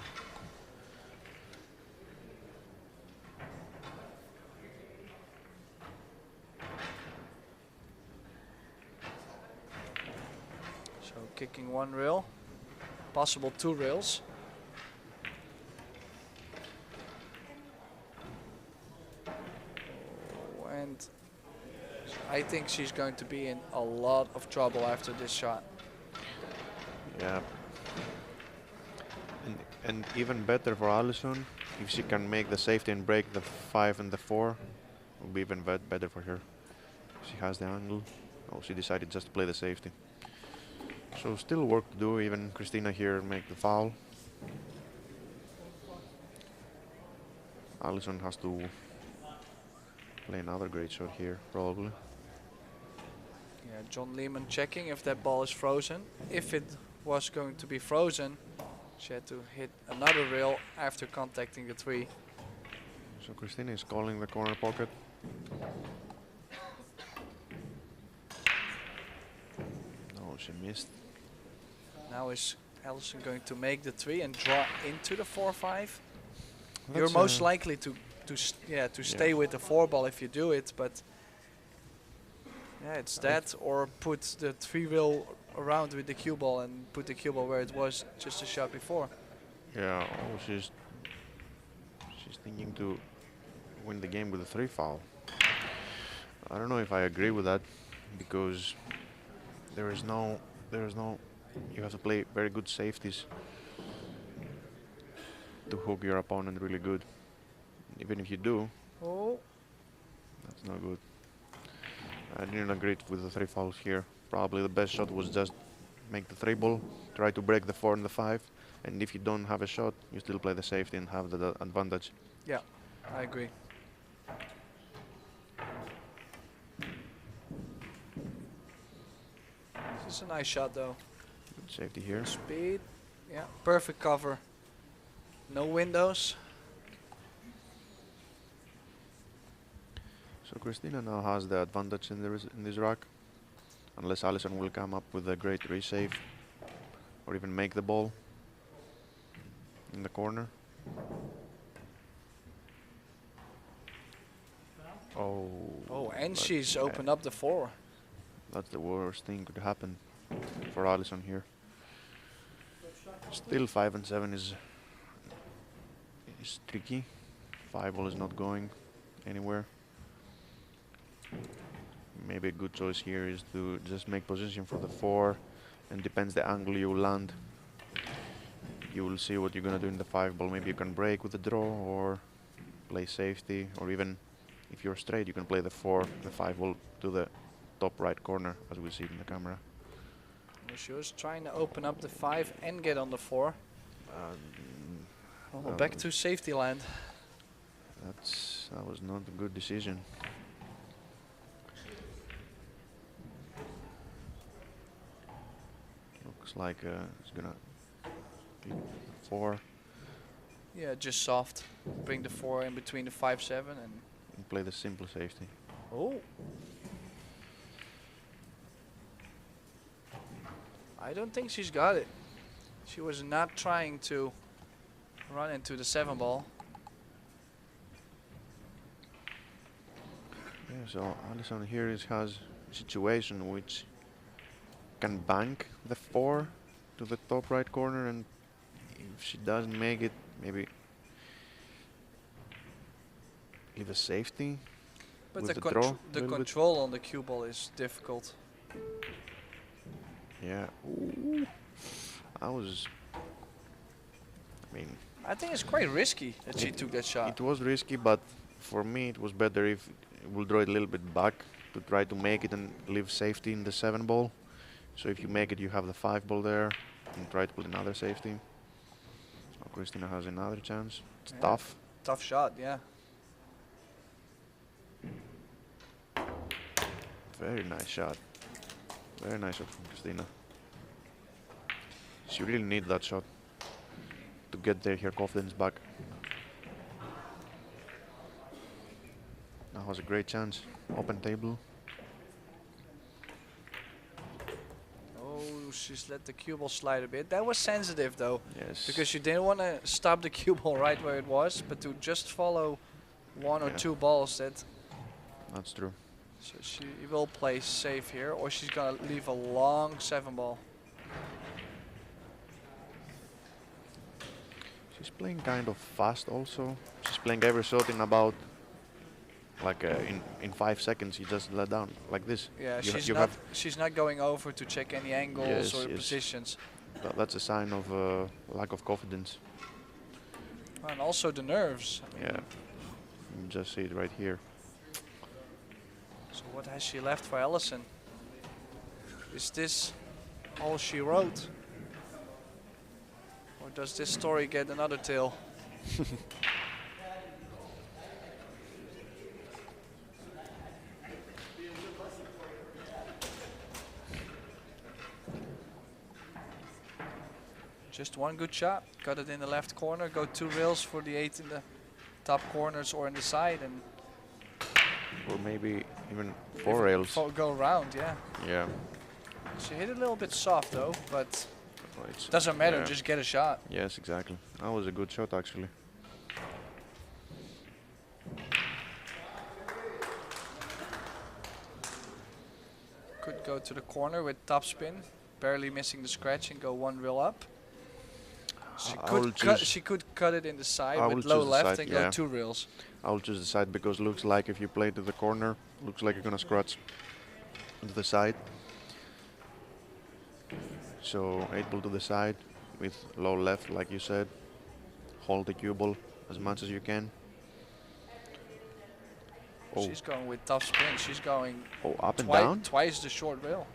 So kicking 1 rail, possible 2 rails. Oh, and I think she's going to be in a lot of trouble after this shot. yeah. And even better for Allison, if she can make the safety and break the 5 and the 4, will be even better for her. She has the angle. Oh, she decided just to play the safety. So still work to do. Even Christina here make the foul. Allison has to play another great shot here, probably. Yeah, John Lehman checking if that ball is frozen. If it was going to be frozen, she had to hit another rail after contacting the 3. So Christina is calling the corner pocket. Oh, she missed. Now is Allison going to make the 3 and draw into the 4-5? You're That's, most likely to stay with the 4 ball if you do it, but yeah, it's that or put the 3 rail around with the cue ball and put the cue ball where it was just a shot before. Yeah, oh, she's thinking to win the game with a 3 foul. I don't know if I agree with that, because there is no, you have to play very good safeties to hook your opponent really good. Even if you do, Oh, that's not good. I didn't agree with the 3 fouls here. Probably the best shot was just make the 3 ball, try to break the 4 and the 5, and if you don't have a shot, you still play the safety and have the advantage. yeah, I agree. This is a nice shot though. Good safety here. Speed, yeah, perfect cover. No windows. So Christina now has the advantage in this rack, unless Allison will come up with a great resave or even make the ball in the corner. Oh, Oh, and but she's yeah, opened up the 4. that's the worst thing could happen for Allison here. Still 5 and 7 is tricky. 5 ball is not going anywhere. Maybe a good choice here is to just make position for the 4, and depends the angle you land. You will see what you're gonna do in the 5 ball. Maybe you can break with the draw or play safety, or even if you're straight, you can play the 4, the 5 ball to the top right corner, as we see it in the camera. She was trying to open up the 5 and get on the 4. Oh, back to safety land. That was not a good decision. Looks like it's gonna be 4 Yeah, just soft. Bring the 4 in between the 5-7 and play the simple safety. oh. I don't think she's got it. She was not trying to run into the 7 ball. Yeah, so Allison here has a situation which can bank the 4 to the top right corner, and if she doesn't make it, maybe leave a safety. But with the, the draw the a little bit. control on the cue ball is difficult. Yeah. Ooh. I mean, I think it's quite risky that she took that shot. it was risky, but for me it was better if we'll draw it a little bit back to try to make it and leave safety in the 7 ball. So if you make it, you have the 5 ball there and try to put another safety. So Christina has another chance. It's Yeah. tough. Tough shot, yeah. Very nice shot. Very nice shot from Christina. She really needs that shot to get her confidence back. Now has a great chance. Open table. Oh, she's let the cue ball slide a bit. That was sensitive though, Yes. because you didn't want to stop the cue ball right where it was, but to just follow 1 or Yeah. 2 balls. That's true. So she will play safe here, or she's gonna leave a long 7 ball. She's playing kind of fast also. She's playing every shot in about like in 5 seconds. You just let down like this. Yeah, You she's not going over to check any angles Yes, or yes. positions. that's a sign of lack of confidence. And also the nerves. I mean, Yeah. You just see it right here. So what has she left for Allison? Is this all she wrote? Or does this story get another tale? Just one good shot. Got it in the left corner. Go 2 rails for the 8 in the top corners or in the side, and Or maybe even 4 rails. go around. Yeah. Yeah. She hit it a little bit soft though, but Oh, it's- doesn't matter. yeah. Just get a shot. Yes, exactly. That was a good shot actually. Could go to the corner with top spin, barely missing the scratch and go 1 rail up. She could cut it in the side I will with low choose the left side, and yeah. go 2 reels. I will choose the side because looks like if you play to the corner, looks like you're gonna scratch into the side. So 8 ball to the side with low left, like you said. Hold the cue ball as much as you can. Oh, She's going with tough spin. She's going up and down. twice the short rail.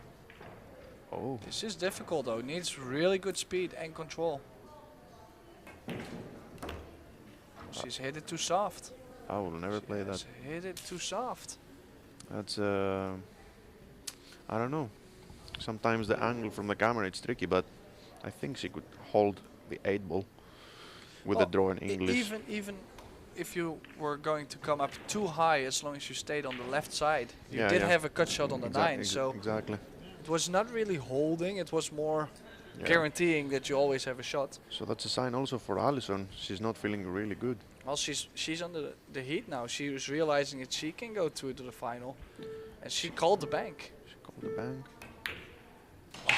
Oh, This is difficult though. Needs really good speed and control. She's hit it too soft. I will never play that. She's hit it too soft. That's I don't know. Sometimes the angle from the camera it's tricky, but I think she could hold the 8 ball with a draw in English. Even if you were going to come up too high, as long as you stayed on the left side, you Yeah, did yeah. have a cut shot on the 9, so exactly. it was not really holding. It was more Yeah. guaranteeing that you always have a shot. So that's a sign also for Allison. She's not feeling really good. Well, she's under the heat now. She was realizing that she can go to the final, and she called the bank. She called the bank.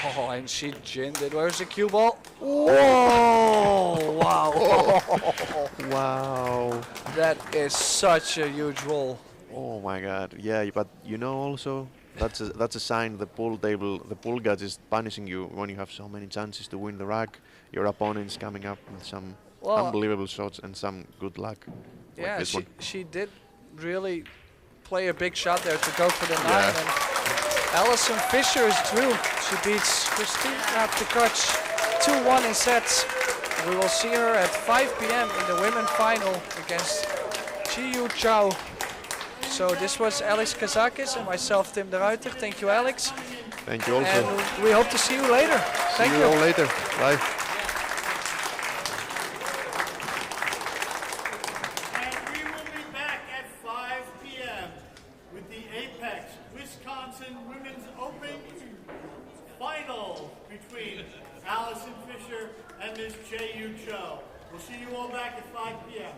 Oh, and she ginned it. Where's the cue ball? Whoa! Wow! Wow. That is such a huge roll. Oh my God. Yeah, but you know also that's a sign the pool table, the pool gods is punishing you when you have so many chances to win the rack. Your opponent's coming up with some unbelievable shots and some good luck. Like Yeah, this one. she did really play a big shot there to go for the 9. And Allison Fisher is through. She beats Kristina TKACH 2-1 in sets. We will see her at 5 p.m. in the women's final against Chiyu Chao. So this was Alex Kazakis and myself, Tim de Ruiter. Thank you, Alex. Thank you also. And we hope to see you later. See you all later. Bye. And we will be back at 5 p.m. with the Apex Wisconsin Women's Open final between Allison Fisher and Ms. Chae Yu Cho. We'll see you all back at 5 p.m.